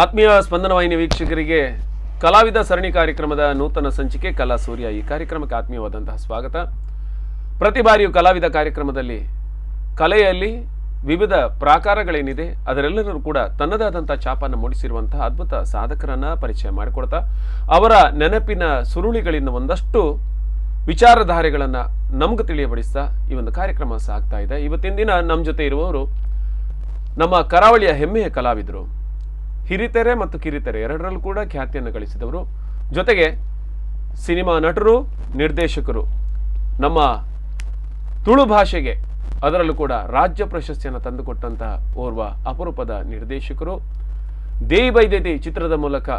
ಆತ್ಮೀಯ ಸ್ಪಂದನ ವಾಹಿನಿ ವೀಕ್ಷಕರಿಗೆ ಕಲಾವಿದ ಸರಣಿ ಕಾರ್ಯಕ್ರಮದ ನೂತನ ಸಂಚಿಕೆ ಕಲಾ ಸೂರ್ಯ. ಈ ಕಾರ್ಯಕ್ರಮಕ್ಕೆ ಆತ್ಮೀಯವಾದಂತಹ ಸ್ವಾಗತ. ಪ್ರತಿ ಬಾರಿಯೂ ಕಲಾವಿದ ಕಾರ್ಯಕ್ರಮದಲ್ಲಿ ಕಲೆಯಲ್ಲಿ ವಿವಿಧ ಪ್ರಾಕಾರಗಳೇನಿದೆ ಅದರೆಲ್ಲರೂ ಕೂಡ ತನ್ನದಾದಂಥ ಛಾಪನ್ನು ಮೂಡಿಸಿರುವಂತಹ ಅದ್ಭುತ ಸಾಧಕರನ್ನ ಪರಿಚಯ ಮಾಡಿಕೊಡ್ತಾ ಅವರ ನೆನಪಿನ ಸುರುಳಿಗಳಿಂದ ಒಂದಷ್ಟು ವಿಚಾರಧಾರೆಗಳನ್ನು ನಮ್ಗೆ ತಿಳಿಯಪಡಿಸ್ತಾ ಈ ಒಂದು ಕಾರ್ಯಕ್ರಮ ಸಾಗ್ತಾ ಇದೆ. ಇವತ್ತಿನ ದಿನ ನಮ್ಮ ಜೊತೆ ಇರುವವರು ನಮ್ಮ ಕರಾವಳಿಯ ಹೆಮ್ಮೆಯ ಕಲಾವಿದರು, ಹಿರಿತೆರೆ ಮತ್ತು ಕಿರಿತೆರೆ ಎರಡರಲ್ಲೂ ಕೂಡ ಖ್ಯಾತಿಯನ್ನು ಗಳಿಸಿದವರು, ಜೊತೆಗೆ ಸಿನಿಮಾ ನಟರು, ನಿರ್ದೇಶಕರು, ನಮ್ಮ ತುಳು ಭಾಷೆಗೆ ಅದರಲ್ಲೂ ಕೂಡ ರಾಜ್ಯ ಪ್ರಶಸ್ತಿಯನ್ನು ತಂದುಕೊಟ್ಟಂತಹ ಓರ್ವ ಅಪರೂಪದ ನಿರ್ದೇಶಕರು. ದೇವಿ ಬೈದೇತಿ ಚಿತ್ರದ ಮೂಲಕ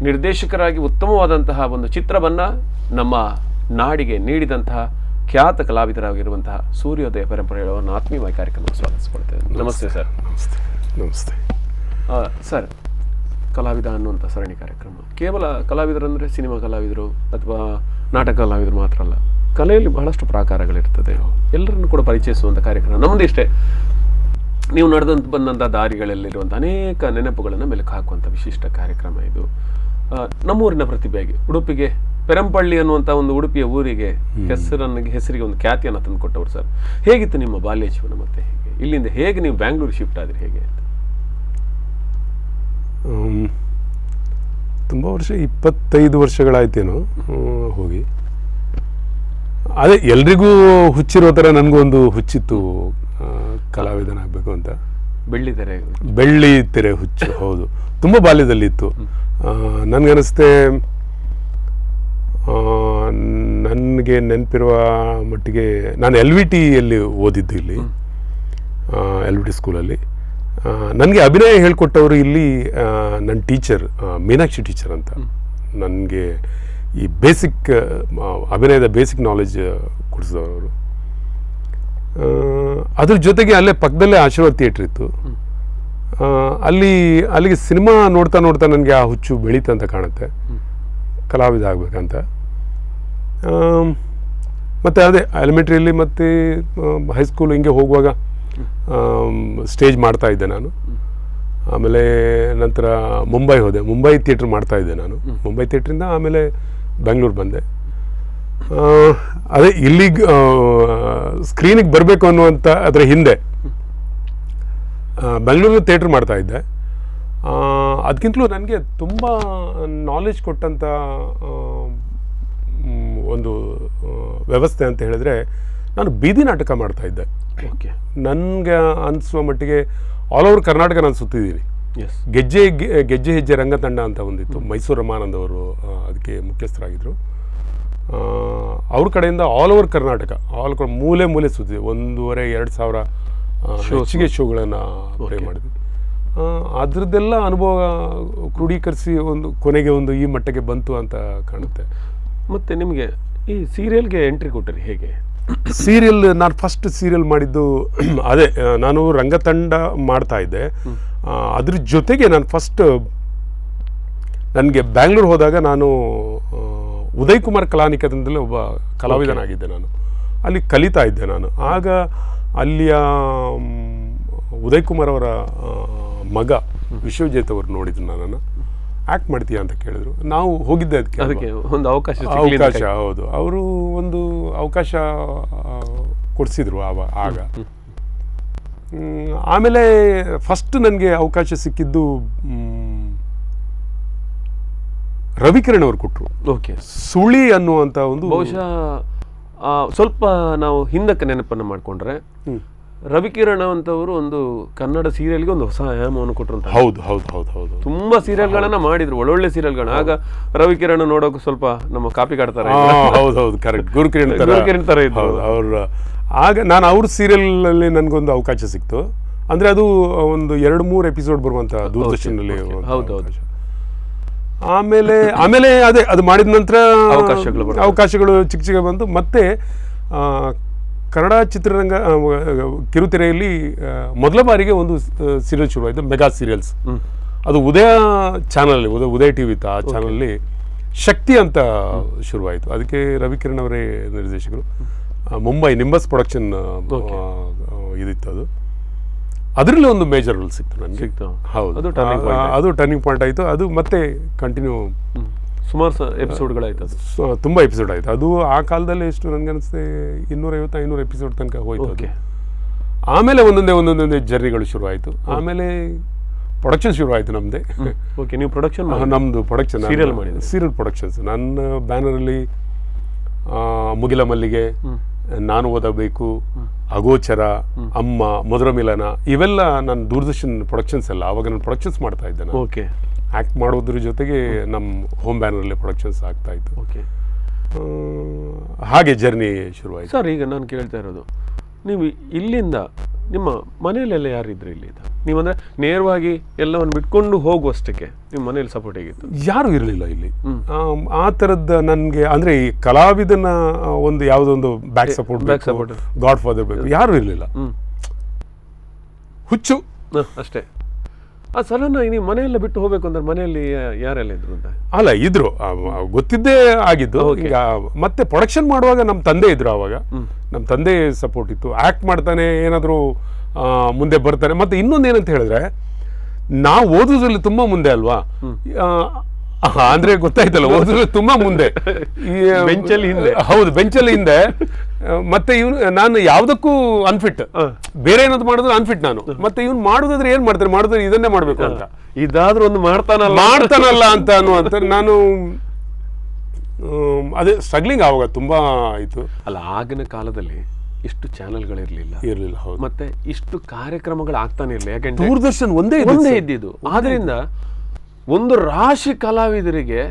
ನಿರ್ದೇಶಕರಾಗಿ ಉತ್ತಮವಾದಂತಹ ಒಂದು ಚಿತ್ರವನ್ನು ನಮ್ಮ ನಾಡಿಗೆ ನೀಡಿದಂತಹ ಖ್ಯಾತ ಕಲಾವಿದರಾಗಿರುವಂತಹ ಸೂರ್ಯೋದಯ ಪರಂಪರೆಯವರನ್ನು ಆತ್ಮೀಯವಾಗಿ ಕಾರ್ಯಕ್ರಮಕ್ಕೆ ಸ್ವಾಗತಿಸಿಕೊಳ್ತೇವೆ. ನಮಸ್ತೆ ಸರ್. ನಮಸ್ತೆ ಸರ್. ಕಲಾವಿದ ಅನ್ನುವಂಥ ಸರಣಿ ಕಾರ್ಯಕ್ರಮ ಕೇವಲ ಕಲಾವಿದರಂದರೆ ಸಿನಿಮಾ ಕಲಾವಿದರು ಅಥವಾ ನಾಟಕ ಕಲಾವಿದರು ಮಾತ್ರ ಅಲ್ಲ, ಕಲೆಯಲ್ಲಿ ಬಹಳಷ್ಟು ಪ್ರಾಕಾರಗಳಿರ್ತದೆ. ಎಲ್ಲರನ್ನು ಕೂಡ ಪರಿಚಯಿಸುವಂಥ ಕಾರ್ಯಕ್ರಮ ನಮ್ಮದು ಇಷ್ಟೇ. ನೀವು ನಡೆದಂತ ಬಂದಂಥ ದಾರಿಗಳಲ್ಲಿರುವಂಥ ಅನೇಕ ನೆನಪುಗಳನ್ನು ಮೆಲುಕು ಹಾಕುವಂಥ ವಿಶಿಷ್ಟ ಕಾರ್ಯಕ್ರಮ ಇದು. ನಮ್ಮೂರಿನ ಪ್ರತಿಭೆಯಾಗಿ ಉಡುಪಿಗೆ ಪೆರಂಪಳ್ಳಿ ಅನ್ನುವಂಥ ಒಂದು ಉಡುಪಿಯ ಊರಿಗೆ ಹೆಸರಿಗೆ ಒಂದು ಖ್ಯಾತಿಯನ್ನು ತಂದುಕೊಟ್ಟವರು ಸರ್. ಹೇಗಿತ್ತು ನಿಮ್ಮ ಬಾಲ್ಯ ಜೀವನ? ಮತ್ತೆ ಹೇಗೆ ಇಲ್ಲಿಂದ ಹೇಗೆ ನೀವು ಬ್ಯಾಂಗ್ಳೂರು ಶಿಫ್ಟ್ ಆದ್ರಿ? ಹೇಗೆ ಅಂತ? ತುಂಬ ವರ್ಷ, 25 ವರ್ಷಗಳಾಯ್ತೇನೋ ಹೋಗಿ. ಅದೇ ಎಲ್ರಿಗೂ ಹುಚ್ಚಿರೋ ಥರ ನನಗೂ ಒಂದು ಹುಚ್ಚಿತ್ತು, ಕಲಾವಿದನಾಗಬೇಕು ಅಂತ. ಬೆಳ್ಳಿ ತೆರೆ ಹುಚ್ಚು. ಹೌದು, ತುಂಬ ಬಾಲ್ಯದಲ್ಲಿತ್ತು. ನನಗನ್ನಿಸ್ತೆ, ನನಗೆ ನೆನಪಿರುವ ಮಟ್ಟಿಗೆ ನಾನು LVTಯಲ್ಲಿ ಓದಿದ್ದು, ಇಲ್ಲಿ LVT ಸ್ಕೂಲಲ್ಲಿ. ನನಗೆ ಅಭಿನಯ ಹೇಳ್ಕೊಟ್ಟವರು ಇಲ್ಲಿ ನನ್ನ ಟೀಚರ್ ಮೀನಾಕ್ಷಿ ಟೀಚರ್ ಅಂತ. ನನಗೆ ಈ ಬೇಸಿಕ್ ಅಭಿನಯದ ಬೇಸಿಕ್ ನಾಲೆಜ್ ಕೊಡಿಸಿದವರು. ಅದ್ರ ಜೊತೆಗೆ ಅಲ್ಲೇ ಪಕ್ಕದಲ್ಲೇ ಆಶೀರ್ವಾದ ಥಿಯೇಟ್ರ್ ಇತ್ತು. ಅಲ್ಲಿಗೆ ಸಿನಿಮಾ ನೋಡ್ತಾ ನೋಡ್ತಾ ನನಗೆ ಆ ಹುಚ್ಚು ಬೆಳೀತಂತ ಕಾಣುತ್ತೆ, ಕಲಾವಿದ ಆಗಬೇಕಂತ. ಮತ್ತು ಅದೇ ಎಲಿಮೆಂಟ್ರಿಯಲ್ಲಿ ಮತ್ತು ಹೈಸ್ಕೂಲ್ ಹಿಂಗೆ ಹೋಗುವಾಗ ಸ್ಟೇಜ್ ಮಾಡ್ತಾ ಇದ್ದೆ ನಾನು. ಆಮೇಲೆ ನಂತರ ಮುಂಬೈ ಹೋದೆ, ಮುಂಬೈ ಥಿಯೇಟ್ರ್ ಮಾಡ್ತಾ ಇದ್ದೆ ನಾನು. ಮುಂಬೈ ಥಿಯೇಟ್ರಿಂದ ಆಮೇಲೆ ಬೆಂಗಳೂರು ಬಂದೆ. ಅದೇ ಇಲ್ಲಿಗೆ ಸ್ಕ್ರೀನಿಗೆ ಬರಬೇಕು ಅನ್ನುವಂಥ ಅದರ ಹಿಂದೆ ಬೆಂಗಳೂರು ಥಿಯೇಟ್ರ್ ಮಾಡ್ತಾ ಇದ್ದೆ. ಅದಕ್ಕಿಂತಲೂ ನನಗೆ ತುಂಬ ನಾಲೆಜ್ ಕೊಟ್ಟಂಥ ಒಂದು ವ್ಯವಸ್ಥೆ ಅಂತ ಹೇಳಿದ್ರೆ, ನಾನು ಬೀದಿ ನಾಟಕ ಮಾಡ್ತಾ ಇದ್ದೆ. ಓಕೆ. ನನಗೆ ಅನಿಸುವ ಮಟ್ಟಿಗೆ ಆಲ್ ಓವರ್ ಕರ್ನಾಟಕ ನಾನು ಸುತ್ತಿದ್ದೀನಿ. ಗೆಜ್ಜೆ ಹೆಜ್ಜೆ ರಂಗತಂಡ ಅಂತ ಒಂದಿತ್ತು, ಮೈಸೂರು ರಮಾನಂದ್ ಅವರು ಅದಕ್ಕೆ ಮುಖ್ಯಸ್ಥರಾಗಿದ್ದರು. ಅವ್ರ ಕಡೆಯಿಂದ ಆಲ್ ಓವರ್ ಕರ್ನಾಟಕ ಮೂಲೆ ಮೂಲೆ ಸುತ್ತಿದೆ. 1,500-2,000 ಹೆಚ್ಚಿಗೆ ಶೋಗಳನ್ನು ಪ್ಲೇ ಮಾಡಿದ್ವಿ. ಅದರದ್ದೆಲ್ಲ ಅನುಭವ ಕ್ರೋಢೀಕರಿಸಿ ಕೊನೆಗೆ ಈ ಮಟ್ಟಕ್ಕೆ ಬಂತು ಅಂತ ಕಾಣುತ್ತೆ. ಮತ್ತು ನಿಮಗೆ ಈ ಸೀರಿಯಲ್ಗೆ ಎಂಟ್ರಿ ಕೊಟ್ಟರಿ ಹೇಗೆ? ಸೀರಿಯಲ್, ನಾನು ಫಸ್ಟ್ ಸೀರಿಯಲ್ ಮಾಡಿದ್ದು ಅದೇ, ನಾನು ರಂಗತಂಡ ಮಾಡ್ತಾ ಇದ್ದೆ. ಅದ್ರ ಜೊತೆಗೆ ನಾನು ಫಸ್ಟ್ ನನಗೆ ಬ್ಯಾಂಗ್ಳೂರು ಹೋದಾಗ ನಾನು ಉದಯ್ ಕುಮಾರ್ ಕಲಾನಿಕೇತನದಲ್ಲಿ ಒಬ್ಬ ಕಲಾವಿದನಾಗಿದ್ದೆ. ನಾನು ಅಲ್ಲಿ ಕಲಿತಾ ಇದ್ದೆ. ನಾನು ಆಗ ಅಲ್ಲಿಯ ಉದಯ್ ಕುಮಾರ್ ಅವರ ಮಗ ವಿಶ್ವಜಿತ್ ಅವರು ನೋಡಿದ್ರು, ನನ್ನನ್ನು ಆ್ಯಕ್ಟ್ ಮಾಡ್ತೀಯಾ ಅಂತ ಕೇಳಿದ್ರು. ನಾವು ಹೋಗಿದ್ದೆ ಅದಕ್ಕೆ ಒಂದು ಅವಕಾಶ. ಹೌದು, ಅವರು ಒಂದು ಅವಕಾಶ ಕೊಡಿಸಿದ್ರು ಆಗ. ಆಮೇಲೆ ಫಸ್ಟ್ ನನಗೆ ಅವಕಾಶ ಸಿಕ್ಕಿದ್ದು ರವಿಕಿರಣ್ ಅವರು ಕೊಟ್ಟರು. ಓಕೆ. ಸುಳಿ ಅನ್ನುವಂಥ ಒಂದು, ಬಹುಶಃ ಸ್ವಲ್ಪ ನಾವು ಹಿಂದಕ್ಕೆ ನೆನಪನ್ನು ಮಾಡಿಕೊಂಡ್ರೆ ರವಿಕಿರಣ್ ಅಂತವರು ಒಂದು ಕನ್ನಡ ಸೀರಿಯಲ್ಗೆ ಒಂದು ಹೊಸ ಆಯಾಮವನ್ನು ಕೊಟ್ಟರು ಅಂತ. ಹೌದು ಹೌದು ಹೌದು ಹೌದು ತುಂಬಾ ಸೀರಿಯಲ್ಗಳನ್ನ ಮಾಡಿದ್ರು, ಒಳ್ಳೊಳ್ಳೆ ಸೀರಿಯಲ್ಗಳನ್ನ. ಆಗ ರವಿಕಿರಣ್ ನೋಡೋಕೆ ಸ್ವಲ್ಪ ನಮ್ಮ ಕಾಪಿ ಕಾಡ್ತಾರೆ. ಹೌದು ಹೌದು, ಕರೆಕ್ಟ್. ಗುರುಕಿರಣ್ ತರ ಇದ್ರು ಅವ್ರ. ಆಗ ನಾನು ಅವ್ರ ಸೀರಿಯಲ್ ನನಗೊಂದು ಅವಕಾಶ ಸಿಕ್ತು. ಅಂದ್ರೆ ಅದು ಒಂದು 2-3 ಎಪಿಸೋಡ್ ಬರುವಂತ ದೂರದರ್ಶನಲ್ಲಿ. ಆಮೇಲೆ ಅದೇ ಅದು ಮಾಡಿದ ನಂತರ ಅವಕಾಶಗಳು ಚಿಕ್ಕ ಚಿಕ್ಕ ಬಂತು. ಮತ್ತೆ ಕನ್ನಡ ಚಿತ್ರರಂಗ ಕಿರುತೆರೆಯಲ್ಲಿ ಮೊದಲ ಬಾರಿಗೆ ಒಂದು ಸೀರಿಯಲ್ ಶುರುವಾಯಿತು, ಮೆಗಾ ಸೀರಿಯಲ್ಸ್. ಅದು ಉದಯ ಚಾನಲ್, ಉದಯ ಟಿವಿ ಇತ್ತು, ಆ ಚಾನಲಲ್ಲಿ ಶಕ್ತಿ ಅಂತ ಶುರುವಾಯಿತು. ಅದಕ್ಕೆ ರವಿಕಿರಣ್ ಅವರೇ ನಿರ್ದೇಶಕರು. ಮುಂಬೈ ನಿಂಬಸ್ ಪ್ರೊಡಕ್ಷನ್ ಇದಿತ್ತು ಅದು. ಅದರಲ್ಲಿ ಒಂದು ಮೇಜರ್ ರೋಲ್ ಸಿಕ್ತು ನನಗೆ. ಸಿಕ್ತು. ಹೌದು, ಅದು turning point ಅದು ಟರ್ನಿಂಗ್ ಪಾಯಿಂಟ್ ಆಯಿತು. ಅದು ಮತ್ತೆ ಕಂಟಿನ್ಯೂ ಸುಮಾರು ಎಪಿಸೋಡ್ಗಳಾಯ್ತು. ಅದು ತುಂಬ ಎಪಿಸೋಡ್ ಆಯಿತು. ಅದು ಆ ಕಾಲದಲ್ಲಿ ಎಷ್ಟು ನನಗನ್ನಿಸುತ್ತೆ 250-500 ಎಪಿಸೋಡ್ ತನಕ ಹೋಯ್ತು. ಓಕೆ. ಆಮೇಲೆ ಒಂದೊಂದೇ ಜರ್ನಿಗಳು ಶುರುವಾಯಿತು. ಆಮೇಲೆ ಪ್ರೊಡಕ್ಷನ್ ಶುರು ಆಯಿತು ನಮ್ಮದೇ. ಓಕೆ, ನೀವು ಪ್ರೊಡಕ್ಷನ್ ನಮ್ಮದು ಪ್ರೊಡಕ್ಷನ್ ಸೀರಿಯಲ್ ಮಾಡಿದ್ರಿ? Serial productions. ನನ್ನ ಬ್ಯಾನರಲ್ಲಿ ಮುಗಿಲ ಮಲ್ಲಿಗೆ, ನಾನು ಓದಬೇಕು, ಅಗೋಚರ, ಅಮ್ಮ, ಮಧುರ ಮಿಲನ, ಇವೆಲ್ಲ ನಾನು ದೂರದರ್ಶನ್ ಪ್ರೊಡಕ್ಷನ್ಸ್ ಎಲ್ಲ. ಅವಾಗ ನಾನು ಪ್ರೊಡಕ್ಷನ್ಸ್ ಮಾಡ್ತಾ ಇದ್ದೆ. ನಾನು ಓಕೆ. ಆ್ಯಕ್ಟ್ ಮಾಡೋದ್ರ ಜೊತೆಗೆ ನಮ್ಮ ಹೋಮ್ ಬ್ಯಾನರಲ್ಲಿ ಪ್ರೊಡಕ್ಷನ್ಸ್ ಆಗ್ತಾ ಇತ್ತು. ಓಕೆ. ಹಾಗೆ ಜರ್ನಿ ಶುರುವಾಯಿತು. ಸರ್, ಈಗ ನಾನು ಕೇಳ್ತಾ ಇರೋದು, ನೀವು ಇಲ್ಲಿಂದ ನಿಮ್ಮ ಮನೆಯಲ್ಲೆಲ್ಲ ಯಾರಿದ್ರು ಇಲ್ಲಿ? ನೀವಂದ್ರೆ ನೇರವಾಗಿ ಎಲ್ಲವನ್ನು ಬಿಟ್ಕೊಂಡು ಹೋಗುವಷ್ಟಕ್ಕೆ ನಿಮ್ಮ ಮನೇಲಿ ಸಪೋರ್ಟ್ ಹೇಗಿತ್ತು? ಯಾರು ಇರಲಿಲ್ಲ ಇಲ್ಲಿ. ಆ ಥರದ್ದು ನನಗೆ ಅಂದರೆ ಈ ಕಲಾವಿದನ ಒಂದು ಯಾವುದೋ ಒಂದು ಬ್ಯಾಕ್ ಸಪೋರ್ಟ್, ಗಾಡ್ ಫಾದರ್ ಬೇಕು, ಯಾರು ಇರಲಿಲ್ಲ. ಹುಚ್ಚು ಅಷ್ಟೇ. ಸಡನ್ ಆಗಿ ನೀವು ಮನೆಯೆಲ್ಲ ಬಿಟ್ಟು ಹೋಗ್ಬೇಕು ಅಂದ್ರೆ ಮನೆಯಲ್ಲಿ ಯಾರೆಲ್ಲ ಇದ್ರು ಅಂತ? ಅಲ್ಲ, ಇದ್ರು, ಗೊತ್ತಿದ್ದೇ ಆಗಿದ್ದು. ಈಗ ಮತ್ತೆ ಪ್ರೊಡಕ್ಷನ್ ಮಾಡುವಾಗ ನಮ್ಮ ತಂದೆ ಇದ್ರು. ಆವಾಗ ನಮ್ಮ ತಂದೆ ಸಪೋರ್ಟ್ ಇತ್ತು. ಆ್ಯಕ್ಟ್ ಮಾಡ್ತಾನೆ, ಏನಾದರೂ ಮುಂದೆ ಬರ್ತಾನೆ. ಮತ್ತೆ ಇನ್ನೊಂದು ಏನಂತ ಹೇಳಿದ್ರೆ, ನಾವು ಓದೋದ್ರಲ್ಲಿ ತುಂಬ ಮುಂದೆ ಅಲ್ವಾ. ಅಂದ್ರೆ ಗೊತ್ತಾಯ್ತಲ್ಲ, ಓದೋದ್ರಲ್ಲಿ ತುಂಬ ಮುಂದೆ, ಬೆಂಚಲ್ಲಿ ಹಿಂದೆ. ಹೌದು, ಬೆಂಚಲ್ಲಿ ಹಿಂದೆ. ಮತ್ತೆ ನಾನು ಯಾವುದಕ್ಕೂ ಅನ್ಫಿಟ್, ಬೇರೆ ಏನಾದ್ರು ಮಾಡಿದ್ರೆ ಅನ್ಫಿಟ್ ನಾನು. ಮತ್ತೆ ಇವ್ನು ಮಾಡೋದಾದ್ರೆ ಏನ್ ಮಾಡ್ತಾರೆ, ಮಾಡಿದ್ರೆ ಇದನ್ನೇ ಮಾಡ್ಬೇಕು ಅಂತ, ಇದಾದ್ರೂ ಒಂದು ಮಾಡ್ತಾನಲ್ಲ ಅಂತ ಅನ್ನುವಂತ ನಾನು ಅದೇ ಸ್ಟ್ರಗ್ಲಿಂಗ್ ಆವಾಗ ತುಂಬಾ ಆಯ್ತು. ಅಲ್ಲ, ಆಗಿನ ಕಾಲದಲ್ಲಿ ಇಷ್ಟು ಚಾನೆಲ್ಗಳಿರ್ಲಿಲ್ಲ. ಹೌದು. ಮತ್ತೆ ಇಷ್ಟು ಕಾರ್ಯಕ್ರಮಗಳು ಆಗ್ತಾನೆ ಇರಲಿಲ್ಲ. ಯಾಕಂದ್ರೆ ದೂರದರ್ಶನ್ ಒಂದೇ ಇದ್ದಿದ್ದು. ಆದ್ರಿಂದ ಒಂದು ರಾಶಿ ಕಲಾವಿದರಿಗೆ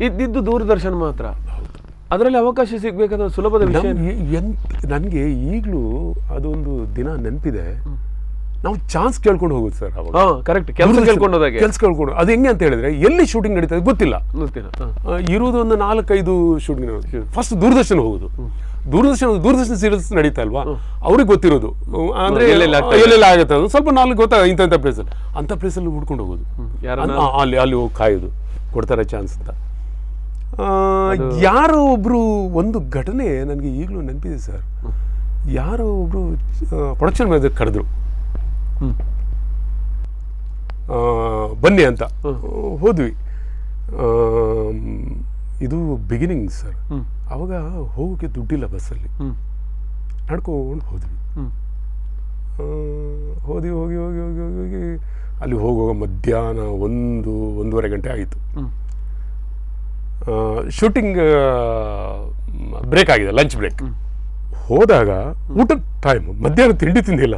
ಇದ್ದಿದ್ದು ದೂರದರ್ಶನ ಮಾತ್ರ. ಅದರಲ್ಲಿ ಅವಕಾಶ ಸಿಗ್ಬೇಕಾದ್ರೆ ಸುಲಭದ ವಿಷಯ. ನನಗೆ ಈಗಲೂ ಅದೊಂದು ದಿನ ನೆನಪಿದೆ. ನಾವು ಚಾನ್ಸ್ ಕೇಳ್ಕೊಂಡು ಹೋಗುದು ಸರ್. ಅವಾಗ ಕರೆಕ್ಟ್, ಕೆಲಸ ಕೇಳ್ಕೊಂಡು ಅದು ಹೆಂಗೆ ಅಂತ ಹೇಳಿದ್ರೆ, ಎಲ್ಲಿ ಶೂಟಿಂಗ್ ನಡೀತದೆ ಗೊತ್ತಿಲ್ಲ. ಇರುವುದು ಒಂದು 4-5 ಶೂಟಿಂಗ್. ಫಸ್ಟ್ ದೂರದರ್ಶನ ಹೋಗುದು. ದೂರದರ್ಶನ ಸೀರಿಯಲ್ಸ್ ನಡೀತಾ ಅಲ್ವಾ, ಅವ್ರಿಗೆ ಗೊತ್ತಿರೋದು ಅಂದ್ರೆ ಎಲ್ಲೆಲ್ಲ ಆಗುತ್ತೆ ಅದು ಸ್ವಲ್ಪ 4 ಗೊತ್ತಾಗ ಇಂಥ ಪ್ಲೇಸಲ್ಲಿ, ಅಂಥ ಪ್ಲೇಸಲ್ಲಿ ಹುಡ್ಕೊಂಡು ಹೋಗೋದು. ಅಲ್ಲಿ ಹೋಗಿ ಕಾಯೋದು, ಕೊಡ್ತಾರೆ ಚಾನ್ಸ್ ಅಂತ. ಯಾರೋ ಒಬ್ರು ಒಂದು ಘಟನೆ ನನಗೆ ಈಗಲೂ ನೆನಪಿದೆ ಸರ್. ಯಾರೋ ಒಬ್ರು ಪ್ರೊಡಕ್ಷನ್ ಮ್ಯಾನೇಜರ್ ಕರೆದ್ರು, ಬನ್ನಿ ಅಂತ. ಹೋದ್ವಿ. ಇದು ಬಿಗಿನಿಂಗ್ ಸರ್. ಅವಾಗ ಹೋಗೋಕ್ಕೆ ದುಡ್ಡಿಲ್ಲ ಬಸ್ಸಲ್ಲಿ, ನಡ್ಕೊಂಡು ಹೋದ್ವಿ. ಹೋಗಿ ಅಲ್ಲಿ ಹೋಗುವಾಗ ಮಧ್ಯಾಹ್ನ 1-1:30 ಗಂಟೆ ಆಯಿತು. ಶೂಟಿಂಗ್ ಬ್ರೇಕ್ ಆಗಿದೆ, ಲಂಚ್ ಬ್ರೇಕ್. ಹೋದಾಗ ಊಟದ ಟೈಮ್, ಮಧ್ಯಾಹ್ನ ತಿಂಡಿ ತಿಂದಿಲ್ಲ.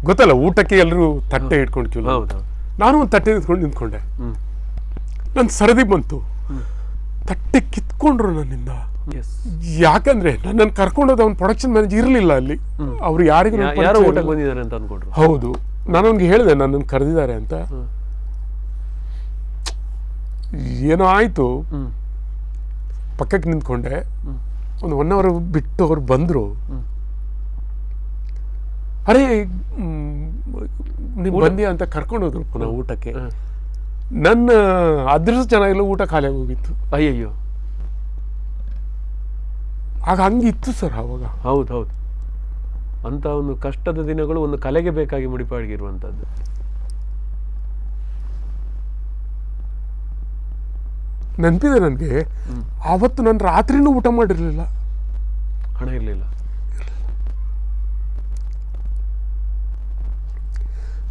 ಗೊತ್ತಲ್ಲ, ಊಟಕ್ಕೆ ಎಲ್ಲರೂ ತಟ್ಟೆ ಇಟ್ಕೊಂಡು ಕ್ಯೂ. ನಾನು ಒಂದು ತಟ್ಟೆ ನಿಂತ್ಕೊಂಡೆ. ನನ್ನ ಸರದಿ ಬಂತು, ತಟ್ಟೆ ಕಿತ್ಕೊಂಡ್ರು ನನ್ನಿಂದ. ಯಾಕಂದ್ರೆ ನನ್ನನ್ನು ಕರ್ಕೊಂಡೋದ ಅವ್ನು ಪ್ರೊಡಕ್ಷನ್ ಮ್ಯಾನೇಜರ್ ಇರಲಿಲ್ಲ ಅಲ್ಲಿ. ಅವ್ರು ಯಾರಿಗೂ ಊಟಕ್ಕೆ ಬಂದಿದ್ದಾರೆ ಅಂತ ಅನ್ಕೊಂಡ್ರು. ಹೌದು, ನಾನು ಅವ್ನಿಗೆ ಹೇಳಿದೆ ನನ್ನನ್ನು ಕರೆದಿದ್ದಾರೆ ಅಂತ. ಏನೋ ಆಯ್ತು, ಪಕ್ಕಕ್ಕೆ ನಿಂತ್ಕೊಂಡೆ. ಒಂದು 1 hour ಬಿಟ್ಟು ಅವ್ರು ಬಂದ್ರು. ಅರೆ ನೀವು ಬಂದ್ಯಾ ಅಂತ ಕರ್ಕೊಂಡೋದ್ರು ಪುನಃ ಊಟಕ್ಕೆ. ನನ್ನ ಅದೃಷ್ಟ ಚೆನ್ನಾಗಿಲ್ಲ, ಊಟ ಖಾಲಿಯಾಗಿ ಹೋಗಿತ್ತು. ಅಯ್ಯಯ್ಯೋ, ಆಗ ಹಂಗಿತ್ತು ಸರ್ ಅವಾಗ. ಹೌದು, ಅಂತ ಒಂದು ಕಷ್ಟದ ದಿನಗಳು ಒಂದು ಕಲೆಗೆ ಬೇಕಾಗಿ ಮುಡಿಪಾಗಿರುವಂಥದ್ದು. ನೆನಪಿದೆ ನನಗೆ. ಆವತ್ತು ನಾನು ರಾತ್ರಿನೂ ಊಟ ಮಾಡಿರಲಿಲ್ಲ, ಹಣ ಇರಲಿಲ್ಲ.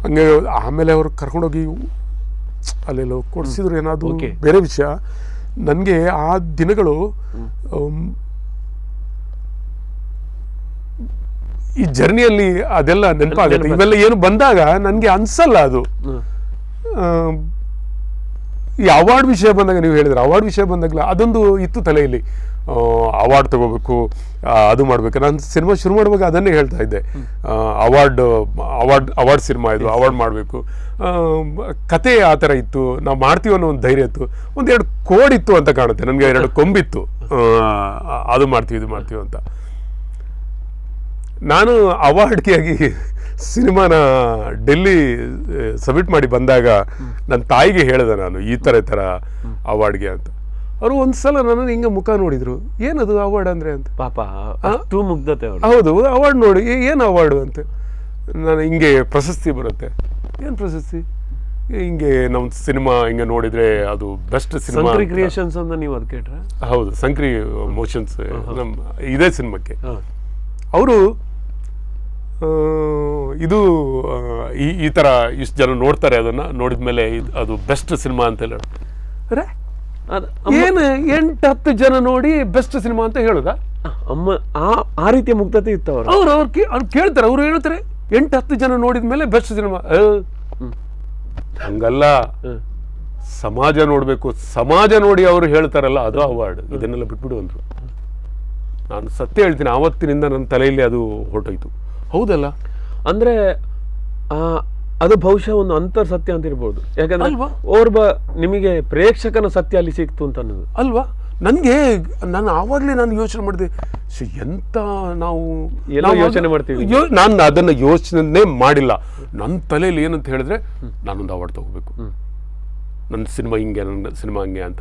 ಹಂಗೆ ಆಮೇಲೆ ಅವ್ರು ಕರ್ಕೊಂಡೋಗಿ ಅಲ್ಲೆಲ್ಲ ಕೊಡಿಸಿದ್ರು, ಏನಾದ್ರು ಬೇರೆ ವಿಷಯ. ನನಗೆ ಆ ದಿನಗಳು ಈ ಜರ್ನಿಯಲ್ಲಿ ಅದೆಲ್ಲ ನೆನಪಾಗುತ್ತೆ. ಇವೆಲ್ಲ ಏನು ಬಂದಾಗ ನನಗೆ ಅನ್ಸಲ್ಲ ಅದು. ಈ ಅವಾರ್ಡ್ ವಿಷಯ ಬಂದಾಗ, ನೀವು ಹೇಳಿದ್ರೆ ಅವಾರ್ಡ್ ವಿಷಯ ಬಂದಾಗಲ ಅದೊಂದು ಇತ್ತು ತಲೆಯಲ್ಲಿ. ಅವಾರ್ಡ್ ತಗೋಬೇಕು, ಅದು ಮಾಡಬೇಕು. ನಾನು ಸಿನಿಮಾ ಶುರು ಮಾಡುವಾಗ ಅದನ್ನೇ ಹೇಳ್ತಾ ಇದ್ದೆ. ಅವಾರ್ಡ್ ಸಿನಿಮಾ ಇದು, ಅವಾರ್ಡ್ ಮಾಡಬೇಕು. ಕತೆ ಆ ಥರ ಇತ್ತು, ನಾವು ಮಾಡ್ತೀವಿ ಅನ್ನೋ ಒಂದು ಧೈರ್ಯ ಇತ್ತು. 1-2 ಕೋಡ್ ಇತ್ತು ಅಂತ ಕಾಣುತ್ತೆ ನನಗೆ, 2 ಕೊಂಬಿತ್ತು. ಅದು ಮಾಡ್ತೀವಿ, ಇದು ಮಾಡ್ತೀವಿ ಅಂತ. ನಾನು ಅವಾರ್ಡ್ಗೆ ಆಗಿ ಸಿನಿಮಾನ ಡೆಲ್ಲಿ ಸಬ್ಮಿಟ್ ಮಾಡಿ ಬಂದಾಗ ನನ್ನ ತಾಯಿಗೆ ಹೇಳಿದೆ ನಾನು, ಈ ಥರ ಅವಾರ್ಡ್ಗೆ ಅಂತ. ಅವರು ಒಂದ್ಸಲ ನನ್ನನ್ನು ಹಿಂಗೆ ಮುಖ ನೋಡಿದ್ರು, ಏನದು ಅವಾರ್ಡ್ ಅಂದರೆ ಅಂತ. ಪಾಪ ಅಷ್ಟು ಮುಗ್ಧತೆ. ಹೌದು, ಅವಾರ್ಡ್ ನೋಡಿ, ಏನು ಅವಾರ್ಡು ಅಂತ. ನಾನು ಹಿಂಗೆ ಪ್ರಶಸ್ತಿ ಬರುತ್ತೆ. ಏನು ಪ್ರಶಸ್ತಿ? ಹಿಂಗೆ ನಮ್ಮ ಸಿನಿಮಾ ಹಿಂಗೆ ನೋಡಿದರೆ ಅದು ಬೆಸ್ಟ್ ಸಿನಿಮಾ ಕ್ರಿಯೇಷನ್ಸ್ ಅಂತ ನೀವು ಅದು ಕೇಳ್ರೆ? ಹೌದು, ಸಂಕ್ರಿ ಮೋಷನ್ಸ್ ನಮ್ಮ ಇದೇ ಸಿನಿಮಾಕ್ಕೆ ಅವರು ಇದು ಈ ಥರ ಇಷ್ಟು ಜನ ನೋಡ್ತಾರೆ, ಅದನ್ನು ನೋಡಿದ ಮೇಲೆ ಅದು ಬೆಸ್ಟ್ ಸಿನಿಮಾ ಅಂತ ಹೇಳಿ ಏನು 8-10 ಜನ ನೋಡಿ ಬೆಸ್ಟ್ ಸಿನಿಮಾ ಅಂತ ಹೇಳುದಾ? ಅಮ್ಮ ಆ ರೀತಿಯ ಮುಗ್ಧತೆ ಇತ್ತು ಅವರು. ಅವ್ರು ಕೇಳ್ತಾರೆ, ಅವ್ರು ಹೇಳ್ತಾರೆ 8-10 ಜನ ನೋಡಿದ ಮೇಲೆ ಬೆಸ್ಟ್ ಸಿನಿಮಾ. ಹಂಗಲ್ಲ, ಸಮಾಜ ನೋಡಬೇಕು, ಸಮಾಜ ನೋಡಿ ಅವರು ಹೇಳ್ತಾರಲ್ಲ ಅದು ಅವಾರ್ಡ್. ಇದನ್ನೆಲ್ಲ ಬಿಟ್ಬಿಡು ಅಂದ್ರು. ನಾನು ಸತ್ಯ ಹೇಳ್ತೀನಿ, ಆವತ್ತಿನಿಂದ ನನ್ನ ತಲೆಯಲ್ಲಿ ಅದು ಹೊರಟೋಯ್ತು. ಹೌದಲ್ಲ, ಅಂದ್ರೆ ಅದು ಬಹುಶಃ ಒಂದು ಅಂತರ್ ಸತ್ಯ ಅಂತ ಇರ್ಬೋದು. ಯಾಕಂದ್ರೆ ಓರ್ವ ನಿಮಗೆ ಪ್ರೇಕ್ಷಕನ ಸತ್ಯ ಅಲ್ಲಿ ಸಿಕ್ತು ಅಂತ ಅನ್ನೋದು ಅಲ್ವಾ? ನಾನು ಆವಾಗಲೇ ಯೋಚನೆ ಮಾಡಿದೆ, ಎಂತ ನಾವು ಯೋಚನೆ ಮಾಡ್ತೀವಿ. ನಾನು ಅದನ್ನ ಯೋಚನೆ ಮಾಡಿಲ್ಲ. ನನ್ನ ತಲೆಯಲ್ಲಿ ಏನಂತ ಹೇಳಿದ್ರೆ, ನಾನೊಂದು ಅವಾರ್ಡ್ ತಗೋಬೇಕು, ನನ್ನ ಸಿನಿಮಾ ಹಿಂಗೆ, ನನ್ನ ಸಿನಿಮಾ ಹಂಗೆ ಅಂತ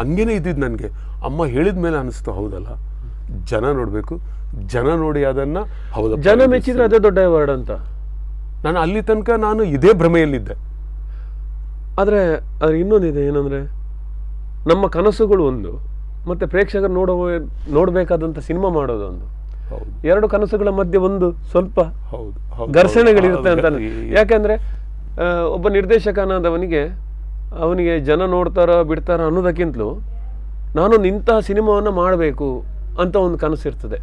ಹಂಗೇನೆ ಇದ್ದಿದ್ದು ನನಗೆ. ಅಮ್ಮ ಹೇಳಿದ ಮೇಲೆ ಅನಿಸ್ತು, ಹೌದಲ್ಲ, ಜನ ನೋಡಬೇಕು, ಜನ ನೋಡಿ ಅದನ್ನ ಹೌದಾ ಜನ ಮೆಚ್ಚಿದ್ರೆ ಅದೇ ದೊಡ್ಡ ಅವಾರ್ಡ್ ಅಂತ. ನಾನು ಅಲ್ಲಿ ತನಕ ನಾನು ಇದೇ ಭ್ರಮೆಯಲ್ಲಿದ್ದೆ. ಆದರೆ ಅದು ಇನ್ನೊಂದಿದೆ, ಏನಂದರೆ ನಮ್ಮ ಕನಸುಗಳು ಒಂದು, ಮತ್ತು ಪ್ರೇಕ್ಷಕರು ನೋಡಬೇಕಾದಂಥ ಸಿನಿಮಾ ಮಾಡೋದು ಒಂದು. ಎರಡು ಕನಸುಗಳ ಮಧ್ಯೆ ಒಂದು ಸ್ವಲ್ಪ ಘರ್ಷಣೆಗಳಿರುತ್ತೆ ಅಂತ. ಯಾಕೆಂದರೆ ಒಬ್ಬ ನಿರ್ದೇಶಕನಾದವನಿಗೆ ಅವನಿಗೆ ಜನ ನೋಡ್ತಾರೋ ಬಿಡ್ತಾರೋ ಅನ್ನೋದಕ್ಕಿಂತಲೂ ನಾನೊಂದು ಇಂತಹ ಸಿನಿಮಾವನ್ನು ಮಾಡಬೇಕು ಅಂತ ಒಂದು ಕನಸಿರ್ತದೆ.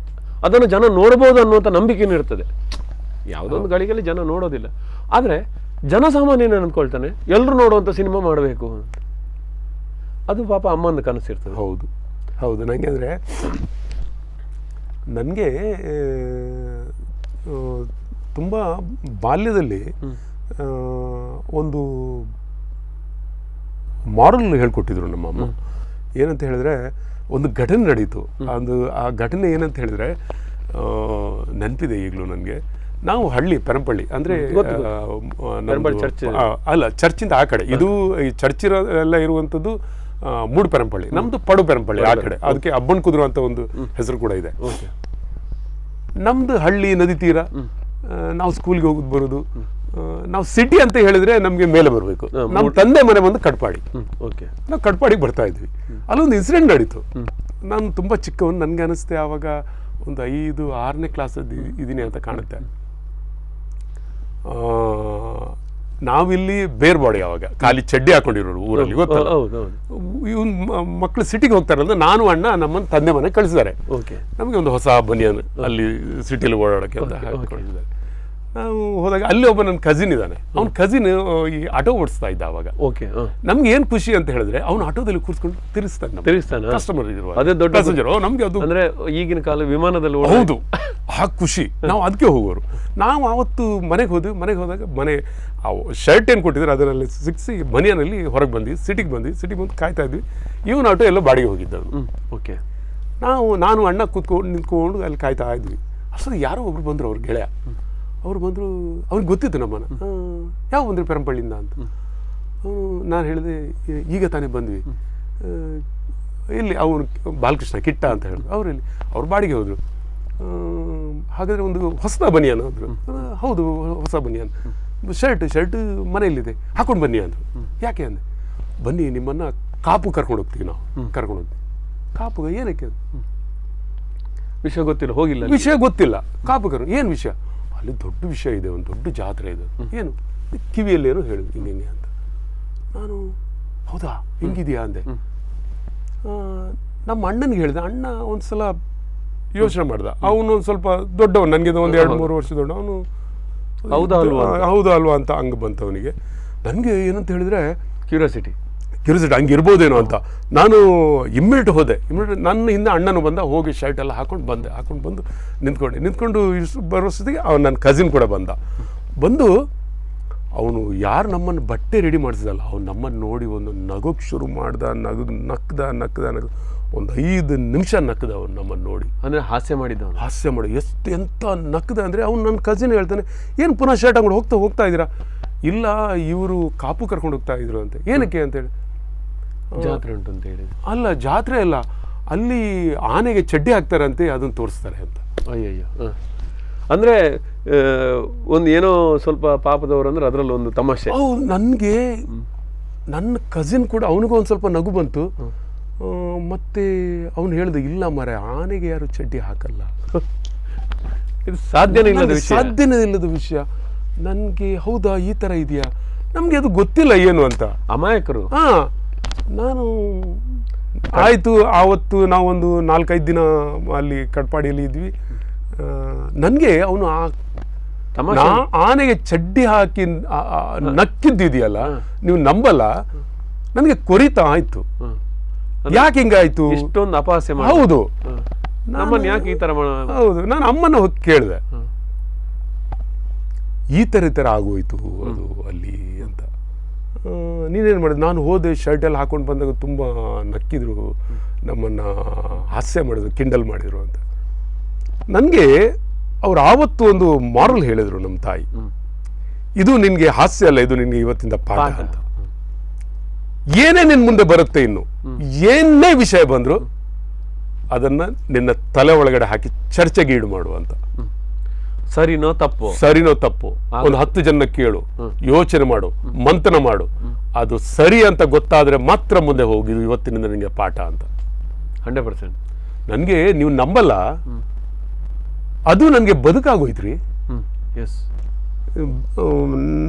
ಅದನ್ನು ಜನ ನೋಡ್ಬೋದು ಅನ್ನುವಂಥ ನಂಬಿಕೆನೂ ಇರ್ತದೆ. ಯಾವುದೊಂದು ಗಳಿಗೆಯಲ್ಲಿ ಜನ ನೋಡೋದಿಲ್ಲ, ಆದರೆ ಜನಸಾಮಾನ್ಯನ ಅಂದ್ಕೊಳ್ತಾನೆ ಎಲ್ಲರೂ ನೋಡುವಂಥ ಸಿನಿಮಾ ಮಾಡಬೇಕು. ಅದು ಪಾಪ ಅಮ್ಮನ ಕನಸಿರ್ತದೆ. ಹೌದು ಹೌದು. ನನಗೆ ಅಂದರೆ ನನಗೆ ತುಂಬ ಬಾಲ್ಯದಲ್ಲಿ ಒಂದು ಮಾರಲ್ ಹೇಳ್ಕೊಟ್ಟಿದ್ರು ನಮ್ಮಮ್ಮ. ಏನಂತ ಹೇಳಿದ್ರೆ, ಒಂದು ಘಟನೆ ನಡೀತು. ಆ ಘಟನೆ ಏನಂತ ಹೇಳಿದ್ರೆ ನೆನಪಿದೆ ಈಗಲೂ ನನಗೆ. ನಾವು ಹಳ್ಳಿ ಪೆರಂಪಳ್ಳಿ ಅಂದರೆ ಅಲ್ಲ, ಚರ್ಚಿಂದ ಆ ಕಡೆ, ಇದು ಈ ಚರ್ಚಿರೆಲ್ಲ ಇರುವಂಥದ್ದು ಮೂಡು ಪೆರಂಪಳ್ಳಿ, ನಮ್ದು ಪಡು ಪೆರಂಪಳ್ಳಿ ಆ ಕಡೆ. ಅದಕ್ಕೆ ಅಬ್ಬನ್ ಕುದುರು ಅಂತ ಒಂದು ಹೆಸರು ಕೂಡ ಇದೆ. ನಮ್ದು ಹಳ್ಳಿ, ನದಿ ತೀರ, ನಾವು ಸ್ಕೂಲ್ಗೆ ಹೋಗೋದು ಬರೋದು. ನಾವು ಸಿಟಿ ಅಂತ ಹೇಳಿದ್ರೆ ನಮಗೆ ಮೇಲೆ ಬರಬೇಕು. ನಮ್ಮ ತಂದೆ ಮನೆ ಬಂದು ಕಟ್ಪಾಡಿ. ನಾವು ಕಟ್ಪಾಡಿಗೆ ಬರ್ತಾ ಇದ್ವಿ. ಅಲ್ಲೊಂದು ಇನ್ಸಿಡೆಂಟ್ ನಡೀತು. ನಾನು ತುಂಬ ಚಿಕ್ಕವನು, ನನಗೆ ಅನಿಸುತ್ತೆ ಆವಾಗ ಒಂದು 5-6ನೇ ಕ್ಲಾಸದ್ದು ಇದ್ದೀನಿ ಅಂತ ಕಾಣುತ್ತೆ. ನಾವಿಲ್ಲಿ ಬೇರ್ ಬಾಡಿ, ಆವಾಗ ಖಾಲಿ ಚಡ್ಡಿ ಹಾಕೊಂಡಿರೋರು ಊರಲ್ಲಿ, ಗೊತ್ತಲ್ಲ. ಇವನ್ ಮಕ್ಕಳು ಸಿಟಿಗೆ ಹೋಗ್ತಾರಲ್ಲ, ನಾನು ಅಣ್ಣ ನಮ್ಮನ್ನ ತಂದೆ ಮನೆ ಕಳಿಸಿದ್ದಾರೆ. ನಮಗೆ ಒಂದು ಹೊಸ ಬನಿಯನ್ ಅಲ್ಲಿ ಸಿಟಿಲಿ ಓಡಾಡೋಕ್ಕೆ ಅಂತ ಹಾಕಿಕೊಂಡಿದ್ದಾರೆ. ನಾವು ಹೋದಾಗ ಅಲ್ಲಿ ಒಬ್ಬ ನನ್ನ ಕಸಿನ್ ಇದ್ದಾನೆ. ಅವ್ನ ಕಸಿನ್ ಈ ಆಟೋ ಓಡಿಸ್ತಾ ಇದ್ದ ಅವಾಗ. ನಮ್ಗೆ ಏನ್ ಖುಷಿ ಅಂತ ಹೇಳಿದ್ರೆ, ಅವ್ನು ಆಟೋದಲ್ಲಿ ಕೂರಿಸ್ಕೊಂಡು ತಿರುಗಿಸ್ತಾನೆ ಕಸ್ಟಮರ್ ಇರುವ, ಅದೇ ದೊಡ್ಡ ಪ್ಯಾಸೆಂಜರ್. ನಮ್ಗೆ ಅದು ಅಂದ್ರೆ ಈಗಿನ ಕಾಲ ವಿಮಾನದಲ್ಲಿ, ಹೌದು, ಆ ಖುಷಿ. ನಾವು ಅದಕ್ಕೆ ಹೋಗೋರು. ನಾವು ಆವತ್ತು ಮನೆಗೆ ಹೋದಾಗ ಮನೆ ಶರ್ಟ್ ಏನು ಕೊಟ್ಟಿದ್ರೆ ಅದರಲ್ಲಿ ಸಿಕ್ಸಿ ಬನಿಯನಲ್ಲಿ ಹೊರಗೆ ಬಂದು ಸಿಟಿಗೆ ಬಂದು ಕಾಯ್ತಾ ಇದ್ವಿ. ಇವನು ಆಟೋ ಎಲ್ಲ ಬಾಡಿಗೆ ಹೋಗಿದ್ದವನು. ನಾನು ಅಣ್ಣ ನಿಂತ್ಕೊಂಡು ಅಲ್ಲಿ ಕಾಯ್ತಾ ಇದ್ವಿ. ಅಷ್ಟೊಂದು ಯಾರೋ ಒಬ್ರು ಬಂದರು, ಅವ್ರ ಗೆಳೆಯ. ಅವ್ರು ಬಂದರು, ಅವ್ರಿಗೆ ಗೊತ್ತಿತ್ತು ನಮ್ಮನ್ನ. ಯಾವ ಬಂದ್ರಿ ಪೆರಂಪಳ್ಳಿಯಿಂದ ಅಂತ. ನಾನು ಹೇಳಿದೆ, ಈಗ ತಾನೇ ಬಂದ್ವಿ. ಇಲ್ಲಿ ಅವನು ಬಾಲಕೃಷ್ಣ ಕಿಟ್ಟ ಅಂತ ಹೇಳಿದ್ರು. ಅವರಲ್ಲಿ ಅವ್ರು ಬಾಡಿಗೆ ಹೋದರು. ಹಾಗಾದರೆ ಒಂದು ಹೊಸ ಬನಿಯನ್ ಅಂದರು. ಹೌದು, ಹೊಸ ಬನಿಯನ್. ಶರ್ಟ್ ಮನೆಯಲ್ಲಿದೆ, ಹಾಕೊಂಡು ಬನ್ನಿ ಅಂದರು. ಯಾಕೆ ಅಂದೆ, ಬನ್ನಿ ನಿಮ್ಮನ್ನು ಕಾಪು ಕರ್ಕೊಂಡು ಹೋಗ್ತೀವಿ, ನಾವು ಕರ್ಕೊಂಡು ಹೋಗ್ತೀವಿ. ಕಾಪುಗ ಏನಕ್ಕೆ? ವಿಷಯ ಗೊತ್ತಿಲ್ಲ, ಹೋಗಿಲ್ಲ, ವಿಷಯ ಗೊತ್ತಿಲ್ಲ. ಕಾಪು ಏನು ವಿಷಯ? ಅಲ್ಲಿ ದೊಡ್ಡ ವಿಷಯ ಇದೆ, ಒಂದು ದೊಡ್ಡ ಜಾತ್ರೆ ಇದೆ. ಏನು? ಕಿವಿಯಲ್ಲೇನೋ ಹೇಳಿದ್ರು, ಹಿಂಗೆ ಅಂತ. ನಾನು ಹೌದಾ, ಹಿಂಗಿದೆಯಾ ಅಂದೆ. ನಮ್ಮ ಅಣ್ಣನಿಗೆ ಹೇಳಿದೆ. ಅಣ್ಣ ಒಂದು ಸಲ ಯೋಚನೆ ಮಾಡ್ದ. ಅವನು ಒಂದು ಸ್ವಲ್ಪ ದೊಡ್ಡವನು, ನನಗೆ ಒಂದು 2-3 ವರ್ಷ ದೊಡ್ಡ. ಅವನು ಹೌದಾ ಅಲ್ವಾ ಅಂತ ಹಂಗೆ ಬಂತು ಅವನಿಗೆ. ನನಗೆ ಏನಂತ ಹೇಳಿದ್ರೆ ಕ್ಯೂರಿಯಾಸಿಟಿ ಹಂಗೆ ಇರ್ಬೋದೇನೋ ಅಂತ. ನಾನು ಇಮ್ಮಿಡಿಯೇಟ್ ಹೋದೆ. ನನ್ನ ಹಿಂದೆ ಅಣ್ಣನು ಬಂದ. ಹೋಗಿ ಶರ್ಟ್ ಎಲ್ಲ ಹಾಕೊಂಡು ಬಂದು ನಿಂತ್ಕೊಂಡು ಬರೋಷ್ಟೊತ್ತಿಗೆ ಅವನು ನನ್ನ ಕಸಿನ್ ಕೂಡ ಬಂದು ಅವನು ಯಾರು ನಮ್ಮನ್ನು ಬಟ್ಟೆ ರೆಡಿ ಮಾಡಿಸಿದಲ್ಲ, ಅವ್ನು ನಮ್ಮನ್ನು ನೋಡಿ ಒಂದು ನಗೋಕ್ಕೆ ಶುರು ಮಾಡ್ದ. ನಕ್ಕದ ಒಂದು 5 ನಿಮಿಷ ನಕ್ಕದ ಅವ್ನು ನಮ್ಮನ್ನು ನೋಡಿ. ಅಂದರೆ ಹಾಸ್ಯ ಮಾಡಿ ಎಂತ ನಕ್ಕದ ಅಂದರೆ, ಅವ್ನು ನನ್ನ ಕಸಿನ್ ಹೇಳ್ತಾನೆ, ಏನು ಪುನಃ ಶರ್ಟ್ ಹಾಕೊಂಡು ಹೋಗ್ತಾ ಇದ್ದೀರಾ? ಇಲ್ಲ, ಇವರು ಕಾಪು ಕರ್ಕೊಂಡು ಹೋಗ್ತಾ ಇದ್ರು ಅಂತ. ಏನಕ್ಕೆ ಅಂತೇಳಿ, ಜಾತ್ರೆ ಉಂಟು ಅಂತ ಹೇಳಿ. ಅಲ್ಲ, ಜಾತ್ರೆ ಅಲ್ಲ, ಅಲ್ಲಿ ಆನೆಗೆ ಚಡ್ಡಿ ಹಾಕ್ತಾರಂತೆ, ಅದನ್ನು ತೋರಿಸ್ತಾರೆ ಅಂತ. ಅಯ್ಯಯ್ಯೋ. ಅಂದ್ರೆ ಒಂದು ಏನೋ ಸ್ವಲ್ಪ ಪಾಪದವರು ಅಂದ್ರೆ ಅದರಲ್ಲಿ ಒಂದು ತಮಾಷೆ. ನನಗೆ ನನ್ನ ಕಸಿನ್ ಕೂಡ ಅವನಿಗೂ ಒಂದು ಸ್ವಲ್ಪ ನಗು ಬಂತು. ಮತ್ತೆ ಅವನು ಹೇಳ್ದೆ, ಇಲ್ಲ ಮರೆ, ಆನೆಗೆ ಯಾರು ಚಡ್ಡಿ ಹಾಕಲ್ಲ. ಇದು ಸಾಧ್ಯನೇ ಇಲ್ಲದ ವಿಷಯ. ನನಗೆ ಹೌದಾ, ಈ ಥರ ಇದೆಯಾ, ನಮಗೆ ಅದು ಗೊತ್ತಿಲ್ಲ ಏನು ಅಂತ. ಅಮಾಯಕರು. ನಾನು ಆಯಿತು. ಆವತ್ತು ನಾವೊಂದು 4-5 ದಿನ ಅಲ್ಲಿ ಕಟ್ಪಾಡಿಯಲ್ಲಿ ಇದ್ವಿ. ನನಗೆ ಅವನು ಆನೆಗೆ ಚಡ್ಡಿ ಹಾಕಿ ನಕ್ಕಿದ್ದಿದೆಯಲ್ಲ, ನೀವು ನಂಬಲ್ಲ, ನನಗೆ ಕೊರಿತಾ ಆಯ್ತು. ಯಾಕೆ ಹಿಂಗಾಯ್ತು? ಇಷ್ಟೊಂದು ಅಪಹಾಸ್ಯ. ಹೌದು, ನಮ್ಮನ್ನು ಯಾಕೆ ಈ ತರ? ಹೌದು, ನಾನು ಅಮ್ಮನ ಹೋಗಿ ಕೇಳಿದೆ, ಈ ಥರ ಆಗೋಯ್ತು ಅದು ಅಲ್ಲಿ ಅಂತ. ನೀನೇನು ಮಾಡಿದೆ? ನಾನು ಹೋದೆ, ಶರ್ಟ್ ಎಲ್ಲ ಹಾಕೊಂಡು ಬಂದಾಗ ತುಂಬ ನಕ್ಕಿದ್ರು, ನಮ್ಮನ್ನು ಹಾಸ್ಯ ಮಾಡಿದ್ರು, ಕಿಂಡಲ್ ಮಾಡಿದ್ರು ಅಂತ. ನನಗೆ ಅವ್ರು ಆವತ್ತು ಒಂದು ಮಾರಲ್ ಹೇಳಿದ್ರು ನಮ್ಮ ತಾಯಿ, ಇದು ನಿನಗೆ ಹಾಸ್ಯ ಅಲ್ಲ, ಇದು ನಿನಗೆ ಇವತ್ತಿಂದ ಪಾಠ ಅಂತ. ಏನೇ ನಿನ್ನ ಮುಂದೆ ಬರುತ್ತೆ, ಇನ್ನು ಏನೇ ವಿಷಯ ಬಂದ್ರು ಅದನ್ನ ನಿನ್ನ ತಲೆ ಒಳಗಡೆ ಹಾಕಿ ಚರ್ಚೆಗೆ ಈಡು ಮಾಡು ಅಂತ. ಸರಿನೋ ತಪ್ಪು ಒಂದು 10 ಜನ ಕೇಳು, ಯೋಚನೆ ಮಾಡು, ಮಂಥನ ಮಾಡು, ಅದು ಸರಿ ಅಂತ ಗೊತ್ತಾದ್ರೆ ಮಾತ್ರ ಮುಂದೆ ಹೋಗಿ, ಇದು ಇವತ್ತಿನಿಂದ ನಿನಗೆ ಪಾಠ ಅಂತ. 100%. ನನಗೆ ನೀವು ನಂಬಲ್ಲ, ಅದು ನನಗೆ ಬದುಕಾಗೋಯ್ತ್ರಿ.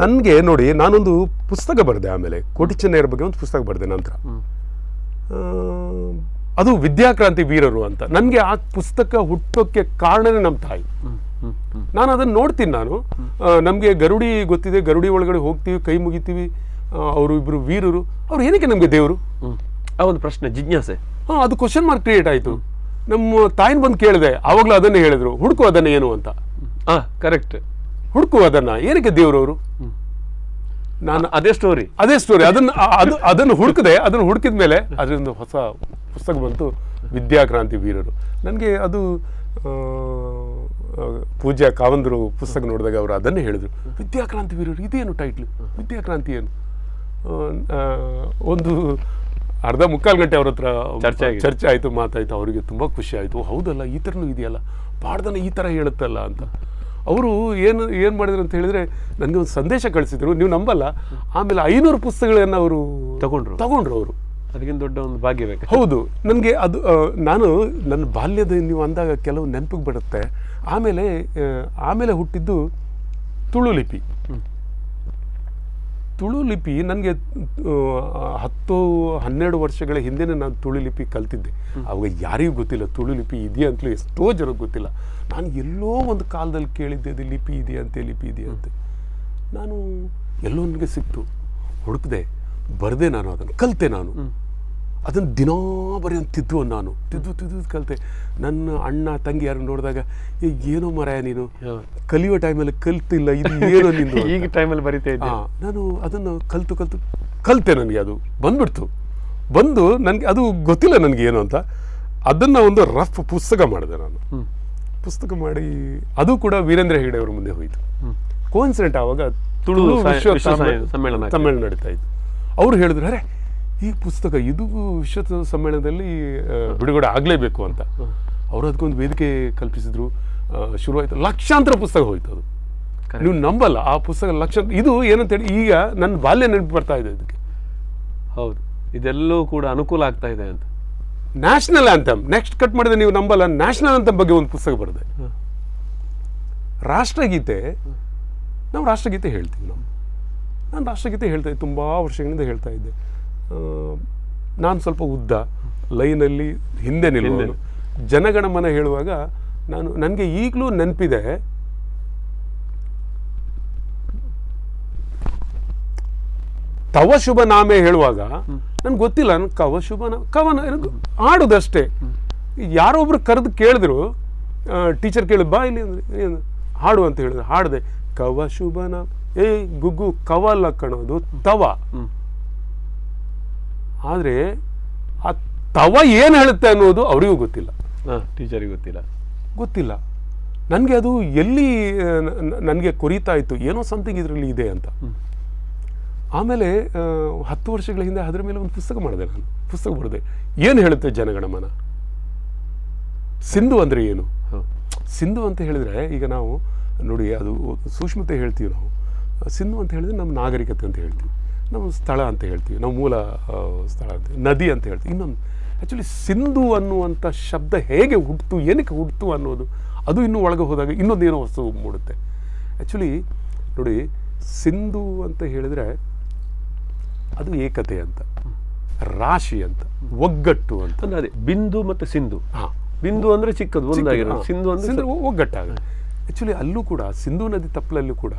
ನನಗೆ ನೋಡಿ, ನಾನೊಂದು ಪುಸ್ತಕ ಬರೆದೆ, ಆಮೇಲೆ ಕೋಟಿ ಚೆನ್ನಯ್ಯರ ಬಗ್ಗೆ ಒಂದು ಪುಸ್ತಕ ಬರೆದೆ ನಂತರ. ಅದು ವಿದ್ಯಾಕ್ರಾಂತಿ ವೀರರು ಅಂತ. ನನಗೆ ಆ ಪುಸ್ತಕ ಹುಟ್ಟೋಕ್ಕೆ ಕಾರಣನೇ ನಮ್ಮ ತಾಯಿ. ನಾನು ಅದನ್ನು ನೋಡ್ತೀನಿ. ನಮಗೆ ಗರುಡಿ ಗೊತ್ತಿದೆ, ಗರುಡಿ ಒಳಗಡೆ ಹೋಗ್ತೀವಿ, ಕೈ ಮುಗಿತೀವಿ, ಅವರು ಇಬ್ಬರು ವೀರರು, ಅವ್ರು ಏನಕ್ಕೆ ನಮಗೆ ದೇವರು? ಆ ಒಂದು ಪ್ರಶ್ನೆ, ಜಿಜ್ಞಾಸೆ. ಅದು ಕ್ವಶನ್ ಮಾರ್ಕ್ ಕ್ರಿಯೇಟ್ ಆಯಿತು. ನಮ್ಮ ತಾಯಿನ ಬಂದು ಕೇಳಿದೆ, ಆವಾಗಲೂ ಅದನ್ನೇ ಹೇಳಿದ್ರು, ಹುಡುಕು ಅದನ್ನ ಏನು ಅಂತ. ಕರೆಕ್ಟ್, ಹುಡುಕು ಅದನ್ನ, ಏನಕ್ಕೆ ದೇವ್ರವರು? ನಾನು ಅದೇ ಸ್ಟೋರಿ ಅದನ್ನು ಹುಡುಕಿದೆ. ಅದನ್ನು ಹುಡುಕಿದ ಮೇಲೆ ಅದರಿಂದ ಹೊಸ ಪುಸ್ತಕ ಬಂತು, ವಿದ್ಯಾಕ್ರಾಂತಿ ವೀರರು. ನನಗೆ ಅದು ಪೂಜ್ಯ ಕಾವಂದರು ಪುಸ್ತಕ ನೋಡಿದಾಗ ಅವರು ಅದನ್ನೇ ಹೇಳಿದ್ರು, ವಿದ್ಯಾಕ್ರಾಂತಿ ವೀರರು, ಇದೇನು ಟೈಟ್ಲು, ವಿದ್ಯಾಕ್ರಾಂತಿ ಏನು? ಒಂದು ಮುಕ್ಕಾಲು ಗಂಟೆ ಅವ್ರ ಹತ್ರ ಚರ್ಚೆ ಆಯಿತು, ಮಾತಾಯಿತು. ಅವರಿಗೆ ತುಂಬ ಖುಷಿ ಆಯಿತು. ಹೌದಲ್ಲ, ಈ ಥರನೂ ಇದೆಯಲ್ಲ, ಪಾಡ್ದನ ಈ ಥರ ಹೇಳುತ್ತಲ್ಲ ಅಂತ. ಅವರು ಏನು ಮಾಡಿದ್ರು ಅಂತ ಹೇಳಿದ್ರೆ, ನನಗೆ ಒಂದು ಸಂದೇಶ ಕಳಿಸಿದ್ರು, ನೀವು ನಂಬಲ್ಲ. ಆಮೇಲೆ 500 ಪುಸ್ತಕಗಳನ್ನು ಅವರು ತಗೊಂಡ್ರು ಅವರು. ಅದಕ್ಕಿಂತ ದೊಡ್ಡ ಒಂದು ಭಾಗ್ಯ ಬೇಕು. ಹೌದು, ನನಗೆ ಅದು ನಾನು ನನ್ನ ಬಾಲ್ಯದ ನೀವು ಅಂದಾಗ ಕೆಲವು ನೆನಪಿಗೆ ಬರುತ್ತೆ. ಆಮೇಲೆ ಹುಟ್ಟಿದ್ದು ತುಳು ಲಿಪಿ. ತುಳು ಲಿಪಿ ನನಗೆ 10-12 ವರ್ಷಗಳ ಹಿಂದೆನೇ ನಾನು ತುಳು ಲಿಪಿ ಕಲ್ತಿದ್ದೆ. ಅವಾಗ ಯಾರಿಗೂ ಗೊತ್ತಿಲ್ಲ ತುಳು ಲಿಪಿ ಇದೆಯಾ ಅಂತಲೂ, ಎಷ್ಟೋ ಜನಕ್ಕೆ ಗೊತ್ತಿಲ್ಲ. ನಾನು ಎಲ್ಲೋ ಒಂದು ಕಾಲದಲ್ಲಿ ಕೇಳಿದ್ದೆ, ಅದು ಲಿಪಿ ಇದೆಯಂತೆ. ನಾನು ಎಲ್ಲೋ ನನಗೆ ಸಿಕ್ತು, ಹುಡುಕಿದೆ, ಬರೆದೆ, ನಾನು ಅದನ್ನು ಕಲಿತೆ. ನಾನು ಅದನ್ನು ದಿನಾ ಬರೆಯಂತಿದ್ದು ನಾನು ತಿದ್ದು ಕಲಿತೆ. ನನ್ನ ಅಣ್ಣ ತಂಗಿ ಯಾರು ನೋಡಿದಾಗ, ಏನೋ ಮರಾಯ ನೀನು ಕಲಿಯೋ ಟೈಮಲ್ಲಿ ಕಲ್ತಿಲ್ಲ, ಇದು ಏನೋ ನಿಂದು ಈಗ ಟೈಮಲ್ಲಿ ಬರೀತಾ ಇದ್ದೆ. ನಾನು ಅದನ್ನು ಕಲಿತೆ. ನನಗೆ ಅದು ಬಂದು ನನಗೆ ಅದು ಗೊತ್ತಿಲ್ಲ ನನಗೆ ಏನು ಅಂತ. ಅದನ್ನು ಒಂದು ರಫ್ ಪುಸ್ತಕ ಮಾಡಿದೆ ನಾನು. ಪುಸ್ತಕ ಮಾಡಿ ಅದು ಕೂಡ ವೀರೇಂದ್ರ ಹೆಗಡೆ ಅವರ ಮುಂದೆ ಹೋಯಿತು. ಕೋಇನ್ಸಿಡೆಂಟ್ ಆವಾಗ ತುಳು ಸಮ್ಮೇಳನ ನಡೀತಾ ಇತ್ತು. ಅವರು ಹೇಳಿದ್ರು, ಅರೆ ಈ ಪುಸ್ತಕ ಇದು ವಿಶ್ವ ಸಮ್ಮೇಳನದಲ್ಲಿ ಬಿಡುಗಡೆ ಆಗಲೇಬೇಕು ಅಂತ. ಅವರು ಅದಕ್ಕೊಂದು ವೇದಿಕೆ ಕಲ್ಪಿಸಿದ್ರು. ಶುರುವಾಯಿತು, ಲಕ್ಷಾಂತರ ಪುಸ್ತಕ ಹೋಯ್ತು ಅದು. ನೀವು ನಂಬಲ್ಲ, ಆ ಪುಸ್ತಕ ಲಕ್ಷಾಂತರ. ಇದು ಏನಂತೇಳಿ ಈಗ ನನ್ನ ಬಾಲ್ಯ ನೆನಪು ಬರ್ತಾ ಇದೆ ಇದಕ್ಕೆ. ಹೌದು, ಇದೆಲ್ಲೂ ಕೂಡ ಅನುಕೂಲ ಆಗ್ತಾ ಇದೆ ಅಂತ. ನ್ಯಾಷನಲ್ ಆಂಥಮ್ ನೆಕ್ಸ್ಟ್ ಕಟ್ ಮಾಡಿದೆ, ನೀವು ನಂಬಲ್ಲ, ನ್ಯಾಷನಲ್ ಆಂಥಮ್ ಬಗ್ಗೆ ಒಂದು ಪುಸ್ತಕ ಬರೆದೆ. ರಾಷ್ಟ್ರಗೀತೆ, ನಾವು ರಾಷ್ಟ್ರಗೀತೆ ಹೇಳ್ತೀವಿ. ನಾನು ರಾಷ್ಟ್ರಗೀತೆ ಹೇಳ್ತಾ ಇದ್ದೆ, ತುಂಬ ವರ್ಷಗಳಿಂದ ಹೇಳ್ತಾ ಇದ್ದೆ. ನಾನು ಸ್ವಲ್ಪ ಉದ್ದ, ಲೈನಲ್ಲಿ ಹಿಂದೆ ನಿಲ್ಲೋನು. ಜನಗಣಮನ ಹೇಳುವಾಗ ನನಗೆ ಈಗಲೂ ನೆನಪಿದೆ, ತವ ಶುಭ ನಾಮೆ ಹೇಳುವಾಗ ನನ್ಗೆ ಗೊತ್ತಿಲ್ಲ, ನನ್ ಕವನ ಹಾಡುದಷ್ಟೇ. ಯಾರೊಬ್ರು ಕರೆದು ಕೇಳಿದ್ರು, ಟೀಚರ್ ಕೇಳಿ ಬಾ ಇಲ್ಲಿ ಅಂದ್ರೆ ಏನು ಹಾಡು ಅಂತ ಹೇಳಿದ್ರು, ಹಾಡಿದೆ. ಕವ ಶುಭ ನಾಮ, ಗುಗ್ಗು ಕವ ಅಲ್ಲ ಕಣೋದು, ತವ. ಆದ್ರೆ ಆ ತವ ಏನು ಹೇಳುತ್ತೆ ಅನ್ನೋದು ಅವರಿಗೂ ಗೊತ್ತಿಲ್ಲ, ಟೀಚರಿಗೆ ಗೊತ್ತಿಲ್ಲ. ನನಗೆ ಅದು ಎಲ್ಲಿ ನನಗೆ ಕೊರಿತಾ ಇತ್ತು, ಏನೋ ಸಮಥಿಂಗ್ ಇದರಲ್ಲಿ ಇದೆ ಅಂತ. ಆಮೇಲೆ 10 ವರ್ಷಗಳ ಹಿಂದೆ ಅದರ ಮೇಲೆ ಒಂದು ಪುಸ್ತಕ ಮಾಡಿದೆ. ನಾನು ಪುಸ್ತಕ ಬರೆದೆ, ಏನು ಹೇಳುತ್ತೆ ಜನಗಣಮನ, ಸಿಂಧು ಅಂದರೆ ಏನು, ಸಿಂಧು ಅಂತ ಹೇಳಿದರೆ ಈಗ ನಾವು ನೋಡಿ ಅದು ಸೂಕ್ಷ್ಮತೆ ಹೇಳ್ತೀವಿ ನಾವು. ಸಿಂಧು ಅಂತ ಹೇಳಿದ್ರೆ ನಮ್ಮ ನಾಗರಿಕತೆ ಅಂತ ಹೇಳ್ತೀವಿ, ನಮ್ಮ ಸ್ಥಳ ಅಂತ ಹೇಳ್ತೀವಿ, ನಾವು ಮೂಲ ಸ್ಥಳ ಅಂತ, ನದಿ ಅಂತ ಹೇಳ್ತೀವಿ. ಇನ್ನೊಂದು ಆ್ಯಕ್ಚುಲಿ ಸಿಂಧು ಅನ್ನುವಂಥ ಶಬ್ದ ಹೇಗೆ ಹುಟ್ಟಿತು, ಏನಕ್ಕೆ ಹುಟ್ಟಿತು ಅನ್ನೋದು ಅದು ಇನ್ನೂ ಒಳಗೆ ಹೋದಾಗ ಇನ್ನೊಂದೇನೋ ವಸ್ತು ಮೂಡುತ್ತೆ. ಆ್ಯಕ್ಚುಲಿ ನೋಡಿ, ಸಿಂಧು ಅಂತ ಹೇಳಿದರೆ ಅದು ಏಕತೆ ಅಂತ, ರಾಶಿ ಅಂತ, ಒಗ್ಗಟ್ಟು ಅಂತ. ಅಂದ್ರೆ ಅದೇ ಬಿಂದು ಮತ್ತು ಸಿಂಧು. ಹಾಂ, ಬಿಂದು ಅಂದರೆ ಚಿಕ್ಕದು ಒಂದಾಗಿರೋದು, ಸಿಂಧು ಅಂದರೆ ಒಗ್ಗಟ್ಟಾಗ. ಆ್ಯಕ್ಚುಲಿ ಅಲ್ಲೂ ಕೂಡ ಸಿಂಧು ನದಿ ತಪ್ಪಲಲ್ಲೂ ಕೂಡ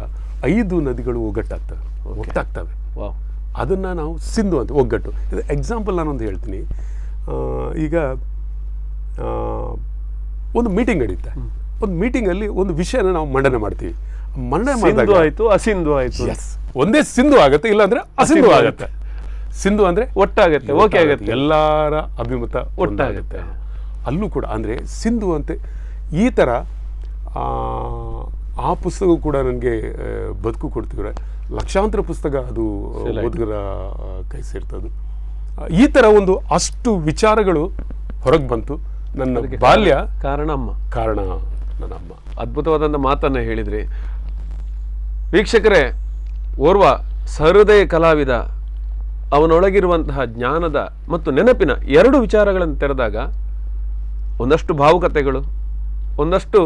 5 ನದಿಗಳು ಒಗ್ಗಟ್ಟಾಗ್ತವೆ, ಒಟ್ಟಾಗ್ತವೆ. ವಾವ್. ಅದನ್ನು ನಾವು ಸಿಂಧು ಅಂತ, ಒಗ್ಗಟ್ಟು. ಇದು ಎಕ್ಸಾಂಪಲ್ ನಾನೊಂದು ಹೇಳ್ತೀನಿ. ಈಗ ಒಂದು ಮೀಟಿಂಗ್ ನಡೀತೆ, ಒಂದು ಮೀಟಿಂಗಲ್ಲಿ ಒಂದು ವಿಷಯನ ನಾವು ಮಂಡನೆ ಮಾಡ್ತೀವಿ. ಮಂಡನೆ ಮಾಡಿದಾಗ ಆಯಿತು, ಅಸಿಂಧು ಆಯಿತು. ಒಂದೇ ಸಿಂಧು ಆಗುತ್ತೆ, ಇಲ್ಲಾಂದ್ರೆ ಅಸಿಂಧು ಆಗುತ್ತೆ. ಸಿಂಧು ಅಂದರೆ ಒಟ್ಟಾಗತ್ತೆ, ಓಕೆ ಆಗುತ್ತೆ, ಎಲ್ಲರ ಅಭಿಮತ ಒಟ್ಟಾಗುತ್ತೆ. ಅಲ್ಲೂ ಕೂಡ ಅಂದರೆ ಸಿಂಧು ಅಂತೆ ಈ ಥರ ಆ ಪುಸ್ತಕ ಕೂಡ ನನಗೆ ಬದುಕು ಕೊಡ್ತಿದ್ರೆ ಲಕ್ಷಾಂತರ ಪುಸ್ತಕ ಅದು ಓದುಗರ ಕೈ ಸೇರ್ತದು. ಈ ಥರ ಒಂದು ಅಷ್ಟು ವಿಚಾರಗಳು ಹೊರಗೆ ಬಂತು. ನನ್ನ ಬಾಲ್ಯ ಕಾರಣ ನನ್ನ ಅಮ್ಮ. ಅದ್ಭುತವಾದಂಥ ಮಾತನ್ನು ಹೇಳಿದ್ರಿ ವೀಕ್ಷಕರೇ. ಓರ್ವ ಸಹೃದಯ ಕಲಾವಿದ ಅವನೊಳಗಿರುವಂತಹ ಜ್ಞಾನದ ಮತ್ತು ನೆನಪಿನ 2 ವಿಚಾರಗಳನ್ನು ತೆರೆದಾಗ ಒಂದಷ್ಟು ಭಾವುಕತೆಗಳು, ಒಂದಷ್ಟು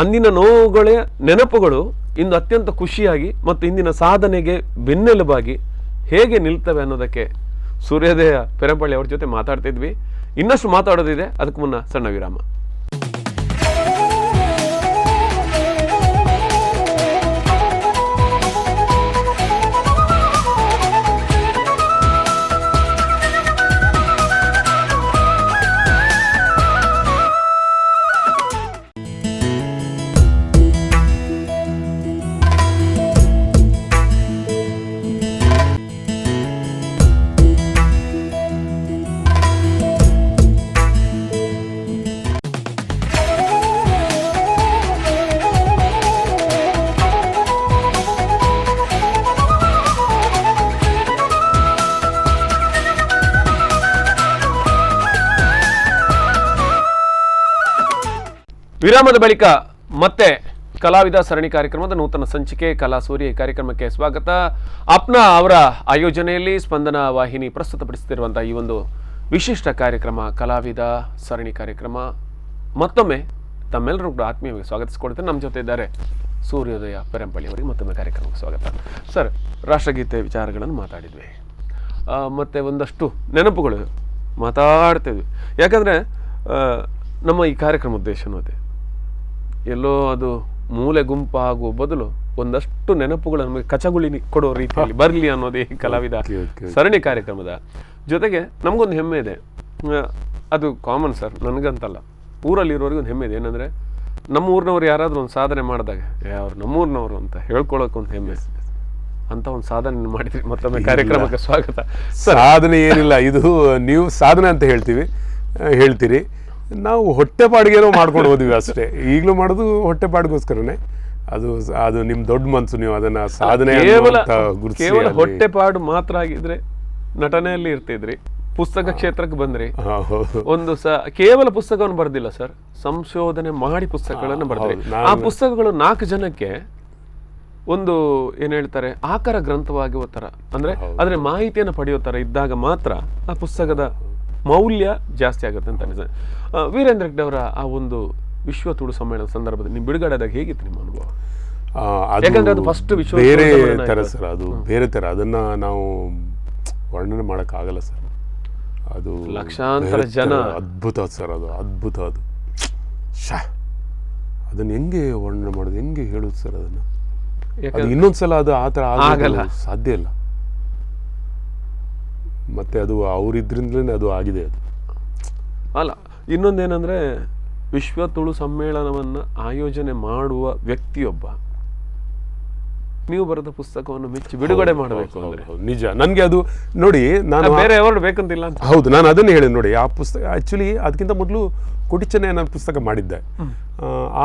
ಅಂದಿನ ನೋವುಗಳ ನೆನಪುಗಳು ಇಂದು ಅತ್ಯಂತ ಖುಷಿಯಾಗಿ ಮತ್ತು ಇಂದಿನ ಸಾಧನೆಗೆ ಬೆನ್ನೆಲುಬಾಗಿ ಹೇಗೆ ನಿಲ್ತವೆ ಅನ್ನೋದಕ್ಕೆ ಸೂರ್ಯೋದಯ ಪೆರಂಪಳ್ಳಿ ಅವ್ರ ಜೊತೆ ಮಾತಾಡ್ತಿದ್ವಿ. ಇನ್ನಷ್ಟು ಮಾತಾಡೋದಿದೆ, ಅದಕ್ಕೆ ಮುನ್ನ ಸಣ್ಣ ವಿರಾಮ. ವಿರಾಮದ ಬಳಿಕ ಮತ್ತೆ ಕಲಾವಿದ ಸರಣಿ ಕಾರ್ಯಕ್ರಮದ ನೂತನ ಸಂಚಿಕೆ ಕಲಾ ಸೂರ್ಯ ಕಾರ್ಯಕ್ರಮಕ್ಕೆ ಸ್ವಾಗತ. ಅಪ್ನಾ ಅವರ ಆಯೋಜನೆಯಲ್ಲಿ ಸ್ಪಂದನ ವಾಹಿನಿ ಪ್ರಸ್ತುತಪಡಿಸುತ್ತಿರುವಂತಹ ಈ ಒಂದು ವಿಶಿಷ್ಟ ಕಾರ್ಯಕ್ರಮ ಕಲಾವಿದ ಸರಣಿ ಕಾರ್ಯಕ್ರಮ ಮತ್ತೊಮ್ಮೆ ತಮ್ಮೆಲ್ಲರೂ ಕೂಡ ಆತ್ಮೀಯವಾಗಿ ಸ್ವಾಗತಿಸಿಕೊಳ್ತೇನೆ. ನಮ್ಮ ಜೊತೆ ಇದ್ದಾರೆ ಸೂರ್ಯೋದಯ ಪೆರಂಪಳ್ಳಿ ಅವರಿಗೆ ಮತ್ತೊಮ್ಮೆ ಕಾರ್ಯಕ್ರಮಕ್ಕೆ ಸ್ವಾಗತ. ಸರ್, ರಾಷ್ಟ್ರಗೀತೆ ವಿಚಾರಗಳನ್ನು ಮಾತಾಡಿದ್ವಿ, ಮತ್ತು ಒಂದಷ್ಟು ನೆನಪುಗಳು ಮಾತಾಡ್ತಿದ್ವಿ. ಯಾಕಂದರೆ ನಮ್ಮ ಈ ಕಾರ್ಯಕ್ರಮ ಉದ್ದೇಶನೂ ಅದೇ, ಎಲ್ಲೋ ಅದು ಮೂಲೆ ಗುಂಪಾಗುವ ಬದಲು ಒಂದಷ್ಟು ನೆನಪುಗಳು ನಮಗೆ ಕಚಗುಳಿ ಕೊಡೋ ರೀತಿಯಲ್ಲಿ ಬರಲಿ ಅನ್ನೋದೇ ಈ ಕಲಾವಿದ ಸರಣಿ ಕಾರ್ಯಕ್ರಮದ ಜೊತೆಗೆ ನಮಗೊಂದು ಹೆಮ್ಮೆ ಇದೆ. ಅದು ಕಾಮನ್ ಸರ್, ನನಗಂತಲ್ಲ, ಊರಲ್ಲಿರೋರಿಗೆ ಒಂದು ಹೆಮ್ಮೆ ಇದೆ. ಏನಂದರೆ ನಮ್ಮ ಊರಿನವ್ರು ಯಾರಾದರೂ ಒಂದು ಸಾಧನೆ ಮಾಡಿದಾಗ ಅವ್ರು ನಮ್ಮೂರಿನವರು ಅಂತ ಹೇಳ್ಕೊಳ್ಳೋಕೆ ಹೆಮ್ಮೆ. ಅಂತ ಒಂದು ಸಾಧನೆ ಮಾಡಿದ್ರಿ. ಮತ್ತೊಮ್ಮೆ ಕಾರ್ಯಕ್ರಮಕ್ಕೆ ಸ್ವಾಗತ. ಸಾಧನೆ ಏನಿಲ್ಲ, ಇದು ನೀವು ಸಾಧನೆ ಅಂತ ಹೇಳ್ತೀರಿ, ನಾವು ಹೊಟ್ಟೆಪಾಡಿಗೇನೋ ಮಾಡ್ಕೊಂಡು ಹೋದ್ವಿ ಅಷ್ಟೇ. ಈಗಲೂ ಮಾಡೋದು ಹೊಟ್ಟೆಪಾಡಿಗೋಸ್ಕರನೇ. ಅದು ನಿಮ್ಮ ದೊಡ್ಡ ಮನಸ್ಸು, ನೀವು ಅದನ್ನ ಸಾಧನೆ ಕೇವಲ ಹೊಟ್ಟೆಪಾಡು ಮಾತ್ರ ಆಗಿದ್ರೆ ನಟನೆಯಲ್ಲಿ ಇರ್ತಿದ್ರಿ, ಪುಸ್ತಕ ಕ್ಷೇತ್ರಕ್ಕೆ ಬಂದ್ರಿ. ಒಂದು ಕೇವಲ ಪುಸ್ತಕವನ್ನು ಬರ್ದಿಲ್ಲ ಸರ್, ಸಂಶೋಧನೆ ಮಾಡಿ ಪುಸ್ತಕಗಳನ್ನು ಬರ್ದ್ರಿ. ಆ ಪುಸ್ತಕಗಳು 4 ಜನಕ್ಕೆ ಒಂದು ಏನ್ ಹೇಳ್ತಾರೆ ಆಕಾರ ಗ್ರಂಥವಾಗಿ ತರ, ಅಂದ್ರೆ ಅದ್ರ ಮಾಹಿತಿಯನ್ನು ಪಡೆಯೋ ತರ ಇದ್ದಾಗ ಮಾತ್ರ ಆ ಪುಸ್ತಕದ ಮೌಲ್ಯ ಜಾಸ್ತಿ ಆಗುತ್ತೆ ಅಂತ ಅನಿಸ್ತದೆ. ವೀರೇಂದ್ರ ಹೆಗ್ಡೆ ಅವರ ಆ ಒಂದು ವಿಶ್ವ ತುಳು ಸಮ್ಮೇಳನ ಸಂದರ್ಭದಲ್ಲಿ ನೀವು ಬಿಡುಗಡೆದಾಗ ಹೇಗಿತ್ತು ನಿಮ್ಮ ಅನುಭವ? ಯಾಕಂದ್ರೆ ಅದು ಫಸ್ಟ್ ವಿಶ್ವ ಬೇರೆ ತರ ಸರ್, ಅದು ಬೇರೆ ತರ, ಅದನ್ನ ನಾವು ವರ್ಣನೆ ಮಾಡೋಕ್ಕಾಗಲ್ಲ ಸರ್. ಅದು ಲಕ್ಷಾಂತರ ಜನ, ಅದ್ಭುತ ಸರ್, ಅದು ಅದ್ಭುತ. ಅದು ಅದನ್ನ ಹೆಂಗೆ ವರ್ಣನೆ ಮಾಡೋದು, ಹೆಂಗೆ ಹೇಳುದು ಸರ್ ಅದನ್ನ? ಇನ್ನೊಂದ್ಸಲ ಅದು ಆ ಥರ ಆಗಲ್ಲ, ಸಾಧ್ಯ ಇಲ್ಲ. ಮತ್ತೆ ಅದು ಅವರಿದ್ರಿಂದಲೇ ಅದು ಆಗಿದೆ. ಅದು ಅಲ್ಲ, ಇನ್ನೊಂದೇನಂದ್ರೆ ವಿಶ್ವ ತುಳು ಸಮ್ಮೇಳನವನ್ನು ಆಯೋಜನೆ ಮಾಡುವ ವ್ಯಕ್ತಿಯೊಬ್ಬ ನೀವು ಬರೆದ ಪುಸ್ತಕವನ್ನು ಮೆಚ್ಚಿ ಬಿಡುಗಡೆ ಮಾಡಬೇಕು ಅಂದ್ರೆ ನಿಜ. ನನಗೆ ಅದು ನೋಡಿ, ನಾನು ಬೇರೆ ಅವಾರ್ಡ್ ಬೇಕಂತಿಲ್ಲ ಅಂತ. ಹೌದು, ನಾನು ಅದನ್ನೇ ಹೇಳಿದೆ ನೋಡಿ. ಆ ಪುಸ್ತಕ ಆ್ಯಕ್ಚುಲಿ ಅದಕ್ಕಿಂತ ಮೊದಲು ಕೊಟಿಚನೆ ನಾನು ಪುಸ್ತಕ ಮಾಡಿದ್ದೆ,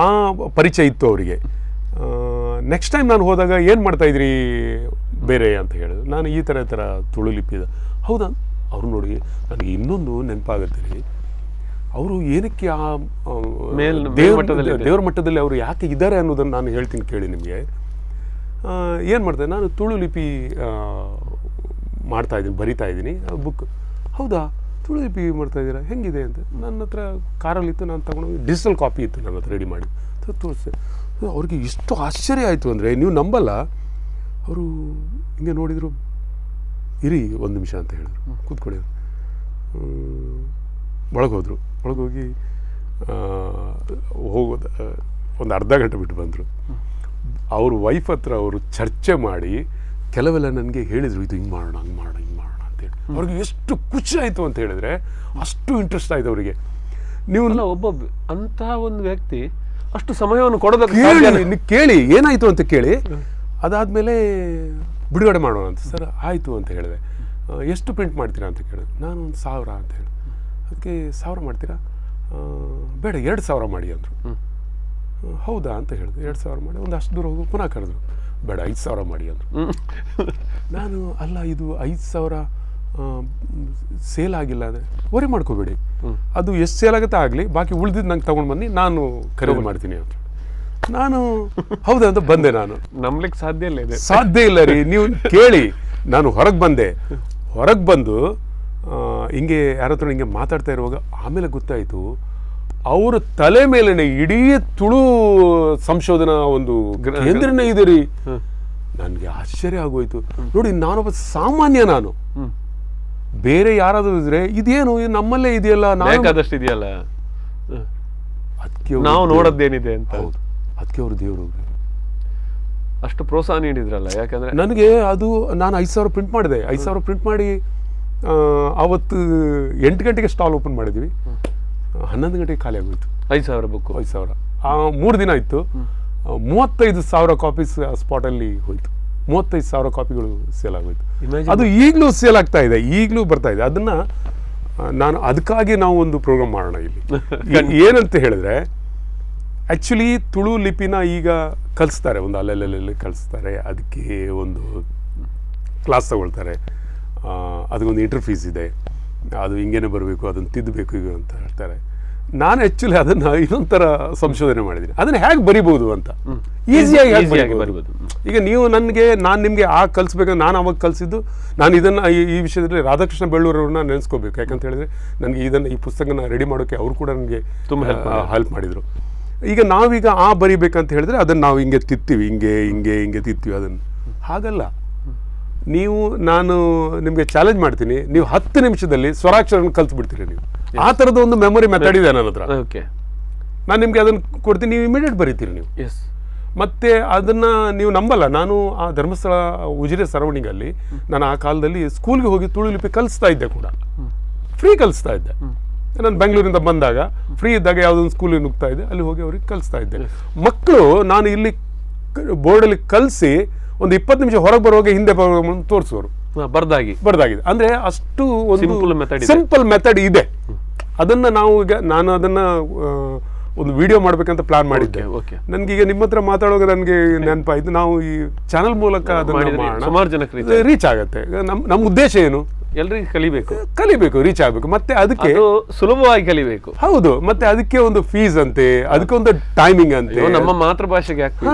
ಆ ಪರಿಚಯ ಇತ್ತು ಅವರಿಗೆ. ನೆಕ್ಸ್ಟ್ ಟೈಮ್ ನಾನು ಹೋದಾಗ ಏನು ಮಾಡ್ತಾ ಇದ್ರಿ ಬೇರೆ ಅಂತ ಹೇಳಿದ್ರು. ನಾನು ಈ ಥರ ತುಳು ಲಿಪಿ ಇದೆ. ಹೌದಾ? ಅವ್ರು ನೋಡಿ, ನನಗೆ ಇನ್ನೊಂದು ನೆನಪಾಗುತ್ತೆ ರೀ. ಅವರು ಏನಕ್ಕೆ ಆ ಮೇಲ್ಮಟ್ಟದಲ್ಲಿ ದೇವರ ಮಟ್ಟದಲ್ಲಿ ಅವರು ಯಾಕೆ ಇದ್ದಾರೆ ಅನ್ನೋದನ್ನು ನಾನು ಹೇಳ್ತೀನಿ ಕೇಳಿ ನಿಮಗೆ. ಏನು ಮಾಡ್ತಾರೆ, ನಾನು ತುಳು ಲಿಪಿ ಮಾಡ್ತಾ ಇದ್ದೀನಿ, ಬರಿತಾ ಇದ್ದೀನಿ ಬುಕ್. ಹೌದಾ, ತುಳು ಲಿಪಿ ಮಾಡ್ತಾ ಇದ್ದೀರಾ, ಹೆಂಗಿದೆ ಅಂತ ನನ್ನ ಹತ್ರ ಕಾರಲ್ಲಿತ್ತು, ನಾನು ತಗೊಂಡು ಡಿಜಿಟಲ್ ಕಾಪಿ ಇತ್ತು ನನ್ನ ಹತ್ರ ರೆಡಿ ಮಾಡಿ ತೋರಿಸಿದೆ. ಅವ್ರಿಗೆ ಎಷ್ಟು ಆಶ್ಚರ್ಯ ಆಯಿತು ಅಂದರೆ ನೀವು ನಂಬಲ್ಲ. ಅವರು ಹಿಂಗೆ ನೋಡಿದರು, ಇರಿ ಒಂದು ನಿಮಿಷ ಅಂತ ಹೇಳಿದ್ರು, ಕೂತ್ಕೊಳ್ಳಿ. ಒಳಗೆ ಹೋಗಿ ಹೋಗೋದು ಒಂದು ಅರ್ಧ ಗಂಟೆ ಬಿಟ್ಟು ಬಂದರು. ಅವ್ರ ವೈಫ್ ಹತ್ರ ಅವರು ಚರ್ಚೆ ಮಾಡಿ ಕೆಲವೆಲ್ಲ ನನಗೆ ಹೇಳಿದರು, ಇದು ಹಿಂಗೆ ಮಾಡೋಣ, ಹಂಗೆ ಮಾಡೋಣ, ಹಿಂಗೆ ಮಾಡೋಣ ಅಂತೇಳಿ. ಅವ್ರಿಗೆ ಎಷ್ಟು ಖುಷಿ ಆಯಿತು ಅಂತ ಹೇಳಿದ್ರೆ, ಅಷ್ಟು ಇಂಟ್ರೆಸ್ಟ್ ಆಯಿತು ಅವರಿಗೆ. ನೀವು ಒಬ್ಬ ಅಂಥ ಒಂದು ವ್ಯಕ್ತಿ ಅಷ್ಟು ಸಮಯವನ್ನು ಕೊಡೋದಕ್ಕೆ ಕೇಳಿ ಏನಾಯಿತು ಅಂತ ಕೇಳಿ. ಅದಾದಮೇಲೆ ಬಿಡುಗಡೆ ಮಾಡೋಣ ಅಂತ. ಸರ್ ಆಯಿತು ಅಂತ ಹೇಳಿದೆ. ಎಷ್ಟು ಪ್ರಿಂಟ್ ಮಾಡ್ತೀರಾ ಅಂತ ಕೇಳಿದೆ. ನಾನು ಒಂದು 1000 ಅಂತ ಹೇಳಿ. ಅದಕ್ಕೆ 1000 ಮಾಡ್ತೀರಾ, ಬೇಡ 2000 ಮಾಡಿ ಅಂದರು. ಹೌದಾ ಅಂತ ಹೇಳಿದೆ. 2000 ಮಾಡಿ ಒಂದು ಅಷ್ಟು ದೂರ ಹೋಗಿ ಪುನಃ ಕರೆದ್ರು. ಬೇಡ 5000 ಮಾಡಿ ಅಂದರು. ನಾನು ಅಲ್ಲ, ಇದು 5000 ಸೇಲ್ ಆಗಿಲ್ಲ ಅಂದರೆ ವರಿ ಮಾಡ್ಕೋಬೇಡಿ, ಅದು ಎಷ್ಟು ಸೇಲ್ ಆಗುತ್ತೆ ಆಗಲಿ, ಬಾಕಿ ಉಳಿದಿದ್ದು ನಂಗೆ ತೊಗೊಂಡು ಬನ್ನಿ, ನಾನು ಖರೀದಿ ಮಾಡ್ತೀನಿ ಅಂತ. ನಾನು ಹೌದಾ ಅಂತ ಬಂದೆ. ನಾನು ನಂಬಲಿಕ್ಕೆ ಸಾಧ್ಯ ಇಲ್ಲ ರೀ, ನೀವು ಕೇಳಿ. ನಾನು ಹೊರಗೆ ಬಂದು ಹಿಂಗೆ ಯಾರ ಹತ್ರ ಹಿಂಗೆ ಮಾತಾಡ್ತಾ ಇರುವಾಗ ಆಮೇಲೆ ಗೊತ್ತಾಯಿತು, ಅವರ ತಲೆ ಮೇಲೆನೆ ಇಡೀ ತುಳು ಸಂಶೋಧನಾ ಒಂದು ಕೇಂದ್ರನೇ ಇದೆ ರೀ. ನನಗೆ ಆಶ್ಚರ್ಯ ಆಗೋಯ್ತು. ನೋಡಿ, ನಾನೊಬ್ಬ ಸಾಮಾನ್ಯ, ನಾನು ಬೇರೆ ಯಾರಾದ್ರೂ ಇದ್ರೆ ಇದೇನು ನಮ್ಮಲ್ಲೇ ಇದೆಯಲ್ಲ, ಬೇಕಾದಷ್ಟು ಇದೆಯಲ್ಲ, ಅದಕ್ಕೆ ನಾವು ನೋಡೋದೇನಿದೆ ಅಂತ. ಹೌದು, ಅದಕ್ಕೆ ಅವರು ದೇವರು ಅಷ್ಟು ಪ್ರೋತ್ಸಾಹ ನೀಡಿದ್ರಲ್ಲ. ಯಾಕಂದ್ರೆ ನನಗೆ ಅದು ನಾನು 5000 ಪ್ರಿಂಟ್ ಮಾಡಿದೆ. 5000 ಪ್ರಿಂಟ್ ಮಾಡಿ ಅವತ್ತು 8 ಗಂಟೆಗೆ ಸ್ಟಾಲ್ ಓಪನ್ ಮಾಡಿದ್ವಿ. 11 ಗಂಟೆಗೆ ಖಾಲಿ ಆಗೋಯ್ತು 5000 ಬುಕ್. 5000 3 ದಿನ ಇತ್ತು. 35,000 ಕಾಪೀಸ್ ಸ್ಪಾಟಲ್ಲಿ ಹೋಯ್ತು. 35,000 ಕಾಪಿಗಳು ಸೇಲ್ ಆಗೋಯ್ತು. ಅದು ಈಗಲೂ ಸೇಲ್ ಆಗ್ತಾ ಇದೆ, ಈಗಲೂ ಬರ್ತಾ ಇದೆ. ಅದನ್ನ ನಾನು ಅದಕ್ಕಾಗಿ ನಾವು ಒಂದು ಪ್ರೋಗ್ರಾಮ್ ಮಾಡೋಣ ಇಲ್ಲಿ. ಏನಂತ ಹೇಳಿದ್ರೆ, ಆ್ಯಕ್ಚುಲಿ ತುಳು ಲಿಪಿನ ಈಗ ಕಲಿಸ್ತಾರೆ, ಒಂದು ಅಲ್ಲೆಲ್ಲೆಲ್ಲಿ ಕಲಿಸ್ತಾರೆ. ಅದಕ್ಕೆ ಒಂದು ಕ್ಲಾಸ್ ತಗೊಳ್ತಾರೆ, ಅದಕ್ಕೊಂದು ಇಂಟರ್ಫೀಸ್ ಇದೆ, ಅದು ಹಿಂಗೇನೆ ಬರಬೇಕು, ಅದನ್ನು ತಿದ್ದಬೇಕು ಈಗ ಅಂತ ಹೇಳ್ತಾರೆ. ನಾನು ಆ್ಯಕ್ಚುಲಿ ಅದನ್ನು ಇನ್ನೊಂಥರ ಸಂಶೋಧನೆ ಮಾಡಿದ್ದೀನಿ, ಅದನ್ನು ಹೇಗೆ ಬರಿಬೋದು ಅಂತ. ಈಸಿಯಾಗಿ ಬರಿಬೋದು. ಈಗ ನೀವು ನಾನು ನಿಮಗೆ ಕಲಿಸ್ಬೇಕಂದ್ರೆ, ನಾನು ಅವಾಗ ಕಲಿಸಿದ್ದು, ನಾನು ಇದನ್ನು ಈ ವಿಷಯದಲ್ಲಿ ರಾಧಾಕೃಷ್ಣ ಬೆಳ್ಳೂರವ್ರನ್ನ ನೆನೆಸ್ಕೋಬೇಕು. ಯಾಕಂತ ಹೇಳಿದ್ರೆ ನನಗೆ ಈ ಪುಸ್ತಕನ ರೆಡಿ ಮಾಡೋಕ್ಕೆ ಅವರು ಕೂಡ ನನಗೆ ತುಂಬ ಹೆಲ್ಪ್ ಮಾಡಿದರು. ಈಗ ನಾವೀಗ ಬರಿಬೇಕಂತ ಹೇಳಿದ್ರೆ ಅದನ್ನು ನಾವು ಹಿಂಗೆ ತಿತ್ತೀವಿ, ಹಿಂಗೆ ತಿತ್ತೀವಿ. ಅದನ್ನು ಹಾಗಲ್ಲ. ನಾನು ನಿಮಗೆ ಚಾಲೆಂಜ್ ಮಾಡ್ತೀನಿ, ನೀವು 10 ನಿಮಿಷದಲ್ಲಿ ಸ್ವರಾಕ್ಷರನ ಕಲ್ತ್ಬಿಡ್ತೀರಿ ನೀವು. ಆ ಥರದ ಒಂದು ಮೆಮೊರಿ ಮೆಥಡ್ ಇದೆ ನನ್ನ ಹತ್ರ. ನಾನು ನಿಮಗೆ ಅದನ್ನು ಕೊಡ್ತೀನಿ, ನೀವು ಇಮಿಡಿಯೇಟ್ ಬರೀತೀರಿ ನೀವು. ಮತ್ತೆ ಅದನ್ನು ನೀವು ನಂಬಲ್ಲ, ನಾನು ಆ ಧರ್ಮಸ್ಥಳ ಉಜಿರೆ ಸರೌಂಡಿಂಗಲ್ಲಿ ನಾನು ಆ ಕಾಲದಲ್ಲಿ ಸ್ಕೂಲ್ಗೆ ಹೋಗಿ ತುಳು ಲಿಪಿ ಕಲಿಸ್ತಾ ಇದ್ದೆ ಕೂಡ, ಫ್ರೀ ಕಲಿಸ್ತಾ ಇದ್ದೆ. ನಾನು ಬೆಂಗಳೂರಿಂದ ಬಂದಾಗ ಫ್ರೀ ಇದ್ದಾಗ ಯಾವುದೊಂದು ಸ್ಕೂಲಿಗೆ ನುಗ್ತಾ ಇದ್ದೆ, ಅಲ್ಲಿ ಹೋಗಿ ಅವ್ರಿಗೆ ಕಲಿಸ್ತಾ ಇದ್ದೆ. ಮಕ್ಕಳು ನಾನು ಇಲ್ಲಿ ಬೋರ್ಡಲ್ಲಿ ಕಲಿಸಿ ಒಂದು 20 ನಿಮಿಷ ಹೊರಗೆ ಬರುವಾಗ ಹಿಂದೆ ತೋರಿಸೋರು, ಬರ್ದಾಗಿದೆ. ಅಂದ್ರೆ ಅಷ್ಟು ಒಂದು ಸಿಂಪಲ್ ಮೆಥಡ್ ಇದೆ. ಅದನ್ನ ನಾನು ಅದನ್ನ ಒಂದು ವಿಡಿಯೋ ಮಾಡ್ಬೇಕಂತ ಪ್ಲಾನ್ ಮಾಡಿದ್ದೆ. ನನ್ಗೀಗ ನಿಮ್ಮ ಹತ್ರ ಮಾತಾಡುವಾಗ ನನಗೆ ನೆನಪಾಯ್ತು, ನಾವು ಈ ಚಾನಲ್ ಮೂಲಕ ಅದನ್ನ ರೀಚ್ ಆಗತ್ತೆ. ನಮ್ಮ ಉದ್ದೇಶ ಏನು? ಎಲ್ರಿಗೂ ಕಲಿಬೇಕು, ರೀಚ್ ಆಗಬೇಕು. ಮತ್ತೆ ಅದಕ್ಕೆ ಸುಲಭವಾಗಿ ಕಲಿಬೇಕು. ಹೌದು, ಮತ್ತೆ ಅದಕ್ಕೆ ಒಂದು ಫೀಸ್ ಅಂತೆ, ಅದಕ್ಕೆ ಒಂದು ಟೈಮಿಂಗ್ ಅಂತೆ. ನಮ್ಮ ಮಾತೃಭಾಷೆಗೆ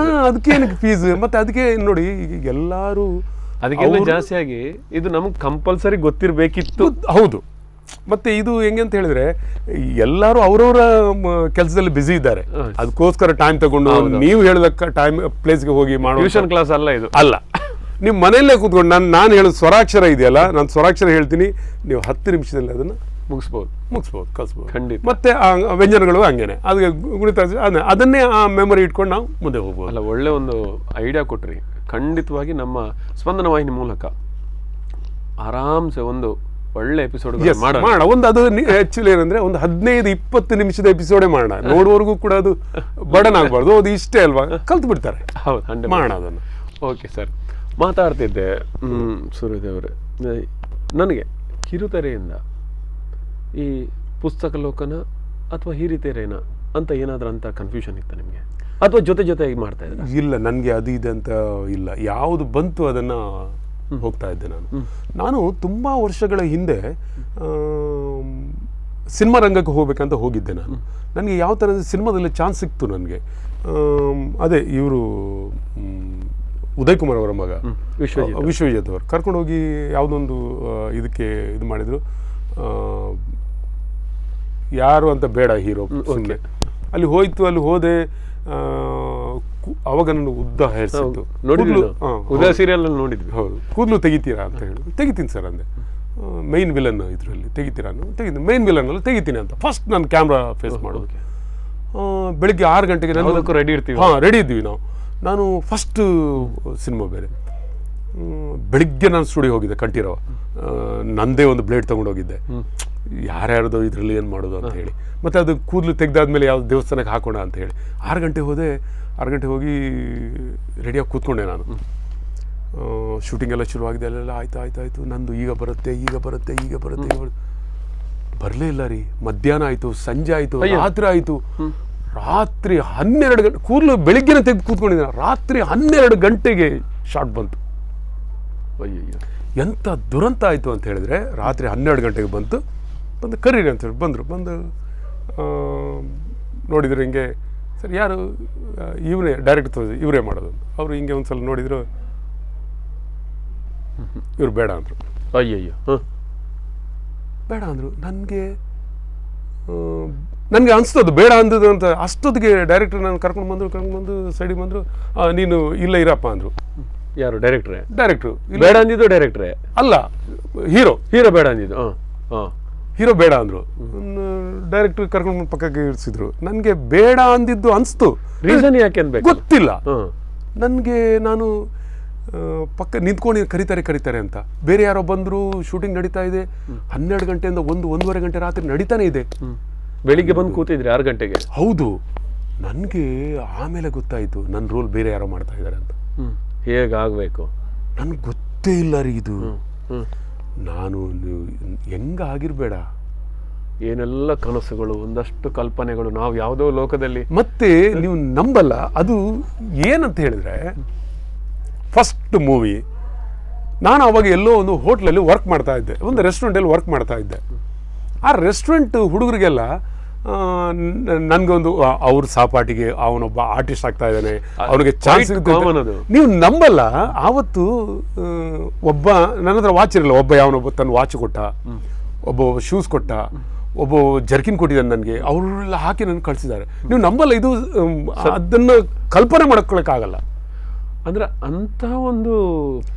ಅದಕ್ಕೆ ಏನಕ್ಕೆ ಫೀಸ್? ಮತ್ತೆ ಅದಕ್ಕೆ ನೋಡಿ, ಈಗ ಎಲ್ಲಾರು ಅದಕ್ಕೆಲ್ಲ ಜಾಸ್ತಿ ಆಗಿ ಇದು ನಮ್ಗೆ ಕಂಪಲ್ಸರಿ ಗೊತ್ತಿರಬೇಕಿತ್ತು. ಹೌದು. ಮತ್ತೆ ಇದು ಹೆಂಗೆ ಅಂತ ಹೇಳಿದ್ರೆ, ಎಲ್ಲರೂ ಅವ್ರವ್ರ ಕೆಲಸದಲ್ಲಿ ಬ್ಯುಸಿ ಇದ್ದಾರೆ, ಅದಕ್ಕೋಸ್ಕರ ಟೈಮ್ ತಗೊಂಡು ನೀವು ಹೇಳಿದ ಪ್ಲೇಸ್ಗೆ ಹೋಗಿ ಮಾಡೋ ಟ್ಯೂಷನ್ ಕ್ಲಾಸ್ ಅಲ್ಲ ಇದು. ಅಲ್ಲ, ನೀವು ಮನೆಯಲ್ಲೇ ಕೂತ್ಕೊಂಡು ನಾನು ಹೇಳೋದು ಸ್ವರಾಕ್ಷರ ಇದೆಯಲ್ಲ, ನಾನು ಸ್ವರಾಕ್ಷರ ಹೇಳ್ತೀನಿ, ನೀವು 10 ನಿಮಿಷದಲ್ಲಿ ಅದನ್ನು ಮುಗಿಸ್ಬೋದು, ಕಲಿಸ್ಬೋದು. ಖಂಡಿತ. ಮತ್ತೆ ವ್ಯಂಜನಗಳು ಹಂಗೇನೆ, ಅದಕ್ಕೆ ಗುಣಿತ ಅದನ್ನೇ ಆ ಮೆಮೊರಿ ಇಟ್ಕೊಂಡು ನಾವು ಮುಂದೆ ಹೋಗ್ಬೋದು. ಅಲ್ಲ, ಒಳ್ಳೆ ಒಂದು ಐಡಿಯಾ ಕೊಟ್ರಿ. ಖಂಡಿತವಾಗಿ ನಮ್ಮ ಸ್ಪಂದನ ವಾಹಿನಿ ಮೂಲಕ ಆರಾಮ್ಸೆ ಒಂದು ಒಳ್ಳೆ ಎಪಿಸೋಡ್ ಮಾಡೋಣ. ಅದು ಆಕ್ಚುಲಿ ಏನಂದ್ರೆ ಒಂದು 15-20 ನಿಮಿಷದ ಎಪಿಸೋಡೇ ಮಾಡೋಣ. ನೋಡುವವರೆಗೂ ಕೂಡ ಅದು ಬರ್ಡನ್ ಆಗಬಾರ್ದು. ಅದು ಇಷ್ಟೇ ಅಲ್ವಾ, ಕಲ್ತು ಬಿಡ್ತಾರೆ. ಹೌದು, ಮಾಡೋಣ ಅದನ್ನು. ಓಕೆ ಸರ್, ಮಾತಾಡ್ತಿದ್ದೆ ಸೂರ್ಯದೇವ್ರೆ, ನನಗೆ ಕಿರುತೆರೆಯಿಂದ ಈ ಪುಸ್ತಕ ಲೋಕನ ಅಥವಾ ಹಿರಿತೆರೆನ ಅಂತ ಏನಾದ್ರೂ ಅಂತ ಕನ್ಫ್ಯೂಷನ್ ಇತ್ತು ನಿಮಗೆ, ಅಥವಾ ಜೊತೆಗೆ ಮಾಡ್ತಾ ಇದ್ದ? ಇಲ್ಲ, ನನಗೆ ಅದು ಇದೆ ಅಂತ ಇಲ್ಲ. ಯಾವುದು ಬಂತು ಅದನ್ನು ಹೋಗ್ತಾ ಇದ್ದೆ. ನಾನು ತುಂಬ ವರ್ಷಗಳ ಹಿಂದೆ ಸಿನಿಮಾ ರಂಗಕ್ಕೆ ಹೋಗ್ಬೇಕಂತ ಹೋಗಿದ್ದೆ ನಾನು. ನನಗೆ ಯಾವ ಥರದ ಸಿನಿಮಾದಲ್ಲಿ ಚಾನ್ಸ್ ಸಿಕ್ತು ನನಗೆ. ಅದೇ ಇವರು ಉದಯ್ ಕುಮಾರ್ ಅವರ ಮಗ ವಿಶ್ವಜಿತ್ ಅವರು ಕರ್ಕೊಂಡೋಗಿ ಯಾವುದೊಂದು ಇದಕ್ಕೆ ಇದು ಮಾಡಿದರು. ಯಾರು ಅಂತ ಬೇಡ ಹೀರೋ ಸುಮ್ಮನೆ ಅಲ್ಲಿ ಹೋಯ್ತು. ಅಲ್ಲಿ ಹೋದೆ, ಅವಾಗ ನನ್ನ ಉದ್ದ ಹೇರ್ ಸಿಕ್ತು. ಉದಯ ಸೀರಿಯಲ್ ನೋಡಿದ್ವಿ. ಹೌದು, ಕೂದಲು ತೆಗಿತೀರಾ ಅಂತ ಹೇಳಿ ತೆಗಿತೀನಿ ಸರ್ ಅಂದೆ. ಮೈನ್ ವಿಲನ್ ಇದರಲ್ಲಿ ತೆಗಿತೀರಾ? ತೆಗಿತೀನಿ. ಮೈನ್ ವಿಲನಲ್ಲಿ ತೆಗಿತೀನಿ ಅಂತ ಫಸ್ಟ್ ನಾನು ಕ್ಯಾಮ್ರಾ ಫೇಸ್ ಮಾಡೋದು. ಬೆಳಿಗ್ಗೆ 6 ಗಂಟೆಗೆ ನಾನು ರೆಡಿ ಇರ್ತೀವಿ. ರೆಡಿ ಇದ್ವಿ ನಾವು. ನಾನು ಫಸ್ಟ್ ಸಿನಿಮಾ ಬೇರೆ. ಬೆಳಿಗ್ಗೆ ನಾನು ಸ್ಟುಡಿಯೋ ಹೋಗಿದ್ದೆ ಕಂಠೀರವ. ನಂದೇ ಒಂದು ಬ್ಲೇಡ್ ತೊಗೊಂಡೋಗಿದ್ದೆ. ಯಾರ್ಯಾರ್ದು ಇದರಲ್ಲಿ ಏನು ಮಾಡೋದು ಅಂತ ಹೇಳಿ. ಮತ್ತು ಅದು ಕೂದಲು ತೆಗೆದಾದ್ಮೇಲೆ ಯಾವ ದೇವಸ್ಥಾನಕ್ಕೆ ಹಾಕೋಣ ಅಂತ ಹೇಳಿ 6 ಗಂಟೆ ಹೋದೆ. 6 ಗಂಟೆ ಹೋಗಿ ರೆಡಿಯಾಗಿ ಕೂತ್ಕೊಂಡೆ ನಾನು. ಶೂಟಿಂಗ್ ಎಲ್ಲ ಶುರುವಾಗಿದೆ. ಅಲ್ಲೆಲ್ಲ ಆಯ್ತು ನಂದು ಈಗ ಬರುತ್ತೆ ಬರಲೇ ಇಲ್ಲ ರೀ. ಮಧ್ಯಾಹ್ನ ಆಯಿತು, ಸಂಜೆ ಆಯಿತು, ರಾತ್ರಿ ಆಯಿತು. ರಾತ್ರಿ 12 ಗಂಟೆ ಕೂದಲು ಬೆಳಿಗ್ಗೆನೇ ತೆಗೆದು ಕೂತ್ಕೊಂಡಿದ್ದೆ. ರಾತ್ರಿ 12 ಗಂಟೆಗೆ ಶಾಟ್ ಬಂತು. ಎಂಥ ದುರಂತ ಆಯಿತು ಅಂತ ಹೇಳಿದ್ರೆ, ರಾತ್ರಿ 12 ಗಂಟೆಗೆ ಬಂದು ಕರೀರಿ ಅಂತೇಳಿ ಬಂದು ನೋಡಿದ್ರು. ಹಿಂಗೆ ಸರ್ ಯಾರು ಇವರೇ ಡೈರೆಕ್ಟ್ ಇವರೇ ಮಾಡೋದು. ಅವರು ಹಿಂಗೆ ಒಂದು ಸಲ ನೋಡಿದ್ರು, ಇವ್ರು ಬೇಡ ಅಂದರು. ಬೇಡ ಅಂದರು. ನನಗೆ ಅನಿಸ್ತದು ಬೇಡ ಅಂದದು ಅಂತ. ಅಷ್ಟೊತ್ತಿಗೆ ಡೈರೆಕ್ಟರ್ ನಾನು ಕರ್ಕೊಂಡು ಬಂದು ಸೈಡಿಗೆ ಬಂದರು. ನೀನು ಇಲ್ಲ ಇರಪ್ಪ ಅಂದರು. ಯಾರು? ಡೈರೆಕ್ಟ್ರೇ? ಡೈರೆಕ್ಟ್ರು ಬೇಡ ಅಂದಿದ್ದು ಡೈರೆಕ್ಟ್ರೇ ಅಲ್ಲ, ಹೀರೋ ಬೇಡ ಅಂದಿದ್ದು. ಹೀರೋ ಬೇಡ ಅಂದರು. ಡೈರೆಕ್ಟ್ರ್ ಕರ್ಕೊಂಡು ಪಕ್ಕಕ್ಕೆ ಇರಿಸಿದ್ರು. ನನಗೆ ಬೇಡ ಅಂದಿದ್ದು ಅನಿಸ್ತು. ರೀಸನ್ ಯಾಕೆ ಅನ್ಬೇಕು ಗೊತ್ತಿಲ್ಲ ನನಗೆ. ನಾನು ಪಕ್ಕ ನಿಂತ್ಕೊಂಡು ಕರೀತಾರೆ ಅಂತ. ಬೇರೆ ಯಾರೋ ಬಂದರು, ಶೂಟಿಂಗ್ ನಡೀತಾ ಇದೆ. 12 ಗಂಟೆಯಿಂದ 1-1:30 ಗಂಟೆ ರಾತ್ರಿ ನಡೀತಾನೆ ಇದೆ. ಬೆಳಿಗ್ಗೆ ಬಂದು ಕೂತಿದ್ರಿ 6 ಗಂಟೆಗೆ? ಹೌದು. ನನಗೆ ಆಮೇಲೆ ಗೊತ್ತಾಯಿತು ನನ್ನ ರೋಲ್ ಬೇರೆ ಯಾರೋ ಮಾಡ್ತಾ ಇದ್ದಾರೆ ಅಂತ. ಹೇಗಾಗಬೇಕು ನನಗೆ ಗೊತ್ತೇ ಇಲ್ಲ ರೀ ಇದು. ನಾನು ಹೆಂಗಾಗಿರ್ಬೇಡ, ಏನೆಲ್ಲ ಕನಸುಗಳು, ಒಂದಷ್ಟು ಕಲ್ಪನೆಗಳು, ನಾವು ಯಾವುದೋ ಲೋಕದಲ್ಲಿ. ಮತ್ತೆ ನೀವು ನಂಬಲ್ಲ, ಅದು ಏನಂತ ಹೇಳಿದ್ರೆ, ಫಸ್ಟ್ ಮೂವಿ ನಾನು ಅವಾಗ ಎಲ್ಲೋ ಒಂದು ಹೋಟ್ಲಲ್ಲಿ ವರ್ಕ್ ಮಾಡ್ತಾ ಇದ್ದೆ, ಒಂದು ರೆಸ್ಟೋರೆಂಟಲ್ಲಿ ವರ್ಕ್ ಮಾಡ್ತಾ ಇದ್ದೆ. ಆ ರೆಸ್ಟೋರೆಂಟ್ ಹುಡುಗರಿಗೆಲ್ಲ ನನಗೊಂದು ಅವ್ರ ಸಹಪಾಠಿಗೆ ಅವನೊಬ್ಬ ಆರ್ಟಿಸ್ಟ್ ಆಗ್ತಾ ಇದ್ದಾನೆ, ಅವನಿಗೆ ಚಾನ್ಸ್ ಸಿಗುತ್ತೆ. ನೀವು ನಂಬಲ್ಲ, ಆವತ್ತು ಒಬ್ಬ ನನ್ನ ಹತ್ರ ವಾಚ್ ಇರಲ್ಲ, ಒಬ್ಬ ಯಾವನೊಬ್ಬ ತನ್ನ ವಾಚ್ ಕೊಟ್ಟ, ಒಬ್ಬ ಶೂಸ್ ಕೊಟ್ಟ, ಒಬ್ಬ ಜರ್ಕಿನ್ ಕೊಟ್ಟಿದ್ದಾನೆ ನನಗೆ. ಅವರೆಲ್ಲ ಹಾಕಿ ನನಗೆ ಕಳಿಸಿದ್ದಾರೆ. ನೀವು ನಂಬಲ್ಲ, ಇದು ಅದನ್ನು ಕಲ್ಪನೆ ಮಾಡ್ಕೊಳಕ್ಕಾಗಲ್ಲ. ಅಂದ್ರೆ ಅಂತ ಒಂದು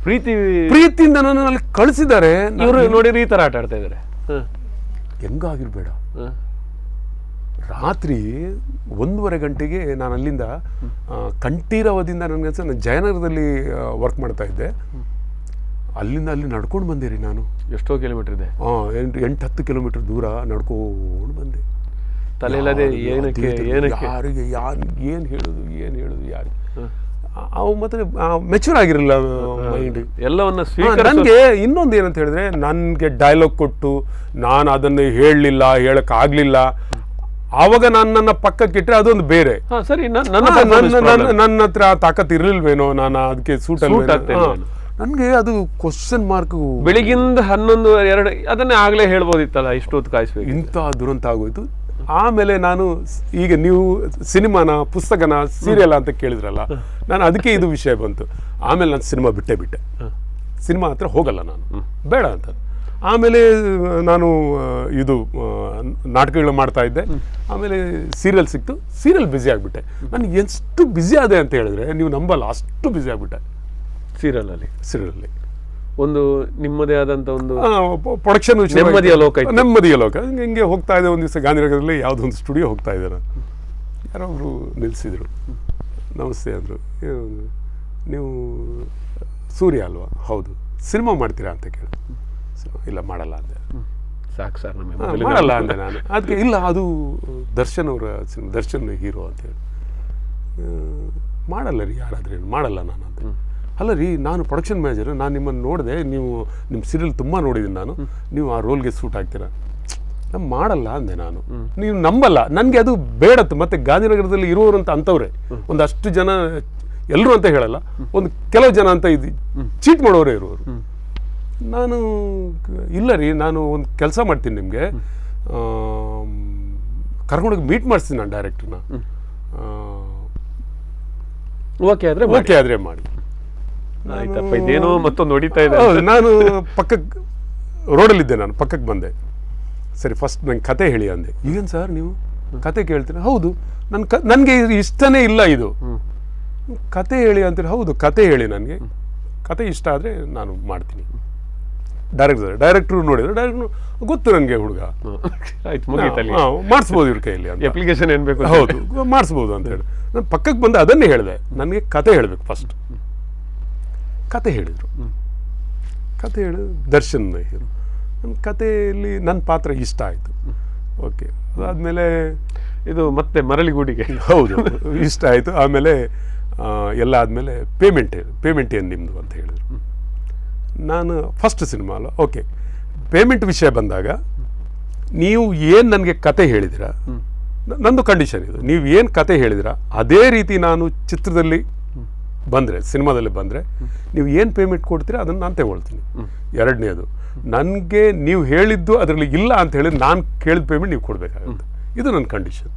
ಪ್ರೀತಿಯಿಂದ ನನ್ನ ಅಲ್ಲಿ ಕಳಿಸಿದ್ದಾರೆ. ಇವರು ನೋಡಿದ್ರೆ ಈ ತರ ಆಟ ಆಡ್ತಾ ಇದ್ದಾರೆ. ಹೆಂಗಾಗಿರ್ಬೇಡ. ರಾತ್ರಿ 1:30 ಗಂಟೆಗೆ ನಾನು ಅಲ್ಲಿಂದ ಕಂಠೀರವದಿಂದ ನನಗೆ ನಾನು ಜಯನಗರದಲ್ಲಿ ವರ್ಕ್ ಮಾಡ್ತಾ ಇದ್ದೆ. ಅಲ್ಲಿಂದ ಅಲ್ಲಿ ನಡ್ಕೊಂಡು ಬಂದೆ ರೀ ನಾನು. ಎಷ್ಟೋ ಕಿಲೋಮೀಟರ್ ಇದೆ? 8-10 ಕಿಲೋಮೀಟರ್ ದೂರ ನಡ್ಕೊಂಡು ಬಂದೆ. ತಲೆಯಿಲ್ಲದೆ ಏನಕ್ಕೆ ಯಾರಿಗೆ ಏನು ಹೇಳೋದು ಯಾರಿಗೆ ಅವು ಮತ್ತೆ ಮೆಚೂರ್ ಆಗಿರಲಿಲ್ಲ ಮೈಂಡ್ ಎಲ್ಲವನ್ನ. ನನಗೆ ಇನ್ನೊಂದು ಏನಂತ ಹೇಳಿದ್ರೆ, ನನಗೆ ಡೈಲಾಗ್ ಕೊಟ್ಟು ನಾನು ಅದನ್ನು ಹೇಳಕ್ಕಾಗಲಿಲ್ಲ. ಆವಾಗ ನನ್ನ ಪಕ್ಕಕ್ಕಿಟ್ಟರೆ ಅದೊಂದು ಬೇರೆ. ಸರಿ, ನನ್ನ ಹತ್ರ ತಾಕತ್ ಇರಲಿಲ್ವೇನೋ, ನಾನು ಅದಕ್ಕೆ ಸೂಟ್ ನನಗೆ ಅದು ಕ್ವಶನ್ ಮಾರ್ಕ್. ಬೆಳಿಗಿಂದ 11-2 ಅದನ್ನೇ ಆಗ್ಲೇ ಹೇಳ್ಬೋದಿತ್ತಲ್ಲ, ಇಷ್ಟೊತ್ತು ಕಾಯಿಸ್ಬೇಕು. ಇಂಥ ದುರಂತ ಆಗೋಯ್ತು. ಆಮೇಲೆ ನಾನು ಈಗ ನೀವು ಸಿನಿಮಾನ, ಪುಸ್ತಕನ, ಸೀರಿಯಲ್ ಅಂತ ಕೇಳಿದ್ರಲ್ಲ, ನಾನು ಅದಕ್ಕೆ ಇದು ವಿಷಯ ಬಂತು. ಆಮೇಲೆ ನಾನು ಸಿನಿಮಾ ಬಿಟ್ಟೆ. ಸಿನಿಮಾ ಹತ್ರ ಹೋಗಲ್ಲ ನಾನು, ಬೇಡ ಅಂತ. ಆಮೇಲೆ ನಾನು ಇದು ನಾಟಕಗಳು ಮಾಡ್ತಾ ಇದ್ದೆ. ಆಮೇಲೆ ಸೀರಿಯಲ್ ಸಿಕ್ತು, ಸೀರಿಯಲ್ ಬ್ಯುಸಿ ಆಗಿಬಿಟ್ಟೆ. ನಾನು ಎಷ್ಟು ಬ್ಯುಸಿ ಆದೆ ಅಂತ ಹೇಳಿದ್ರೆ ನೀವು ನಂಬಲ್ಲ, ಅಷ್ಟು ಬ್ಯುಸಿ ಆಗಿಬಿಟ್ಟೆ ಸೀರಿಯಲಲ್ಲಿ. ಒಂದು ನಿಮ್ಮದೇ ಆದಂಥ ಒಂದು ಪ್ರೊಡಕ್ಷನ್ ನೆಮ್ಮದಿಯ ಲೋಕ. ಹಿಂಗೆ ಹೋಗ್ತಾ ಇದೆ. ಒಂದು ದಿವಸ ಗಾಂಧಿನಗರದಲ್ಲಿ ಯಾವುದೊಂದು ಸ್ಟುಡಿಯೋ ಹೋಗ್ತಾ ಇದ್ದೆ ನಾನು. ಯಾರೋ ಒಬ್ರು ನಿಲ್ಲಿಸಿದ್ರು, ನಮಸ್ತೆ ಅಂದರು. ನೀವು ಸೂರ್ಯ ಅಲ್ವಾ? ಹೌದು. ಸಿನಿಮಾ ಮಾಡ್ತೀರಾ ಅಂತ ಕೇಳಿ. ಇಲ್ಲ, ಮಾಡಲ್ಲ ಅಂದೆ. ಸಾಕು ಸರ್, ಮಾಡಲ್ಲ ಅಂದೆ ನಾನು. ಅದಕ್ಕೆ ಇಲ್ಲ, ಅದು ದರ್ಶನ್ ಅವರ ಸಿನಿಮಾ, ದರ್ಶನ್ ಹೀರೋ ಅಂತೇಳಿ. ಮಾಡಲ್ಲ ರೀ, ಯಾರಾದ್ರೇನು ಮಾಡಲ್ಲ ನಾನು ಅಂತ. ಅಲ್ಲ ರೀ, ನಾನು ಪ್ರೊಡಕ್ಷನ್ ಮ್ಯಾನೇಜರ್, ನಾನು ನಿಮ್ಮನ್ನು ನೋಡಿದೆ, ನಿಮ್ಮ ಸೀರಿಯಲ್ ತುಂಬ ನೋಡಿದ್ದೀನಿ ನಾನು, ನೀವು ಆ ರೋಲ್ಗೆ ಸೂಟ್ ಆಗ್ತೀರಾ. ನಾನು ಮಾಡಲ್ಲ ಅಂದೆ ನಾನು. ನೀವು ನಂಬಲ್ಲ, ನನಗೆ ಅದು ಬೇಡತ್ತು. ಮತ್ತು ಗಾಂಧಿನಗರದಲ್ಲಿ ಇರೋರು ಅಂತ ಅಂಥವ್ರೆ ಒಂದಷ್ಟು ಜನ, ಎಲ್ಲರೂ ಅಂತ ಹೇಳಲ್ಲ, ಒಂದು ಕೆಲವು ಜನ ಅಂತ ಇದು ಚೀಟ್ ಮಾಡೋರೇ ಇರೋರು. ನಾನು ಇಲ್ಲ ರೀ, ನಾನು ಒಂದು ಕೆಲಸ ಮಾಡ್ತೀನಿ ನಿಮಗೆ, ಕರ್ಕೊಂಡೋಗಿ ಮೀಟ್ ಮಾಡಿಸ್ತೀನಿ ನಾನು ಡೈರೆಕ್ಟ್ರನ್ನ. ಓಕೆ ಆದರೆ ಓಕೆ ಆದರೆ ಮಾಡಿ. ಆಯ್ತಪ್ಪ, ಇದೇನೋ ಮತ್ತೊಂದು ಹೊಡಿತಾ ಇದೆ. ಹೌದು, ನಾನು ಪಕ್ಕಕ್ಕೆ ರೋಡಲ್ಲಿದ್ದೆ, ನಾನು ಪಕ್ಕಕ್ಕೆ ಬಂದೆ. ಸರಿ, ಫಸ್ಟ್ ನಂಗೆ ಕತೆ ಹೇಳಿ ಅಂದೆ. ಏನು ಸರ್ ನೀವು ಕತೆ ಕೇಳ್ತೀನಿ? ಹೌದು, ನನಗೆ ಇಷ್ಟನೇ ಇಲ್ಲ ಇದು, ಕತೆ ಹೇಳಿ ಅಂತೀರಿ. ಹೌದು, ಕತೆ ಹೇಳಿ, ನನಗೆ ಕತೆ ಇಷ್ಟ ಆದರೆ ನಾನು ಮಾಡ್ತೀನಿ. ಡೈರೆಕ್ಟ್ರು ನೋಡಿದ್ರು, ಡೈರೆಕ್ಟ್ರು ಗೊತ್ತು ನನಗೆ ಹುಡುಗ, ಆಯ್ತು ಮುಗೀತಲ್ಲಿ, ಮಾಡಿಸ್ಬೋದು ಇವ್ರ ಕೈಯಲ್ಲಿ ಅಂತ. ಅಪ್ಲಿಕೇಶನ್ ಏನು ಬೇಕು? ಹೌದು, ಮಾಡಿಸ್ಬೋದು ಅಂತ ಹೇಳಿ ನಾನು ಪಕ್ಕಕ್ಕೆ ಬಂದು ಅದನ್ನೇ ಹೇಳಿದೆ. ನನಗೆ ಕತೆ ಹೇಳಬೇಕು ಫಸ್ಟ್. ಕತೆ ಹೇಳಿದರು. ಕತೆ ಹೇಳಿ ದರ್ಶನ್ ಹೀರೋ. ನನ್ನ ಕತೆಯಲ್ಲಿ ನನ್ನ ಪಾತ್ರ ಇಷ್ಟ ಆಯಿತು. ಓಕೆ, ಅದಾದಮೇಲೆ ಇದು ಮತ್ತೆ ಮರಳಿಗೂಡಿಗೆ. ಹೌದು, ಇಷ್ಟ ಆಯಿತು. ಆಮೇಲೆ ಎಲ್ಲ ಆದಮೇಲೆ ಪೇಮೆಂಟ್ ಏನು ನಿಮ್ಮದು ಅಂತ ಹೇಳಿದ್ರು. ನಾನು ಫಸ್ಟ್ ಸಿನಿಮಾ ಅಲ್ಲ, ಓಕೆ, ಪೇಮೆಂಟ್ ವಿಷಯ ಬಂದಾಗ ನೀವು ಏನು ನನಗೆ ಕತೆ ಹೇಳಿದಿರ, ನಂದು ಕಂಡೀಷನ್ ಇದು, ನೀವು ಏನು ಕತೆ ಹೇಳಿದಿರ ಅದೇ ರೀತಿ ನಾನು ಚಿತ್ರದಲ್ಲಿ ಬಂದರೆ, ಸಿನಿಮಾದಲ್ಲಿ ಬಂದರೆ ನೀವು ಏನು ಪೇಮೆಂಟ್ ಕೊಡ್ತೀರಾ ಅದನ್ನು ನಾನು ತಗೊಳ್ತೀನಿ. ಎರಡನೇದು, ನನಗೆ ನೀವು ಹೇಳಿದ್ದು ಅದರಲ್ಲಿ ಇಲ್ಲ ಅಂತ ಹೇಳಿ ನಾನು ಕೇಳಿದ ಪೇಮೆಂಟ್ ನೀವು ಕೊಡಬೇಕಾಗುತ್ತೆ. ಇದು ನನ್ನ ಕಂಡೀಷನ್.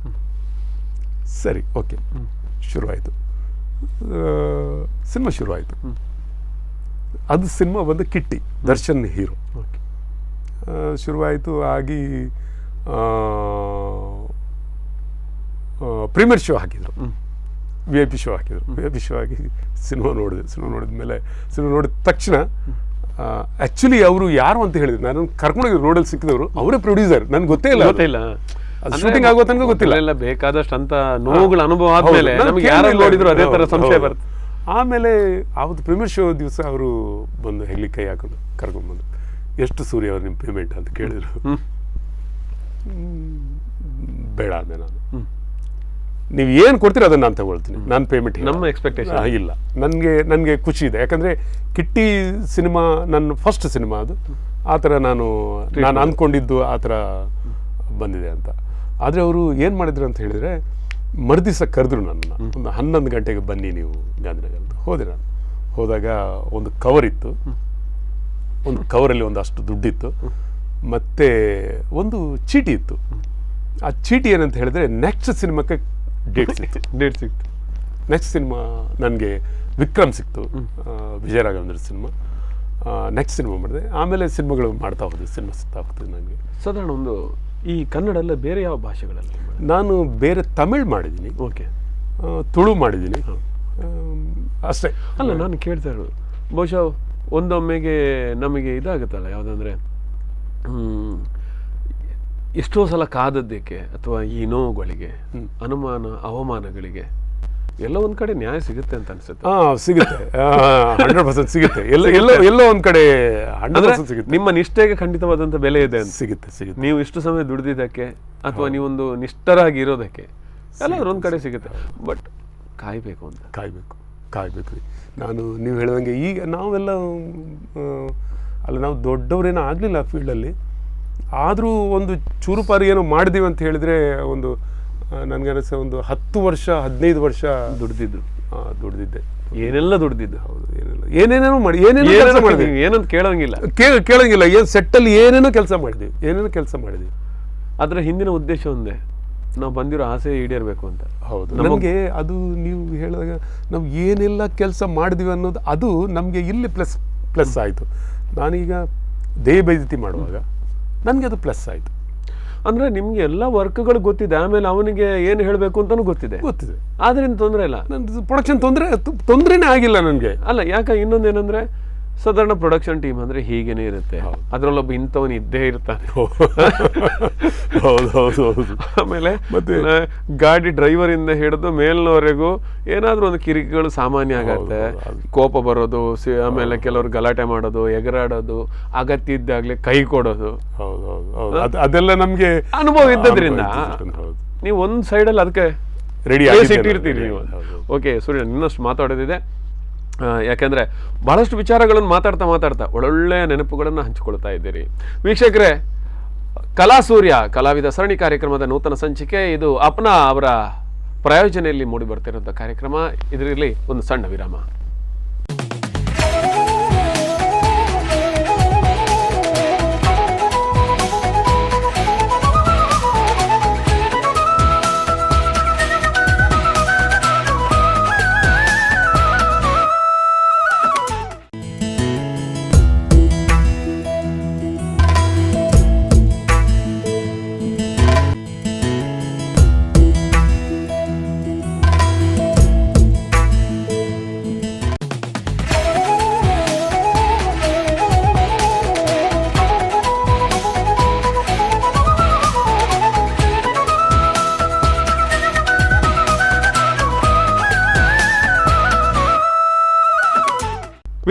ಸರಿ, ಓಕೆ, ಶುರುವಾಯಿತು. ಸಿನಿಮಾ ಶುರುವಾಯಿತು. ಅದು ಸಿನಿಮಾ ಬಂದು ಕಿಟ್ಟಿ, ದರ್ಶನ್ ಹೀರೋ. ಶುರುವಾಯಿತು. ಆಗಿ ಪ್ರೀಮಿಯರ್ ಶೋ ಹಾಕಿದರು, VIP ಶೋ ಹಾಕಿದರು. VIP ಶೋ ಹಾಕಿ ಸಿನಿಮಾ ನೋಡಿದೆ. ಸಿನಿಮಾ ನೋಡಿದ ತಕ್ಷಣ ಆ್ಯಕ್ಚುಲಿ ಅವರು ಯಾರು ಅಂತ ಹೇಳಿದ್ರು, ನಾನು ಕರ್ಕೊಂಡೋಗಿ ರೋಡಲ್ಲಿ ಸಿಕ್ಕಿದವರು ಅವರೇ ಪ್ರೊಡ್ಯೂಸರ್. ನನಗೆ ಗೊತ್ತೇ ಇಲ್ಲ ಅದು ಶೂಟಿಂಗ್ ಆಗೋ ತನಕ ಗೊತ್ತಿಲ್ಲ. ಬೇಕಾದಷ್ಟು ಅಂತ ನೋವುಗಳ ಅನುಭವ ಆದ್ಮೇಲೆ ನಮಗೆ ಯಾರು ನೋಡಿದ್ರು ಅದೇ ಥರ ಸಂಶಯ ಬರುತ್ತೆ. ಆಮೇಲೆ ಆವತ್ತು ಪ್ರೀಮಿಯರ್ ಶೋ ದಿವಸ ಅವರು ಬಂದು ಹೆಗ್ಲಿ ಕೈ ಹಾಕೊಂಡು ಕರ್ಕೊಂಡ್ಬಂದು, ಎಷ್ಟು ಸೂರ್ಯ ಅವ್ರು ನಿಮ್ಮ ಪೇಮೆಂಟ್ ಅಂತ ಕೇಳಿದ್ರು. ಬೇಡ ಅಂದೆ ನಾನು. ನೀವು ಏನು ಕೊಡ್ತೀರ ಅದನ್ನು ನಾನು ತಗೊಳ್ತೀನಿ, ನಾನು ಪೇಮೆಂಟ್ ನಮ್ಮ ಎಕ್ಸ್ಪೆಕ್ಟೇಷನ್ ಇಲ್ಲ. ನನಗೆ ಖುಷಿ ಇದೆ, ಯಾಕಂದರೆ ಕಿಟ್ಟಿ ಸಿನಿಮಾ ನನ್ನ ಫಸ್ಟ್ ಸಿನಿಮಾ. ಅದು ಆ ಥರ ನಾನು ಅಂದ್ಕೊಂಡಿದ್ದು ಆ ಥರ ಬಂದಿದೆ ಅಂತ. ಆದರೆ ಅವರು ಏನು ಮಾಡಿದ್ರು ಅಂತ ಹೇಳಿದರೆ, ಮರುದಿವಸ ಕರೆದ್ರು ನನ್ನನ್ನು. ಒಂದು 11 ಗಂಟೆಗೆ ಬನ್ನಿ ನೀವು ಗಾಂಧಿನಗರ ಅಂತ. ಹೋದೆ. ನಾನು ಹೋದಾಗ ಒಂದು ಕವರ್ ಇತ್ತು, ಒಂದು ಕವರಲ್ಲಿ ಒಂದಷ್ಟು ದುಡ್ಡಿತ್ತು, ಮತ್ತು ಒಂದು ಚೀಟಿ ಇತ್ತು. ಆ ಚೀಟಿ ಏನಂತ ಹೇಳಿದ್ರೆ ನೆಕ್ಸ್ಟ್ ಸಿನಿಮಾಕ್ಕೆ ಡೇಟ್ ಸಿಕ್ತು. ನೆಕ್ಸ್ಟ್ ಸಿನಿಮಾ ನನಗೆ ವಿಕ್ರಮ್ ಸಿಕ್ತು, ವಿಜಯ ರಾಘವೇಂದ್ರ ಸಿನಿಮಾ. ನೆಕ್ಸ್ಟ್ ಸಿನಿಮಾ ಮಾಡಿದೆ. ಆಮೇಲೆ ಸಿನಿಮಾಗಳು ಮಾಡ್ತಾ ಹೋದೆ, ಸಿನಿಮಾ ಸಿಗ್ತಾ ಹೋಗ್ತದೆ ನನಗೆ. ಸಾಧಾರಣ ಒಂದು ಈ ಕನ್ನಡಲ್ಲ ಬೇರೆ ಯಾವ ಭಾಷೆಗಳಲ್ಲಿ? ನಾನು ಬೇರೆ ತಮಿಳ್ ಮಾಡಿದ್ದೀನಿ, ಓಕೆ, ತುಳು ಮಾಡಿದ್ದೀನಿ, ಅಷ್ಟೇ. ಅಲ್ಲ, ನಾನು ಕೇಳ್ತಾ ಇರೋದು ಬಹುಶಃ ಒಂದೊಮ್ಮೆಗೆ ನಮಗೆ ಇದಾಗುತ್ತಲ್ಲ, ಯಾವುದಂದ್ರೆ ಎಷ್ಟೋ ಸಲ ಕಾದದ್ದಕ್ಕೆ ಅಥವಾ ಈ ನೋವುಗಳಿಗೆ, ಅನುಮಾನ ಅವಮಾನಗಳಿಗೆ ಎಲ್ಲ ಒಂದ್ ಕಡೆ ನ್ಯಾಯ ಸಿಗುತ್ತೆ ಅಂತ ಅನ್ಸುತ್ತೆ. ಸಿಗುತ್ತೆ, 100% ಸಿಗುತ್ತೆ. ಎಲ್ಲೋ ಒಂದ್ ಕಡೆ 100% ಸಿಗುತ್ತೆ. ನಿಮ್ಮ ನಿಷ್ಠೆಗೆ ಖಂಡಿತವಾದಂತ ಬೆಲೆ ಇದೆ ಅಂತ ಸಿಗುತ್ತೆ. ನೀವು ಇಷ್ಟು ಸಮಯ ದುಡಿದಿದ್ದಕ್ಕೆ ಅಥವಾ ನೀವೊಂದು ನಿಷ್ಠರಾಗಿ ಇರೋದಕ್ಕೆ ಎಲ್ಲಾದ್ರೂ ಒಂದ್ ಕಡೆ ಸಿಗುತ್ತೆ. ಬಟ್ ಕಾಯ್ಬೇಕು ಅಂತ. ಕಾಯ್ಬೇಕು. ನೀವು ಹೇಳ್ದಂಗೆ ಈಗ ನಾವೆಲ್ಲ ನಾವು ದೊಡ್ಡವರೇನೋ ಆಗಲಿಲ್ಲ ಫೀಲ್ಡಲ್ಲಿ, ಆದರೂ ಒಂದು ಚೂರುಪಾರಿ ಏನೋ ಮಾಡಿದೀವಿ ಅಂತ ಹೇಳಿದ್ರೆ, ಒಂದು ನನಗೆ ಅನಿಸ ಒಂದು 10 ವರ್ಷ 15 ವರ್ಷ ದುಡ್ದಿದ್ದೆ. ಏನೆಲ್ಲ ದುಡ್ದಿದ್ದು? ಹೌದು, ಏನೇನೇನೋ ಮಾಡಿ, ಏನೇನೋ ಮಾಡಿದ್ವಿ, ಏನಂತ ಕೇಳಂಗಿಲ್ಲ. ಏನು ಸೆಟ್ಟಲ್ಲಿ ಏನೇನೋ ಕೆಲಸ ಮಾಡಿದ್ವಿ. ಅದರ ಹಿಂದಿನ ಉದ್ದೇಶ ಒಂದೇ, ನಾವು ಬಂದಿರೋ ಆಸೆ ಈಡೇರಬೇಕು ಅಂತ. ಹೌದು, ನಮಗೆ ಅದು ನೀವು ಹೇಳಿದಾಗ ನಾವು ಏನೆಲ್ಲ ಕೆಲಸ ಮಾಡಿದ್ವಿ ಅನ್ನೋದು ಅದು ನಮಗೆ ಇಲ್ಲಿ ಪ್ಲಸ್ ಆಯಿತು. ನಾನೀಗ ದೇಹ ಬೈದತಿ ಮಾಡುವಾಗ ನನಗೆ ಅದು ಪ್ಲಸ್ ಆಯಿತು. ಅಂದರೆ ನಿಮಗೆ ಎಲ್ಲ ವರ್ಕ್ಗಳು ಗೊತ್ತಿದೆ, ಆಮೇಲೆ ಅವನಿಗೆ ಏನು ಹೇಳಬೇಕು ಅಂತಲೂ ಗೊತ್ತಿದೆ. ಆದ್ರಿಂದ ತೊಂದರೆ ಇಲ್ಲ. ನನ್ನ ಪ್ರೊಡಕ್ಷನ್ ತೊಂದರೆನೇ ಆಗಿಲ್ಲ ನನಗೆ. ಅಲ್ಲ, ಯಾಕೆ ಇನ್ನೊಂದೇನೆಂದರೆ, ಸಾಧಾರಣ ಪ್ರೊಡಕ್ಷನ್ ಟೀಮ್ ಅಂದರೆ ಹೀಗೇನೆ ಇರುತ್ತೆ, ಅದರಲ್ಲೊಬ್ಬ ಇಂಥವನು ಇದ್ದೇ ಇರ್ತಾನೆ. ಆಮೇಲೆ ಮತ್ತೆ ಗಾಡಿ ಡ್ರೈವರಿಂದ ಹಿಡಿದು ಮೇಲ್ನವರೆಗೂ ಏನಾದರೂ ಒಂದು ಕಿರಿಕಿಗಳು ಸಾಮಾನ್ಯ ಆಗತ್ತೆ. ಕೋಪ ಬರೋದು, ಆಮೇಲೆ ಕೆಲವರು ಗಲಾಟೆ ಮಾಡೋದು, ಎಗರಾಡೋದು, ಅಗತ್ಯ ಇದ್ದಾಗಲೇ ಕೈ ಕೊಡೋದು, ಅದೆಲ್ಲ ನಮಗೆ ಅನುಭವ ಇದ್ದದ್ರಿಂದ ನೀವು ಒಂದು ಸೈಡಲ್ಲಿ ಅದಕ್ಕೆ ರೆಡಿ ಇಟ್ಟಿರ್ತೀರಿ ನೀವು. ಓಕೆ ಸೂರ್ಯ, ಇನ್ನಷ್ಟು ಮಾತಾಡೋದಿದೆ. ಯಾಕೆಂದರೆ ಬಹಳಷ್ಟು ವಿಚಾರಗಳನ್ನು ಮಾತಾಡ್ತಾ ಒಳ್ಳೊಳ್ಳೆಯ ನೆನಪುಗಳನ್ನು ಹಂಚಿಕೊಳ್ತಾ ಇದ್ದೀರಿ. ವೀಕ್ಷಕರೇ, ಕಲಾಸೂರ್ಯ ಕಲಾವಿದ ಸರಣಿ ಕಾರ್ಯಕ್ರಮದ ನೂತನ ಸಂಚಿಕೆ ಇದು ಅಪ್ನಾ ಅವರ ಪ್ರಾಯೋಜನೆಯಲ್ಲಿ ಮೂಡಿ ಬರ್ತಿರುವಂಥ ಕಾರ್ಯಕ್ರಮ. ಇದರಲ್ಲಿ ಒಂದು ಸಣ್ಣ ವಿರಾಮ.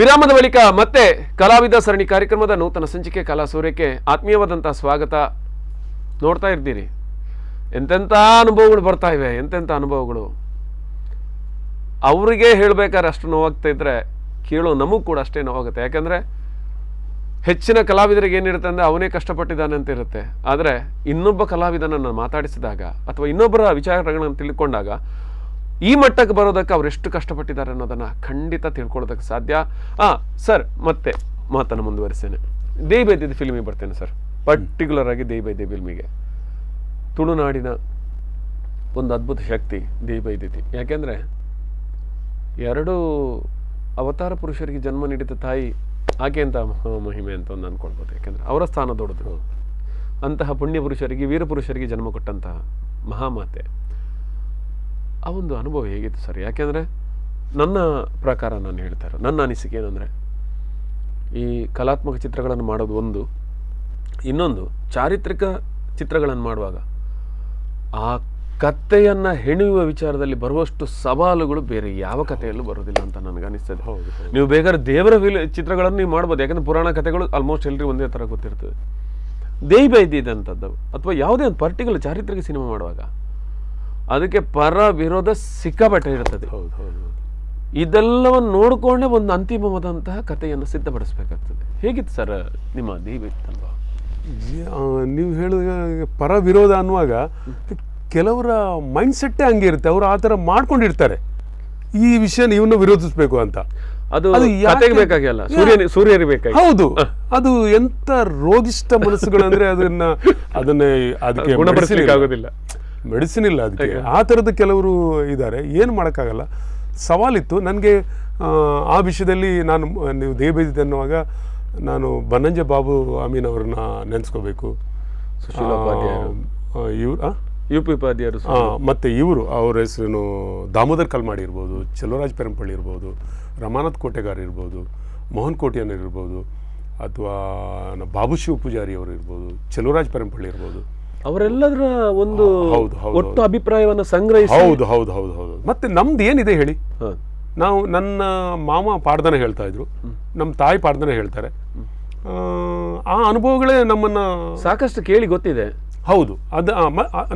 ವಿರಾಮದ ಬಳಿಕ ಮತ್ತೆ ಕಲಾವಿದ ಸರಣಿ ಕಾರ್ಯಕ್ರಮದ ನೂತನ ಸಂಚಿಕೆ ಕಲಾ ಸೂರ್ಯಕ್ಕೆ ಆತ್ಮೀಯವಾದಂತಹ ಸ್ವಾಗತ. ನೋಡ್ತಾ ಇರ್ತೀರಿ ಎಂತೆಂಥ ಅನುಭವಗಳು ಬರ್ತಾ ಇವೆ, ಎಂತೆಂಥ ಅನುಭವಗಳು. ಅವರಿಗೆ ಹೇಳ್ಬೇಕಾದ್ರೆ ಅಷ್ಟು ನೋವಾಗ್ತಾ ಇದ್ರೆ ಕೇಳೋ ನಮಗೂ ಕೂಡ ಅಷ್ಟೇ ನೋವಾಗುತ್ತೆ. ಯಾಕಂದ್ರೆ ಹೆಚ್ಚಿನ ಕಲಾವಿದರಿಗೆ ಏನಿರುತ್ತೆ ಅಂದರೆ ಅವನೇ ಕಷ್ಟಪಟ್ಟಿದ್ದಾನೆ ಅಂತ ಇರುತ್ತೆ. ಆದರೆ ಇನ್ನೊಬ್ಬ ಕಲಾವಿದನನ್ನು ಮಾತಾಡಿಸಿದಾಗ ಅಥವಾ ಇನ್ನೊಬ್ಬರ ವಿಚಾರಗಳನ್ನು ತಿಳ್ಕೊಂಡಾಗ ಈ ಮಟ್ಟಕ್ಕೆ ಬರೋದಕ್ಕೆ ಅವರೆಷ್ಟು ಕಷ್ಟಪಟ್ಟಿದ್ದಾರೆ ಅನ್ನೋದನ್ನು ಖಂಡಿತ ತಿಳ್ಕೊಳ್ಳೋದಕ್ಕೆ ಸಾಧ್ಯ. ಸರ್, ಮತ್ತೆ ಮಾತನ್ನು ಮುಂದುವರಿಸ್ತೇನೆ. ದೇವಿ ಬೈದ್ಯದ ಫಿಲ್ಮಿಗೆ ಬರ್ತೇನೆ ಸರ್. ಪರ್ಟಿಕ್ಯುಲರ್ ಆಗಿ ದೇವಿ ಬೈದ್ಯ ಫಿಲ್ಮಿಗೆ ತುಳುನಾಡಿನ ಒಂದು ಅದ್ಭುತ ಶಕ್ತಿ ದೇವಿ ಬೈದ್ಯತಿ. ಯಾಕೆಂದರೆ 2 ಅವತಾರ ಪುರುಷರಿಗೆ ಜನ್ಮ ನೀಡಿದ ತಾಯಿ ಆಕೆ ಅಂತ ಮಹಿಮೆ ಅಂತ ಒಂದು ಅಂದ್ಕೊಳ್ಬೋದು. ಯಾಕೆಂದರೆ ಅವರ ಸ್ಥಾನ ದೊಡ್ಡದು. ಅಂತಹ ಪುಣ್ಯ ಪುರುಷರಿಗೆ, ವೀರ ಪುರುಷರಿಗೆ ಜನ್ಮ ಕೊಟ್ಟಂತಹ ಮಹಾಮಾತೆ. ಆ ಒಂದು ಅನುಭವ ಹೇಗಿತ್ತು ಸರ್? ಯಾಕೆಂದರೆ ನನ್ನ ಪ್ರಕಾರ ನಾನು ಹೇಳ್ತಾರೆ, ನನ್ನ ಅನಿಸಿಕೆ ಏನಂದರೆ, ಈ ಕಲಾತ್ಮಕ ಚಿತ್ರಗಳನ್ನು ಮಾಡೋದು ಒಂದು, ಇನ್ನೊಂದು ಚಾರಿತ್ರಿಕ ಚಿತ್ರಗಳನ್ನು ಮಾಡುವಾಗ ಆ ಕಥೆಯನ್ನು ಹೆಣೆಯುವ ವಿಚಾರದಲ್ಲಿ ಬರುವಷ್ಟು ಸವಾಲುಗಳು ಬೇರೆ ಯಾವ ಕಥೆಯಲ್ಲೂ ಬರೋದಿಲ್ಲ ಅಂತ ನನಗನ್ನಿಸ್ತದೆ. ನೀವು ಬೇಕಾದ್ರೆ ದೇವರ ಚಿತ್ರಗಳನ್ನು ನೀವು ಮಾಡ್ಬೋದು. ಯಾಕಂದರೆ ಪುರಾಣ ಕಥೆಗಳು ಆಲ್ಮೋಸ್ಟ್ ಎಲ್ಲರಿಗೂ ಒಂದೇ ಥರ ಗೊತ್ತಿರ್ತದೆ. ದೇವಿ ಬೈದ್ಯದಂಥದ್ದು ಅಥವಾ ಯಾವುದೇ ಒಂದು ಪರ್ಟಿಕ್ಯುಲರ್ ಚಾರಿತ್ರಿಕ ಸಿನಿಮಾ ಮಾಡುವಾಗ ಅದಕ್ಕೆ ಪರ ವಿರೋಧ ಸಿಕ್ಕಾಪಟ್ಟೆ ಇರ್ತದೆ. ಇದೆಲ್ಲವನ್ನು ನೋಡಿಕೊಂಡೇ ಒಂದು ಅಂತಿಮವಾದಂತಹ ಕಥೆಯನ್ನು ಸಿದ್ಧಪಡಿಸಬೇಕಾಗ್ತದೆ. ಹೇಗಿತ್ತು ಸರ್ ನಿಮ್ಮ ದೇವಿ ಬೈದ್ಯ ಅಲ್ವಾ? ನೀವು ಹೇಳಿದ ಪರ ವಿರೋಧ ಅನ್ನುವಾಗ ಕೆಲವರ ಮೈಂಡ್ ಸೆಟ್ಟೇ ಹಂಗೆ ಇರುತ್ತೆ. ಅವರು ಆ ಥರ ಮಾಡ್ಕೊಂಡಿರ್ತಾರೆ, ಈ ವಿಷಯನ ಇವನ್ನ ವಿರೋಧಿಸಬೇಕು ಅಂತ. ಅದು ಬೇಕಾಗಿಲ್ಲ, ಸೂರ್ಯರಿಗೆ ಬೇಕಾಗಿ. ಹೌದು, ಅದು ಎಂತ ರೋಗಿಷ್ಠ ಮನಸ್ಸುಗಳಂದ್ರೆ ಅದನ್ನೇ ಅದಕ್ಕೆ ಗುಣಪಡಿಸಲಿಕ್ಕಾಗೋದಿಲ್ಲ, ಮೆಡಿಸಿನ್ ಇಲ್ಲ ಅದಕ್ಕೆ. ಆ ಥರದ ಕೆಲವರು ಇದ್ದಾರೆ, ಏನು ಮಾಡೋಕ್ಕಾಗಲ್ಲ. ಸವಾಲಿತ್ತು ನನಗೆ ಆ ವಿಷಯದಲ್ಲಿ. ನೀವು ದೇವಿ ಬೈದ್ಯ ಅನ್ನುವಾಗ ನಾನು ಬನ್ನಂಜೆ ಬಾಬು ಅಮೀನ್ ಅವ್ರನ್ನ ನೆನೆಸ್ಕೋಬೇಕು. UP ಉಪಾಧ್ಯಾಯರು ಮತ್ತು ಅವ್ರ ಹೆಸರೇನು ದಾಮೋದರ್ ಕಲ್ಮಾಡಿ ಇರ್ಬೋದು, ಚೆಲುವರಾಜ್ ಪೆರಂಪಳ್ಳಿ ಇರ್ಬೋದು, ರಮಾನಾಥ್ ಕೋಟೆಗಾರ್ ಇರ್ಬೋದು, ಮೋಹನ್ ಕೋಟಿಯನ್ ಇರ್ಬೋದು, ಅಥವಾ ಬಾಬು ಶಿವ ಪೂಜಾರಿ ಅವರು ಇರ್ಬೋದು, ಚೆಲುವರಾಜ್ ಪೆರಂಪಳ್ಳಿ ಇರ್ಬೋದು. ಅವರೆಲ್ಲದರ ಒಂದು ಒಟ್ಟು ಅಭಿಪ್ರಾಯವನ್ನು ಸಂಗ್ರಹಿಸಿ. ಹೌದು. ಮತ್ತೆ ನಮ್ದು ಏನಿದೆ ಹೇಳಿ, ನನ್ನ ಮಾಮ ಪಾಡ್ದನೆ ಹೇಳ್ತಾ ಇದ್ರು, ನಮ್ಮ ತಾಯಿ ಪಾಡ್ದನೆ ಹೇಳ್ತಾರೆ. ಆ ಅನುಭವಗಳೇ ನಮ್ಮನ್ನ ಸಾಕಷ್ಟು ಕೇಳಿ ಗೊತ್ತಿದೆ. ಹೌದು, ಅದು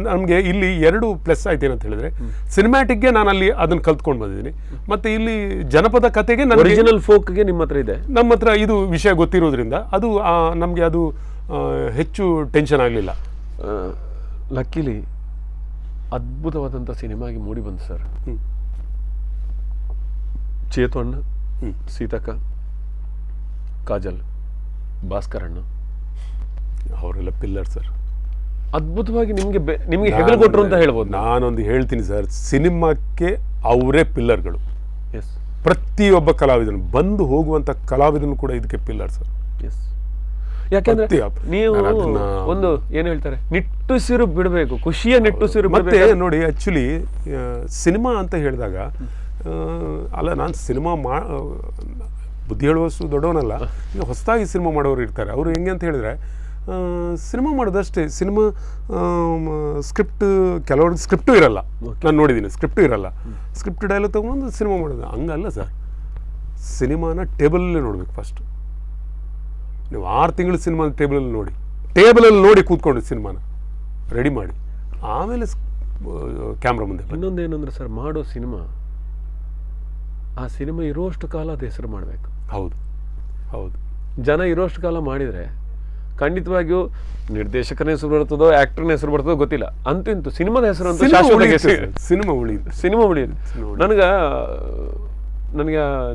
ನಮಗೆ ಇಲ್ಲಿ 2 ಪ್ಲಸ್ ಆಯ್ತು. ಏನಂತ ಹೇಳಿದ್ರೆ, ಸಿನಿಮ್ಯಾಟಿಕ್ಗೆ ನಾನು ಅಲ್ಲಿ ಅದನ್ನು ಕಲ್ತ್ಕೊಂಡು ಬಂದಿದ್ದೀನಿ. ಮತ್ತೆ ಇಲ್ಲಿ ಜನಪದ ಕಥೆಗೆ ಒರಿಜಿನಲ್ ಫೋಕ್ಗೆ ನಿಮ್ಮ ಹತ್ರ ಇದೆ. ನಮ್ಮ ಹತ್ರ ಇದು ವಿಷಯ ಗೊತ್ತಿರೋದ್ರಿಂದ ಅದು ನಮಗೆ ಅದು ಹೆಚ್ಚು ಟೆನ್ಷನ್ ಆಗಲಿಲ್ಲ. ಲಕ್ಕಿಲಿ ಅದ್ಭುತವಾದಂಥ ಸಿನಿಮಾಗಿ ಮೂಡಿ ಬಂತು ಸರ್. ಚೇತಣ್ಣ, ಸೀತಕ್ಕ, ಕಾಜಲ್, ಭಾಸ್ಕರಣ್ಣ ಅವರೆಲ್ಲ ಪಿಲ್ಲರ್ ಸರ್. ಅದ್ಭುತವಾಗಿ ನಿಮಗೆ ಹೆಗಲು ಕೊಟ್ಟರು ಅಂತ ಹೇಳ್ಬೋದು. ನಾನೊಂದು ಹೇಳ್ತೀನಿ ಸರ್, ಸಿನಿಮಾಕ್ಕೆ ಅವರೇ ಪಿಲ್ಲರ್ಗಳು. ಎಸ್, ಪ್ರತಿಯೊಬ್ಬ ಕಲಾವಿದನು, ಬಂದು ಹೋಗುವಂಥ ಕಲಾವಿದನು ಕೂಡ ಇದಕ್ಕೆ ಪಿಲ್ಲರ್ ಸರ್. ಎಸ್, ಯಾಕಂದ್ರೆ ನೀವು ಒಂದು ಏನು ಹೇಳ್ತಾರೆ, ನಿಟ್ಟುಸಿರು ಬಿಡಬೇಕು, ಖುಷಿಯ ನಿಟ್ಟುಸಿರು. ಮತ್ತೆ ನೋಡಿ, ಆ್ಯಕ್ಚುಲಿ ಸಿನಿಮಾ ಅಂತ ಹೇಳಿದಾಗ ಅಲ್ಲ, ನಾನು ಸಿನಿಮಾ ಬುದ್ಧಿ ಹೇಳುವಷ್ಟು ದೊಡ್ಡವನಲ್ಲ. ಈಗ ಹೊಸದಾಗಿ ಸಿನಿಮಾ ಮಾಡೋರು ಇರ್ತಾರೆ. ಅವರು ಹೆಂಗೆ ಅಂತ ಹೇಳಿದ್ರೆ, ಸಿನಿಮಾ ಮಾಡೋದಷ್ಟೇ. ಸಿನಿಮಾ ಸ್ಕ್ರಿಪ್ಟ್, ಕೆಲವೊಂದು ಸ್ಕ್ರಿಪ್ಟು ಇರಲ್ಲ. ನಾನು ನೋಡಿದ್ದೀನಿ, ಸ್ಕ್ರಿಪ್ಟು ಇರಲ್ಲ. ಸ್ಕ್ರಿಪ್ಟ್ ಡೈಲಾಗ್ ತೊಗೊಂಡು ಸಿನಿಮಾ ಮಾಡೋದು ಹಂಗಲ್ಲ ಸರ್. ಸಿನಿಮಾನ ಟೇಬಲಲ್ಲೇ ನೋಡ್ಬೇಕು ಫಸ್ಟು. ನೀವು 6 ತಿಂಗಳು ಸಿನಿಮಾ ಟೇಬಲಲ್ಲಿ ನೋಡಿ ಕೂತ್ಕೊಂಡು ಸಿನಿಮಾನ ರೆಡಿ ಮಾಡಿ ಆಮೇಲೆ ಕ್ಯಾಮ್ರಾ ಮುಂದೆ. ಇನ್ನೊಂದೇನಂದ್ರೆ ಸರ್, ಮಾಡೋ ಸಿನಿಮಾ ಆ ಸಿನಿಮಾ ಇರೋಷ್ಟು ಕಾಲ ಅದು ಹೆಸರು ಮಾಡಬೇಕು. ಹೌದು, ಜನ ಇರೋಷ್ಟು ಕಾಲ ಮಾಡಿದರೆ ಖಂಡಿತವಾಗಿಯೂ ನಿರ್ದೇಶಕನ ಹೆಸರು ಬರ್ತದೋ, ಆ್ಯಕ್ಟರ್ನ ಹೆಸರು ಬರ್ತದೋ ಗೊತ್ತಿಲ್ಲ, ಅಂತೂ ಸಿನಿಮಾದ ಹೆಸರು ಅಂತ ಸಿನಿಮಾ ಉಳಿಯುದು. ನನಗೆ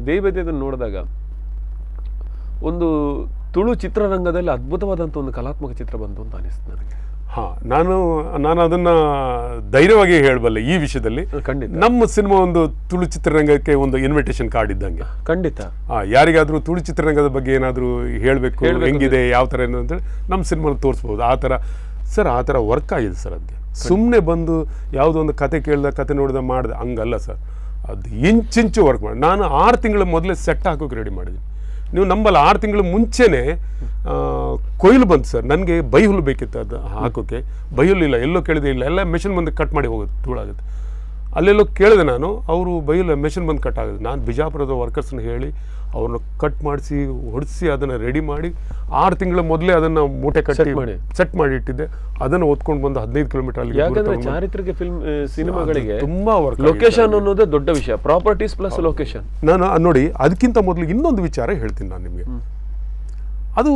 ದೇವಿ ಬೈದ್ಯದನ್ನು ನೋಡಿದಾಗ ಒಂದು ತುಳು ಚಿತ್ರರಂಗದಲ್ಲಿ ಅದ್ಭುತವಾದಂಥ ಒಂದು ಕಲಾತ್ಮಕ ಚಿತ್ರ ಬಂತು ಅಂತ ಅನಿಸ್ತು ನನಗೆ. ನಾನು ಅದನ್ನ ಧೈರ್ಯವಾಗಿ ಹೇಳಬಲ್ಲೆ ಈ ವಿಷಯದಲ್ಲಿ. ಖಂಡಿತ ನಮ್ಮ ಸಿನಿಮಾ ಒಂದು ತುಳು ಚಿತ್ರರಂಗಕ್ಕೆ ಒಂದು ಇನ್ವಿಟೇಷನ್ ಕಾರ್ಡ್ ಇದ್ದಂಗೆ. ಖಂಡಿತ ಯಾರಿಗಾದ್ರೂ ತುಳು ಚಿತ್ರರಂಗದ ಬಗ್ಗೆ ಏನಾದರೂ ಹೇಳಬೇಕು, ಹೆಂಗಿದೆ, ಯಾವ ಥರ ಏನು ಅಂತೇಳಿ ನಮ್ಮ ಸಿನಿಮಾನ ತೋರಿಸ್ಬೋದು. ಆ ಥರ ವರ್ಕ್ ಆಗಿದೆ ಸರ್. ಅದಕ್ಕೆ ಸುಮ್ಮನೆ ಬಂದು ಯಾವುದೋ ಒಂದು ಕತೆ ಕೇಳ್ದ, ಕತೆ ನೋಡ್ದ, ಮಾಡ್ದೆ ಹಂಗಲ್ಲ ಸರ್. ಅದು ಇಂಚಿಂಚು ವರ್ಕ್ ಮಾಡಿ. ನಾನು 6 ತಿಂಗಳ ಮೊದಲೇ ಸೆಟ್ ಹಾಕೋಕೆ ರೆಡಿ ಮಾಡಿದ್ದೀನಿ. ನೀವು ನಂಬಲ್ಲ, 6 ತಿಂಗಳ ಮುಂಚೆನೇ ಕೊಯ್ಲು ಬಂತು ಸರ್. ನನಗೆ ಬೈಹುಲ್ಲು ಬೇಕಿತ್ತು ಅದು ಹಾಕೋಕ್ಕೆ. ಬೈಹುಲ್ಲು ಇಲ್ಲ, ಎಲ್ಲೋ ಕೇಳಿದೆ ಇಲ್ಲ, ಎಲ್ಲ ಮೆಷಿನ್ ಬಂದು ಕಟ್ ಮಾಡಿ ಹೋಗುತ್ತೆ, ಧೂಳಾಗುತ್ತೆ. ಅಲ್ಲೆಲ್ಲೋ ಕೇಳಿದೆ ನಾನು, ಅವರು ಬೈಲ್ ಮೆಷಿನ್ ಬಂದು ಕಟ್ ಆಗಿದೆ. ನಾನು ಬಿಜಾಪುರದ ವರ್ಕರ್ಸ್ನ ಹೇಳಿ ಅವ್ರನ್ನ ಕಟ್ ಮಾಡಿಸಿ ಹೊಡಿಸಿ ಅದನ್ನು ರೆಡಿ ಮಾಡಿ 6 ತಿಂಗಳ ಮೊದಲೇ ಅದನ್ನು ಮೂಟೆ ಕಟ್ಟಿ ಸೆಟ್ ಮಾಡಿ ಇಟ್ಟಿದ್ದೆ. ಅದನ್ನು ಓದ್ಕೊಂಡು ಬಂದು 15 ಕಿಲೋಮೀಟರ್ ಅಲ್ಲಿ. ಯಾಕಂದ್ರೆ ಚಾರಿತ್ರಿಕ ಸಿನಿಮಾಗಳಿಗೆ ತುಂಬಾ ವರ್ಕ್, ಲೊಕೇಶನ್ ಅನ್ನೋದೇ ದೊಡ್ಡ ವಿಷಯ, ಪ್ರಾಪರ್ಟೀಸ್ ಪ್ಲಸ್ ಲೊಕೇಶನ್. ನಾನು ನೋಡಿ ಅದಕ್ಕಿಂತ ಮೊದಲು ಇನ್ನೊಂದು ವಿಚಾರ ಹೇಳ್ತೀನಿ ನಾನು ನಿಮಗೆ. ಅದು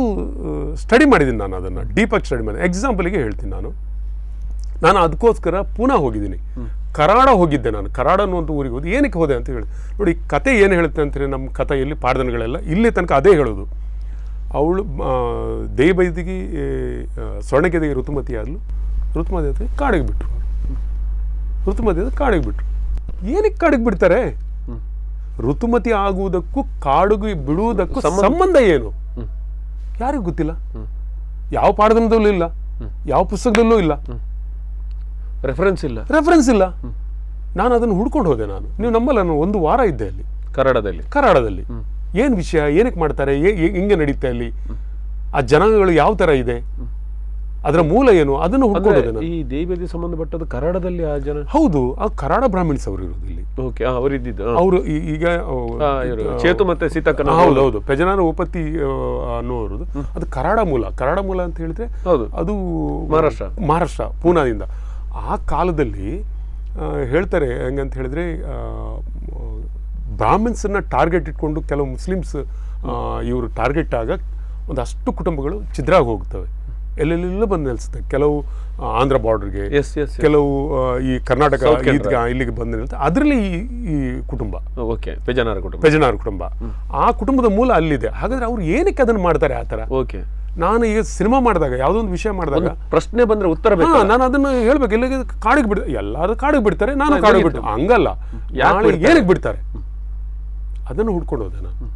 ಸ್ಟಡಿ ಮಾಡಿದ್ದೀನಿ ನಾನು, ಅದನ್ನು ಡೀಪಾಗಿ ಸ್ಟಡಿ ಮಾಡಿದ್ದೀನಿ. ಎಕ್ಸಾಂಪಲಿಗೆ ಹೇಳ್ತೀನಿ ನಾನು ಅದಕ್ಕೋಸ್ಕರ ಪುನಃ ಹೋಗಿದ್ದೀನಿ, ಕರಾಡ ಹೋಗಿದ್ದೆ. ನಾನು ಕರಾಡ ಅನ್ನುವಂಥ ಊರಿಗೆ ಹೋಗಿ ಏನಕ್ಕೆ ಹೋದೆ ಅಂತ ಹೇಳಿ ನೋಡಿ, ಕತೆ ಏನು ಹೇಳುತ್ತೆ ಅಂತಾರೆ ನಮ್ಮ ಕಥೆಯಲ್ಲಿ ಪಾಡ್ದನಗಳೆಲ್ಲ ಇಲ್ಲಿ ತನಕ ಅದೇ ಹೇಳೋದು. ಅವಳು ದೇವೈದಿಗೆ ಸ್ವರ್ಣಗೆದೆಗೆ ಋತುಮತಿ ಆದಳು, ಋತುಮತಿ ಆದ ಕಾಡಿಗೆ ಬಿಟ್ಟರು. ಋತುಮತಿ ಆದ ಕಾಡಿಗೆ ಬಿಟ್ಟರು. ಏನಕ್ಕೆ ಕಾಡಿಗೆ ಬಿಡ್ತಾರೆ? ಋತುಮತಿ ಆಗುವುದಕ್ಕೂ ಕಾಡಿಗೆ ಬಿಡುವುದಕ್ಕೂ ಸಂಬಂಧ ಏನು ಯಾರಿಗೂ ಗೊತ್ತಿಲ್ಲ. ಯಾವ ಪಾಠದಲ್ಲೂ ಇಲ್ಲ, ಯಾವ ಪುಸ್ತಕದಲ್ಲೂ ಇಲ್ಲ, ರೆಫರೆನ್ಸ್ ಇಲ್ಲ. ನಾನು ಅದನ್ನು ಹುಡ್ಕೊಂಡು ಹೋದೆ. ನೀವು ನಮ್ಮಲ್ಲ, ನಾನು 1 ವಾರ ಇದ್ದೆ ಅಲ್ಲಿ ಕರಾಡದಲ್ಲಿ. ಏನು ವಿಷಯ, ಏನಕ್ಕೆ ಮಾಡ್ತಾರೆ, ಹಿಂಗೆ ನಡೀತೆ ಅಲ್ಲಿ, ಆ ಜನಾಂಗಗಳು ಯಾವ ಥರ ಇದೆ, ಅದರ ಮೂಲ ಏನು, ಅದನ್ನು ಹುಡ್ಕೊಂಡು ಹೋದೆ ನಾನು. ಈ ದೇವಿಗೆ ಸಂಬಂಧಪಟ್ಟದ್ದು ಕರಾಡದಲ್ಲಿ ಆ ಜನ? ಹೌದು, ಆ ಕರಾಡ ಬ್ರಾಹ್ಮಿಣ್ಸ್ ಅವರು ಇರೋದು ಇಲ್ಲಿ. ಅವರು ಈಗ ಚೇತು ಮತ್ತೆ ಸೀತಾಕನ. ಹೌದು, ಪೆಜನಾರ ಉಪತಿ ಅನ್ನೋರದು. ಅದು ಕರಾಡ ಮೂಲ ಅಂತ ಹೇಳಿದ್ರೆ ಅದು ಮಹಾರಾಷ್ಟ್ರ ಪೂನಾದಿಂದ. ಆ ಕಾಲದಲ್ಲಿ ಹೇಳ್ತಾರೆ ಹೆಂಗಂತ ಹೇಳಿದ್ರೆ, ಬ್ರಾಹ್ಮಿನ್ಸನ್ನ ಟಾರ್ಗೆಟ್ ಇಟ್ಕೊಂಡು ಕೆಲವು ಮುಸ್ಲಿಮ್ಸ್ ಇವರು ಟಾರ್ಗೆಟ್ ಆಗ ಒಂದಷ್ಟು ಕುಟುಂಬಗಳು ಛಿದ್ರಾಗಿ ಹೋಗ್ತವೆ, ಎಲ್ಲೆಲ್ಲ ಬಂದು ನೆಲೆಸುತ್ತೆ. ಕೆಲವು ಆಂಧ್ರ ಬಾರ್ಡರ್ಗೆ, ಕೆಲವು ಈ ಕರ್ನಾಟಕ ಇಲ್ಲಿಗೆ ಬಂದು ನಿಲ್ತಾರೆ. ಅದರಲ್ಲಿ ಈ ಕುಟುಂಬ ಪೆಜನಾರ ಕುಟುಂಬ, ಆ ಕುಟುಂಬದ ಮೂಲ ಅಲ್ಲಿದೆ. ಹಾಗಾದ್ರೆ ಅವ್ರು ಏನಕ್ಕೆ ಅದನ್ನು ಮಾಡ್ತಾರೆ ಆ ಥರ? ನಾನು ಈಗ ಸಿನಿಮಾ ಮಾಡಿದಾಗ, ಯಾವುದೋ ಒಂದು ವಿಷಯ ಮಾಡಿದಾಗ ಪ್ರಶ್ನೆ ಬಂದ್ರೆ ಉತ್ತರ ನಾನು ಅದನ್ನು ಹೇಳ್ಬೇಕು. ಇಲ್ಲ ಕಾಡಿಗೆ ಬಿಡ, ಎಲ್ಲರೂ ಕಾಡಿಗೆ ಬಿಡ್ತಾರೆ, ನಾನು ಕಾಡಿಗೆ ಬಿಟ್ಟು ಹಂಗಲ್ಲ, ಏನಕ್ಕೆ ಬಿಡ್ತಾರೆ ಅದನ್ನು ಹುಡ್ಕೊಂಡು ಹೋದೆ ನಾನು.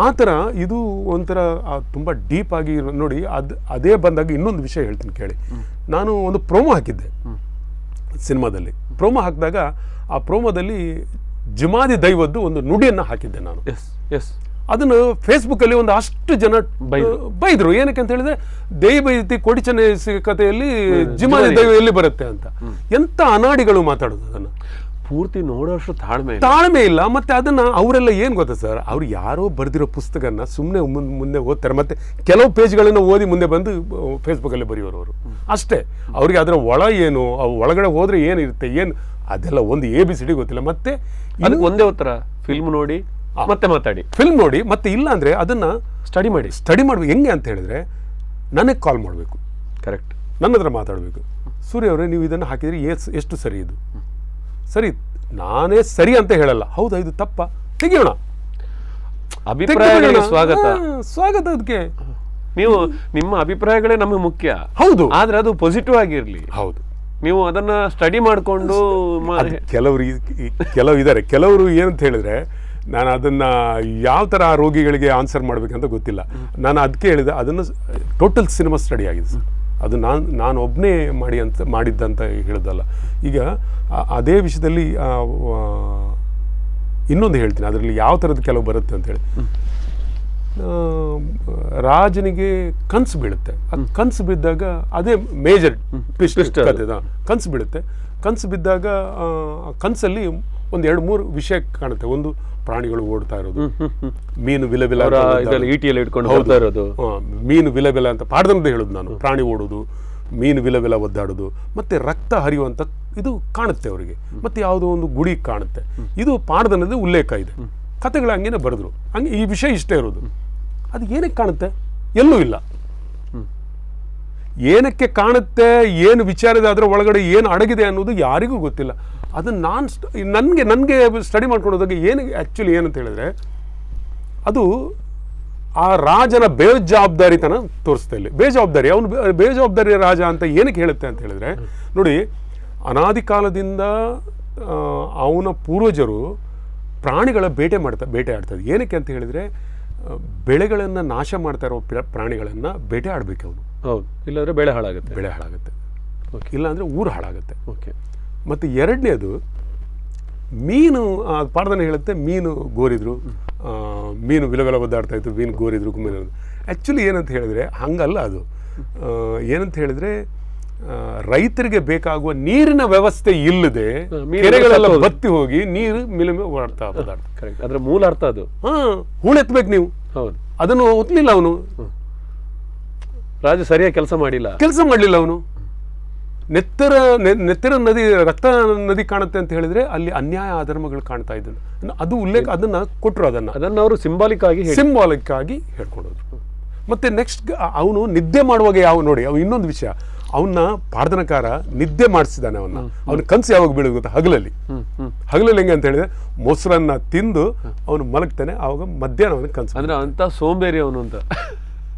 ಆ ಥರ ಇದು ಒಂಥರ ತುಂಬ ಡೀಪ್ ಆಗಿ ನೋಡಿ. ಅದೇ ಬಂದಾಗ ಇನ್ನೊಂದು ವಿಷಯ ಹೇಳ್ತೀನಿ ಕೇಳಿ. ನಾನು ಒಂದು ಪ್ರೋಮೋ ಹಾಕಿದ್ದೆ ಸಿನಿಮಾದಲ್ಲಿ. ಪ್ರೋಮೋ ಹಾಕಿದಾಗ ಆ ಪ್ರೋಮೋದಲ್ಲಿ ಜಿಮಾದಿ ದೈವದ್ದು ಒಂದು ನುಡಿಯನ್ನು ಹಾಕಿದ್ದೆ ನಾನು. ಅದನ್ನು ಫೇಸ್ಬುಕ್ಕಲ್ಲಿ ಒಂದು ಅಷ್ಟು ಜನ ಬೈದರು. ಏನಕ್ಕೆ ಅಂತ ಹೇಳಿದ್ರೆ, ದೈವೈತಿ ಕೊಡಿಚನೆ ಕಥೆಯಲ್ಲಿ ಜಿಮಾದಿ ದೈವ ಎಲ್ಲಿ ಬರುತ್ತೆ ಅಂತ. ಎಂಥ ಅನಾಡಿಗಳು ಮಾತಾಡೋದು. ಅದನ್ನು ಪೂರ್ತಿ ನೋಡೋಷ್ಟು ತಾಳ್ಮೆ ಇಲ್ಲ. ಮತ್ತೆ ಅದನ್ನ ಅವರೆಲ್ಲ ಏನ್ ಗೊತ್ತಾ ಸರ್, ಅವ್ರು ಯಾರೋ ಬರೆದಿರೋ ಪುಸ್ತಕನ ಸುಮ್ಮನೆ ಮುಂದೆ ಓದ್ತಾರೆ, ಮತ್ತೆ ಕೆಲವು ಪೇಜ್ಗಳನ್ನು ಓದಿ ಮುಂದೆ ಬಂದು ಫೇಸ್ಬುಕ್ಕಲ್ಲಿ ಬರೆಯೋರು ಅವರು ಅಷ್ಟೇ. ಅವ್ರಿಗೆ ಅದರ ಏನು, ಒಳಗಡೆ ಹೋದ್ರೆ ಏನಿರುತ್ತೆ, ಏನು ಅದೆಲ್ಲ ಒಂದು ABCD ಗೊತ್ತಿಲ್ಲ. ಮತ್ತೆ ಅದಕ್ಕೆ ಒಂದೇ ಉತ್ತರ, ಫಿಲ್ಮ್ ನೋಡಿ ಮತ್ತೆ ಮಾತಾಡಿ, ಫಿಲ್ಮ್ ನೋಡಿ ಮತ್ತೆ ಇಲ್ಲ ಅಂದ್ರೆ ಅದನ್ನ ಸ್ಟಡಿ ಮಾಡ್ಬೇಕು. ಹೆಂಗೆ ಅಂತ ಹೇಳಿದ್ರೆ, ನನಗೆ ಕಾಲ್ ಮಾಡಬೇಕು, ಕರೆಕ್ಟ್, ನನ್ನ ಹತ್ರ ಮಾತಾಡಬೇಕು. ಸೂರ್ಯ ಅವರೇ, ನೀವು ಇದನ್ನು ಹಾಕಿದ್ರೆ ಎಷ್ಟು ಸರಿ, ಇದು ಸರಿ, ನಾನೇ ಸರಿ ಅಂತ ಹೇಳಲ್ಲ, ಹೌದಾ ಇದು ತಪ್ಪ, ತೆಗಿಯೋಣ, ಅಭಿಪ್ರಾಯಗಳಿಗೆ ಸ್ವಾಗತ. ಅದಕ್ಕೆ ನೀವು ನಿಮ್ಮ ಅಭಿಪ್ರಾಯಗಳೇ ನಮಗೆ ಮುಖ್ಯ. ಹೌದು, ಆದ್ರೆ ಅದು ಪಾಸಿಟಿವ್ ಆಗಿರ್ಲಿ. ಹೌದು, ನೀವು ಅದನ್ನ ಸ್ಟಡಿ ಮಾಡಿಕೊಂಡು. ಕೆಲವು ಇದ್ದಾರೆ, ಕೆಲವರು ಏನಂತ ಹೇಳಿದ್ರೆ, ನಾನು ಅದನ್ನು ಯಾವ ಥರ ಆ ರೋಗಿಗಳಿಗೆ ಆನ್ಸರ್ ಮಾಡಬೇಕಂತ ಗೊತ್ತಿಲ್ಲ. ನಾನು ಅದಕ್ಕೆ ಹೇಳಿದೆ, ಅದನ್ನು ಟೋಟಲ್ ಸಿನಿಮಾ ಸ್ಟಡಿ ಆಗಿದೆ ಸರ್. ಅದು ನಾನು ಒಬ್ಬನೇ ಮಾಡಿದ್ದಂತ ಹೇಳಿದ್ದಲ್ಲ. ಈಗ ಅದೇ ವಿಷಯದಲ್ಲಿ ಇನ್ನೊಂದು ಹೇಳ್ತೀನಿ, ಅದರಲ್ಲಿ ಯಾವ ಥರದ್ದು ಕೆಲವು ಬರುತ್ತೆ ಅಂತೇಳಿ. ರಾಜನಿಗೆ ಕನಸು ಬೀಳುತ್ತೆ. ಆ ಕನಸು ಬಿದ್ದಾಗ ಅದೇ ಮೇಜರ್ ಟ್ವಿಸ್ಟ್ ಕತೆ. ಕನಸು ಬೀಳುತ್ತೆ. ಕನಸು ಬಿದ್ದಾಗ ಕನಸಲ್ಲಿ 1-2-3 ವಿಷಯ ಕಾಣುತ್ತೆ. ಒಂದು, ಪ್ರಾಣಿಗಳು ಓಡ್ತಾ ಇರೋದು, ಮೀನು ವಿಲವಿಲ ಇರೋದು, ಮೀನು ವಿಲವಿಲ ಅಂತ ಪಾಡ್ದನದ ಹೇಳೋದು ನಾನು. ಪ್ರಾಣಿ ಓಡೋದು, ಮೀನು ವಿಲವಿಲ ಒದ್ದಾಡೋದು, ಮತ್ತೆ ರಕ್ತ ಹರಿಯುವಂತ ಇದು ಕಾಣುತ್ತೆ ಅವರಿಗೆ. ಮತ್ತೆ ಯಾವುದೋ ಒಂದು ಗುಡಿ ಕಾಣುತ್ತೆ. ಇದು ಪಾಡ್ದನದ ಉಲ್ಲೇಖ ಇದೆ. ಕಥೆಗಳು ಹಂಗೇನೆ ಬರೆದ್ರು. ಹಂಗೆ ಈ ವಿಷಯ ಇಷ್ಟೇ ಇರೋದು. ಅದು ಏನಕ್ಕೆ ಕಾಣುತ್ತೆ? ಎಲ್ಲೂ ಇಲ್ಲ. ಏನಕ್ಕೆ ಕಾಣುತ್ತೆ, ಏನು ವಿಚಾರದ ಅದರ ಒಳಗಡೆ ಏನು ಅಡಗಿದೆ ಅನ್ನೋದು ಯಾರಿಗೂ ಗೊತ್ತಿಲ್ಲ. ಅದನ್ನು ನನಗೆ ಸ್ಟಡಿ ಮಾಡ್ಕೊಂಡೋದಾಗ ಏನು ಆ್ಯಕ್ಚುಲಿ ಏನಂತ ಹೇಳಿದ್ರೆ, ಅದು ಆ ರಾಜನ ಬೇಜವಾಬ್ದಾರಿತನ ತೋರಿಸ್ತಾ ಇಲ್ಲಿ. ಬೇಜವಾಬ್ದಾರಿ, ಅವನು ಬೇಜವಾಬ್ದಾರಿ ರಾಜ ಅಂತ ಏನಕ್ಕೆ ಹೇಳುತ್ತೆ ಅಂತ ಹೇಳಿದ್ರೆ, ನೋಡಿ, ಅನಾದಿ ಕಾಲದಿಂದ ಅವನ ಪೂರ್ವಜರು ಪ್ರಾಣಿಗಳ ಬೇಟೆ ಆಡ್ತಾರೆ. ಏನಕ್ಕೆ ಅಂತ ಹೇಳಿದ್ರೆ, ಬೆಳೆಗಳನ್ನು ನಾಶ ಮಾಡ್ತಾ ಇರೋ ಪ್ರಾಣಿಗಳನ್ನು ಬೇಟೆ ಆಡಬೇಕು ಅವನು. ಹೌದು, ಇಲ್ಲಾಂದರೆ ಬೆಳೆ ಹಾಳಾಗುತ್ತೆ. ಇಲ್ಲಾಂದರೆ ಊರು ಹಾಳಾಗುತ್ತೆ. ಓಕೆ. ಮತ್ತು ಎರಡನೇದು, ಮೀನು ಪಾಡ್ದನೆ ಹೇಳುತ್ತೆ, ಮೀನು ಗೋರಿದ್ರು, ಮೀನು ವಿಲವಿಲ ಒದ್ದಾಡ್ತಾ ಇತ್ತು, ಮೀನು ಗೋರಿದ್ರು ಗುಮ್ಮಿನ. ಆ್ಯಕ್ಚುಲಿ ಏನಂತ ಹೇಳಿದ್ರೆ ಹಂಗಲ್ಲ. ಅದು ಏನಂತ ಹೇಳಿದ್ರೆ, ರೈತರಿಗೆ ಬೇಕಾಗುವ ನೀರಿನ ವ್ಯವಸ್ಥೆ ಇಲ್ಲದೆ ನೀರಿನ ಕೆರೆಗಳೆಲ್ಲ ಬತ್ತಿ ಹೋಗಿ ನೀರು ಮಿಲುಮೆ ಓಡ್ತಾ ಪದಾರ್ಥ. ಕರೆಕ್ಟ್, ಅದ್ರ ಮೂಲ ಅರ್ಥ ಅದು. ಹೂಳೆತ್ಬೇಕು ನೀವು, ಹೌದು. ಅದನ್ನು ಒತ್ತಲಿಲ್ಲ ಅವನು. ರಾಜ ಸರಿಯಾಗಿ ಕೆಲಸ ಮಾಡಲಿಲ್ಲ ಅವನು. ನೆತ್ತರ ನದಿ, ರಕ್ತ ನದಿ ಕಾಣುತ್ತೆ ಅಂತ ಹೇಳಿದ್ರೆ ಅಲ್ಲಿ ಅನ್ಯಾಯ ಅಧರ್ಮಗಳು ಕಾಣ್ತಾ ಇದ್ದನು. ಅದು ಉಲ್ಲೇಖ, ಅದನ್ನ ಕೊಟ್ಟರು, ಅದನ್ನ ಅವರು ಸಿಂಬಾಲಿಕ್ ಆಗಿ ಹೇಳ್ಕೊಂಡೋದ್ರು. ಮತ್ತೆ ನೆಕ್ಸ್ಟ್ ಅವನು ನಿದ್ದೆ ಮಾಡುವಾಗ ನೋಡಿ, ಅವು ಇನ್ನೊಂದು ವಿಷಯ, ಅವನ್ನ ಪಾಡ್ದನಕಾರ ನಿದ್ದೆ ಮಾಡಿಸಿದಾನೆ. ಅವನ ಕನಸು ಯಾವಾಗ ಬೀಳೋದು ಗೊತ್ತಾ? ಹಗಲಲ್ಲಿ ಹೆಂಗೆ ಅಂತ ಹೇಳಿದ್ರೆ ಮೊಸರನ್ನ ತಿಂದು ಅವನು ಮಲಗ್ತಾನೆ. ಆವಾಗ ಮಧ್ಯಾಹ್ನ ಅವನಿಗೆ ಕನಸು, ಅಂದ್ರೆ ಅಂತ ಸೋಂಬೇರಿ ಅವನು ಅಂತ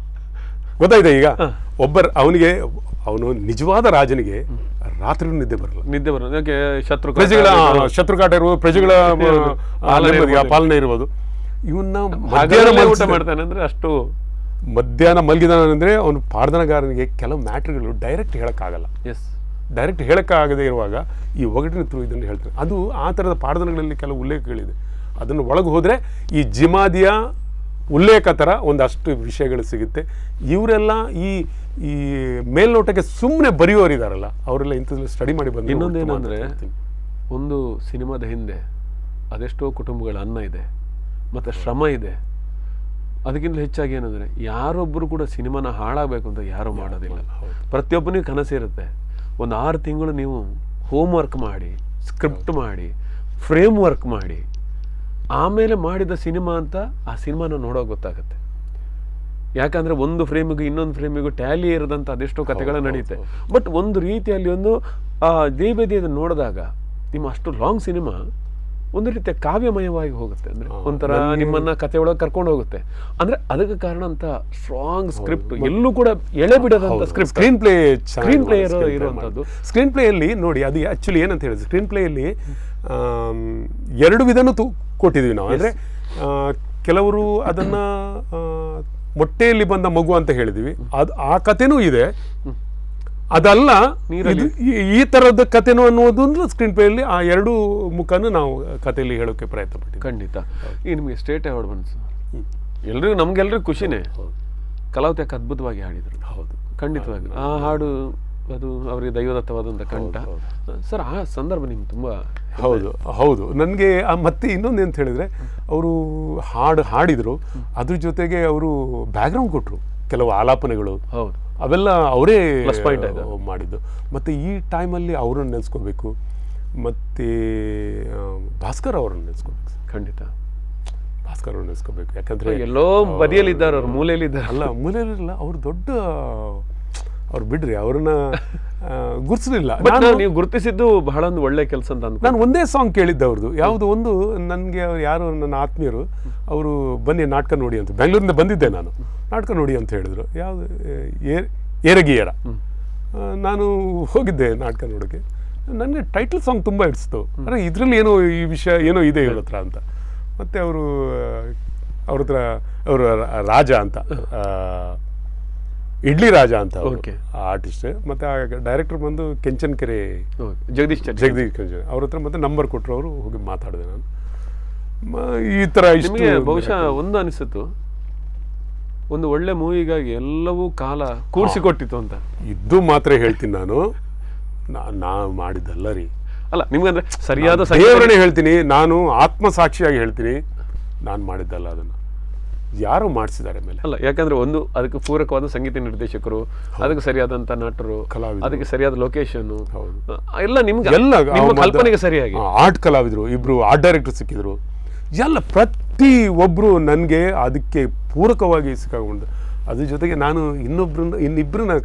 ಗೊತ್ತಾಯ್ತಾ? ಈಗ ಅವನು ನಿಜವಾದ ರಾಜನಿಗೆ ರಾತ್ರಿ ನಿದ್ದೆ ಬರಲ್ಲ. ಶತ್ರುಕಾಟ ಇರ್ಬೋದು, ಪ್ರಜೆಗಳ ಪಾಲನೆ ಇರ್ಬೋದು. ಇವನ್ನ ಊಟ ಮಾಡ್ತಾನೆ ಅಂದ್ರೆ ಅಷ್ಟು ಮಧ್ಯಾಹ್ನ ಮಲಗಿದಾನಂದ್ರೆ ಅವನು ಪಾಡ್ದನಗಾರನಿಗೆ ಕೆಲವು ಮ್ಯಾಟ್ರ್ಗಳು ಡೈರೆಕ್ಟ್ ಹೇಳಕ್ಕಾಗಲ್ಲ. ಡೈರೆಕ್ಟ್ ಹೇಳಕ್ಕಾಗದೇ ಇರುವಾಗ ಈ ಒಗಟಿನ ಥ್ರೂ ಇದನ್ನು ಹೇಳ್ತಾರೆ. ಅದು ಆ ಥರದ ಪಾಡ್ದನಗಳಲ್ಲಿ ಕೆಲವು ಉಲ್ಲೇಖಗಳಿದೆ. ಅದನ್ನು ಒಳಗೆ ಹೋದರೆ ಈ ಜಿಮಾದಿಯ ಉಲ್ಲೇಖ ಥರ ಒಂದಷ್ಟು ವಿಷಯಗಳು ಸಿಗುತ್ತೆ. ಇವರೆಲ್ಲ ಈ ಮೇಲ್ನೋಟಕ್ಕೆ ಸುಮ್ಮನೆ ಬರೆಯೋರಿದಾರಲ್ಲ, ಅವರೆಲ್ಲ ಇಂಥದ್ದು ಸ್ಟಡಿ ಮಾಡಿ ಬಂದು. ಇನ್ನೊಂದೇನೆಂದರೆ, ಒಂದು ಸಿನಿಮಾದ ಹಿಂದೆ ಅದೆಷ್ಟೋ ಕುಟುಂಬಗಳ ಅನ್ನ ಇದೆ ಮತ್ತು ಶ್ರಮ ಇದೆ. ಅದಕ್ಕಿಂತ ಹೆಚ್ಚಾಗಿ ಏನಂದರೆ, ಯಾರೊಬ್ಬರು ಕೂಡ ಸಿನಿಮಾನ ಹಾಳಾಗಬೇಕು ಅಂತ ಯಾರೂ ಮಾಡೋದಿಲ್ಲ. ಪ್ರತಿಯೊಬ್ಬನಿಗೆ ಕನಸಿರುತ್ತೆ. ಒಂದು 6 ತಿಂಗಳು ನೀವು ಹೋಮ್ವರ್ಕ್ ಮಾಡಿ, ಸ್ಕ್ರಿಪ್ಟ್ ಮಾಡಿ, ಫ್ರೇಮ್ ವರ್ಕ್ ಮಾಡಿ, ಆಮೇಲೆ ಮಾಡಿದ ಸಿನಿಮಾ ಅಂತ ಆ ಸಿನಿಮಾನ ನೋಡೋಕೆ ಗೊತ್ತಾಗುತ್ತೆ. ಯಾಕಂದರೆ ಒಂದು ಫ್ರೇಮಿಗೂ ಇನ್ನೊಂದು ಫ್ರೇಮಿಗೂ ಟ್ಯಾಲಿ ಇರದಂಥ ಅದೆಷ್ಟೋ ಕಥೆಗಳು ನಡೆಯುತ್ತೆ. ಬಟ್ ಒಂದು ರೀತಿಯಲ್ಲಿ ಒಂದು ದೇವದೇದನ್ನು ನೋಡಿದಾಗ ನಿಮ್ಮ ಅಷ್ಟು ಲಾಂಗ್ ಸಿನಿಮಾ ಒಂದು ರೀತಿಯ ಕಾವ್ಯಮಯವಾಗಿ ಹೋಗುತ್ತೆ. ಅಂದರೆ ಒಂಥರ ನಿಮ್ಮನ್ನ ಕಥೆ ಒಳಗೆ ಕರ್ಕೊಂಡು ಹೋಗುತ್ತೆ. ಅಂದರೆ ಅದಕ್ಕೆ ಕಾರಣ ಅಂತ ಸ್ಟ್ರಾಂಗ್ ಸ್ಕ್ರಿಪ್ಟ್, ಎಲ್ಲೂ ಕೂಡ ಎಳೆ ಬಿಡೋದಂಥ ಸ್ಕ್ರಿಪ್ಟ್, ಸ್ಕ್ರೀನ್ ಪ್ಲೇ ಇರುವಂಥದ್ದು. ಸ್ಕ್ರೀನ್ ಪ್ಲೇಯಲ್ಲಿ ನೋಡಿ, ಅದು ಆ್ಯಕ್ಚುಲಿ ಏನಂತ ಹೇಳಿದ್ರೆ, ಸ್ಕ್ರೀನ್ ಪ್ಲೇಯಲ್ಲಿ 2 ವಿಧನೂ ಕೊಟ್ಟಿದ್ವಿ ನಾವು. ಅಂದರೆ ಕೆಲವರು ಅದನ್ನು ಮೊಟ್ಟೆಯಲ್ಲಿ ಬಂದ ಮಗು ಅಂತ ಹೇಳಿದ್ವಿ, ಆ ಕಥೆನೂ ಇದೆ. ಅದಲ್ಲ, ಈ ಥರದ ಕಥೆನೂ ಅನ್ನೋದು ಸ್ಕ್ರೀನ್ ಪ್ಲೇಯಲ್ಲಿ ಆ 2 ಮುಖನೂ ನಾವು ಕಥೆಯಲ್ಲಿ ಹೇಳೋಕೆ ಪ್ರಯತ್ನ ಪಟ್ಟಿದ್ವಿ. ಖಂಡಿತ. ಈಗ ನಿಮಗೆ ಸ್ಟೇಟ್ ಅವಾರ್ಡ್ ಬಂತು, ಎಲ್ರಿಗೂ ನಮ್ಗೆಲ್ರಿಗೂ ಖುಷಿನೇ. ಕಲಾವತಿ ಯಾಕೆ ಅದ್ಭುತವಾಗಿ ಹಾಡಿದರು. ಹೌದು, ಖಂಡಿತವಾಗಿ ಆ ಹಾಡು ಅದು ಅವರಿಗೆ ದೈವದತ್ತವಾದಂಥ ಕಂಠ. ಸರ್, ಆ ಸಂದರ್ಭ ನಿಮ್ಗೆ ತುಂಬ ಹೌದು. ನನಗೆ ಮತ್ತೆ ಇನ್ನೊಂದು ಅಂತ ಹೇಳಿದ್ರೆ, ಅವರು ಹಾಡಿದ್ರು, ಅದ್ರ ಜೊತೆಗೆ ಅವರು ಬ್ಯಾಕ್ಗ್ರೌಂಡ್ ಕೊಟ್ಟರು, ಕೆಲವು ಆಲಾಪನೆಗಳು. ಹೌದು, ಅವೆಲ್ಲ ಅವರೇ ಮಾಡಿದ್ದು. ಮತ್ತು ಈ ಟೈಮಲ್ಲಿ ಅವರನ್ನು ನೆನೆಸ್ಕೋಬೇಕು, ಮತ್ತು ಭಾಸ್ಕರ್ ಅವರನ್ನು ನೆನೆಸ್ಕೋಬೇಕು. ಖಂಡಿತ ಭಾಸ್ಕರ್ ಅವ್ರನ್ನ ನೆನೆಸ್ಕೋಬೇಕು. ಯಾಕಂದರೆ ಎಲ್ಲೋ ಬದಿಯಲ್ಲಿದ್ದಾರೆ, ಅವ್ರು ಮೂಲೆಯಲ್ಲಿದ್ದಾರೆ. ಅಲ್ಲ, ಮೂಲೆಯಲ್ಲಿರಲ್ಲ, ಅವ್ರು ದೊಡ್ಡ, ಅವ್ರು ಬಿಡ್ರಿ, ಅವ್ರನ್ನ ಗುರ್ಸಲಿಲ್ಲ. ನೀವು ಗುರುತಿಸಿದ್ದು ಬಹಳ ಒಂದು ಒಳ್ಳೆ ಕೆಲಸ ಅಂತ ಅಂದ್ಕೊಂಡು ನಾನು ಒಂದೇ ಸಾಂಗ್ ಕೇಳಿದ್ದೆ ಅವ್ರದ್ದು. ಯಾವುದು ಒಂದು, ನನಗೆ ಅವ್ರು ಯಾರು ನನ್ನ ಆತ್ಮೀಯರು, ಅವರು ಬನ್ನಿ ನಾಟಕ ನೋಡಿ ಅಂತ, ಬೆಂಗಳೂರಿಂದ ಬಂದಿದ್ದೆ ನಾನು, ನಾಟಕ ನೋಡಿ ಅಂತ ಹೇಳಿದ್ರು. ಯಾವುದು, ಏರಗಿಯರ. ನಾನು ಹೋಗಿದ್ದೆ ನಾಟಕ ನೋಡೋಕ್ಕೆ. ನನಗೆ ಟೈಟಲ್ ಸಾಂಗ್ ತುಂಬ ಇಡಿಸ್ತು. ಅಂದರೆ ಇದರಲ್ಲಿ ಏನೋ ಈ ವಿಷಯ ಏನೋ ಇದೆ ಇವ್ರ ಹತ್ರ ಅಂತ. ಮತ್ತು ಅವ್ರ ಹತ್ರ ಅವರು ರಾಜ ಅಂತ, ಇಡ್ಲಿ ರಾಜ ಅಂತ ಆರ್ಟಿಸ್ಟ್. ಮತ್ತು ಆ ಡೈರೆಕ್ಟರ್ ಬಂದು ಕೆಂಚನ್ಕೆರೆ ಜಗದೀಶ್ ಕೆಂಚನ್. ಅವ್ರ ಹತ್ರ ಮತ್ತೆ ನಂಬರ್ ಕೊಟ್ಟರು, ಅವರು ಹೋಗಿ ಮಾತಾಡಿದೆ ನಾನು. ಈ ಥರ ನಿಮಗೆ ಬಹುಶಃ ಒಂದು ಅನಿಸಿತು, ಒಂದು ಒಳ್ಳೆ ಮೂವಿಗಾಗಿ ಎಲ್ಲವೂ ಕಾಲ ಕೂಡಿಸಿಕೊಟ್ಟಿತ್ತು ಅಂತ. ಇದು ಮಾತ್ರ ಹೇಳ್ತೀನಿ ನಾನು, ಮಾಡಿದ್ದಲ್ಲ ರೀ. ಅಲ್ಲ, ನಿಮ್ಗಂದ್ರೆ ಸರಿಯಾದ ದೇವರನ್ನೇ ಹೇಳ್ತೀನಿ, ನಾನು ಆತ್ಮಸಾಕ್ಷಿಯಾಗಿ ಹೇಳ್ತೀನಿ, ನಾನು ಮಾಡಿದ್ದಲ್ಲ, ಅದನ್ನು ಯಾರೋ ಮಾಡಿಸಿದ್ದಾರೆ ಮೇಲೆ. ಅಲ್ಲ, ಯಾಕಂದ್ರೆ ಒಂದು ಅದಕ್ಕೆ ಪೂರಕವಾದ ಸಂಗೀತ ನಿರ್ದೇಶಕರು, ಅದಕ್ಕೆ ಸರಿಯಾದಂಥ ನಟರು, ಅದಕ್ಕೆ ಸರಿಯಾದ ಲೊಕೇಶನ್, ಎಲ್ಲ ನಿಮ್ಗೆ ಎಲ್ಲ ಕಲ್ಪನೆಗೆ ಸರಿಯಾಗಿ ಆರ್ಟ್ ಕಲಾವಿದರು, ಇಬ್ರು ಆರ್ಟ್ ಡೈರೆಕ್ಟರ್ ಸಿಕ್ಕಿದ್ರು, ಎಲ್ಲ ಪ್ರತಿ ಒಬ್ಬರು ನನಗೆ ಅದಕ್ಕೆ ಪೂರಕವಾಗಿ ಸಿಕ್ಕಾಕೊಂಡು. ಅದ್ರ ಜೊತೆಗೆ ನಾನು ಇನ್ನಿಬ್ಬರನ್ನ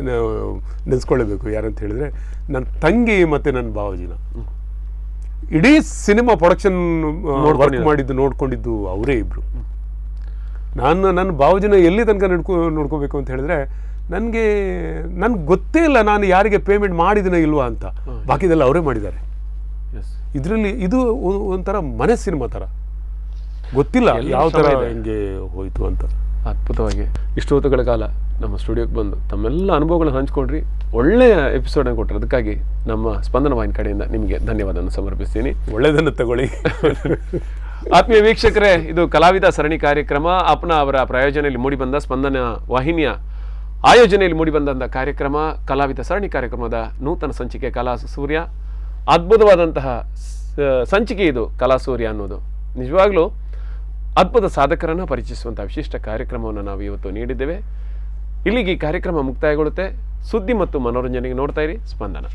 ನೆನೆಸ್ಕೊಳ್ಳಬೇಕು. ಯಾರಂತ ಹೇಳಿದ್ರೆ, ನನ್ನ ತಂಗಿ ಮತ್ತು ನನ್ನ ಬಾವಜಿನ. ಇಡೀ ಸಿನಿಮಾ ಪ್ರೊಡಕ್ಷನ್ ವರ್ಕ್ ಮಾಡಿದ್ದು ನೋಡ್ಕೊಂಡಿದ್ದು ಅವರೇ ಇಬ್ರು. ನನ್ನ ಬಾವಜಿನ ಎಲ್ಲಿ ತನಕ ನೋಡ್ಕೋಬೇಕು ಅಂತ ಹೇಳಿದ್ರೆ, ನನಗೆ ಗೊತ್ತೇ ಇಲ್ಲ ನಾನು ಯಾರಿಗೆ ಪೇಮೆಂಟ್ ಮಾಡಿದಿನ ಇಲ್ವಾ ಅಂತ. ಬಾಕಿದೆಲ್ಲ ಅವರೇ ಮಾಡಿದ್ದಾರೆ. ಇದರಲ್ಲಿ ಇದು ಒಂಥರ ಮನೆ ಸಿನಿಮಾ ಥರ, ಗೊತ್ತಿಲ್ಲ ಯಾವ ಥರ ಹಿಂಗೆ ಹೋಯಿತು ಅಂತ. ಅದ್ಭುತವಾಗಿ ಇಷ್ಟು ಹೊತ್ತುಗಳ ಕಾಲ ನಮ್ಮ ಸ್ಟುಡಿಯೋಗೆ ಬಂದು ತಮ್ಮೆಲ್ಲ ಅನುಭವಗಳನ್ನ ಹಂಚ್ಕೊಂಡ್ರಿ, ಒಳ್ಳೆಯ ಎಪಿಸೋಡನ್ನು ಕೊಟ್ಟರು. ಅದಕ್ಕಾಗಿ ನಮ್ಮ ಸ್ಪಂದನ ವಾಹಿನಿ ಕಡೆಯಿಂದ ನಿಮಗೆ ಧನ್ಯವಾದವನ್ನು ಸಮರ್ಪಿಸ್ತೀನಿ. ಒಳ್ಳೆಯದನ್ನು ತಗೊಳ್ಳಿ. ಆತ್ಮೀಯ ವೀಕ್ಷಕರೇ, ಇದು ಕಲಾವಿದ ಸರಣಿ ಕಾರ್ಯಕ್ರಮ ಅಪ್ನಾ ಅವರ ಪ್ರಾಯೋಜನೆಯಲ್ಲಿ ಮೂಡಿಬಂದ ಸ್ಪಂದನ ವಾಹಿನಿಯ ಆಯೋಜನೆಯಲ್ಲಿ ಮೂಡಿಬಂದಂಥ ಕಾರ್ಯಕ್ರಮ ಕಲಾವಿದ ಸರಣಿ ಕಾರ್ಯಕ್ರಮದ ನೂತನ ಸಂಚಿಕೆ ಕಲಾ ಸೂರ್ಯ. ಅದ್ಭುತವಾದಂತಹ ಸಂಚಿಕೆ ಇದು ಕಲಾ ಸೂರ್ಯ ಅನ್ನೋದು. ನಿಜವಾಗ್ಲೂ ಅದ್ಭುತ ಸಾಧಕರನ್ನು ಪರಿಚಯಿಸುವಂಥ ವಿಶಿಷ್ಟ ಕಾರ್ಯಕ್ರಮವನ್ನು ನಾವು ಇವತ್ತು ನೀಡಿದ್ದೇವೆ. ಇಲ್ಲಿಗೆ ಈ ಕಾರ್ಯಕ್ರಮ ಮುಕ್ತಾಯಗೊಳ್ಳುತ್ತೆ. ಸುದ್ದಿ ಮತ್ತು ಮನೋರಂಜನೆಗೆ ನೋಡ್ತಾ ಇರಿ ಸ್ಪಂದನ.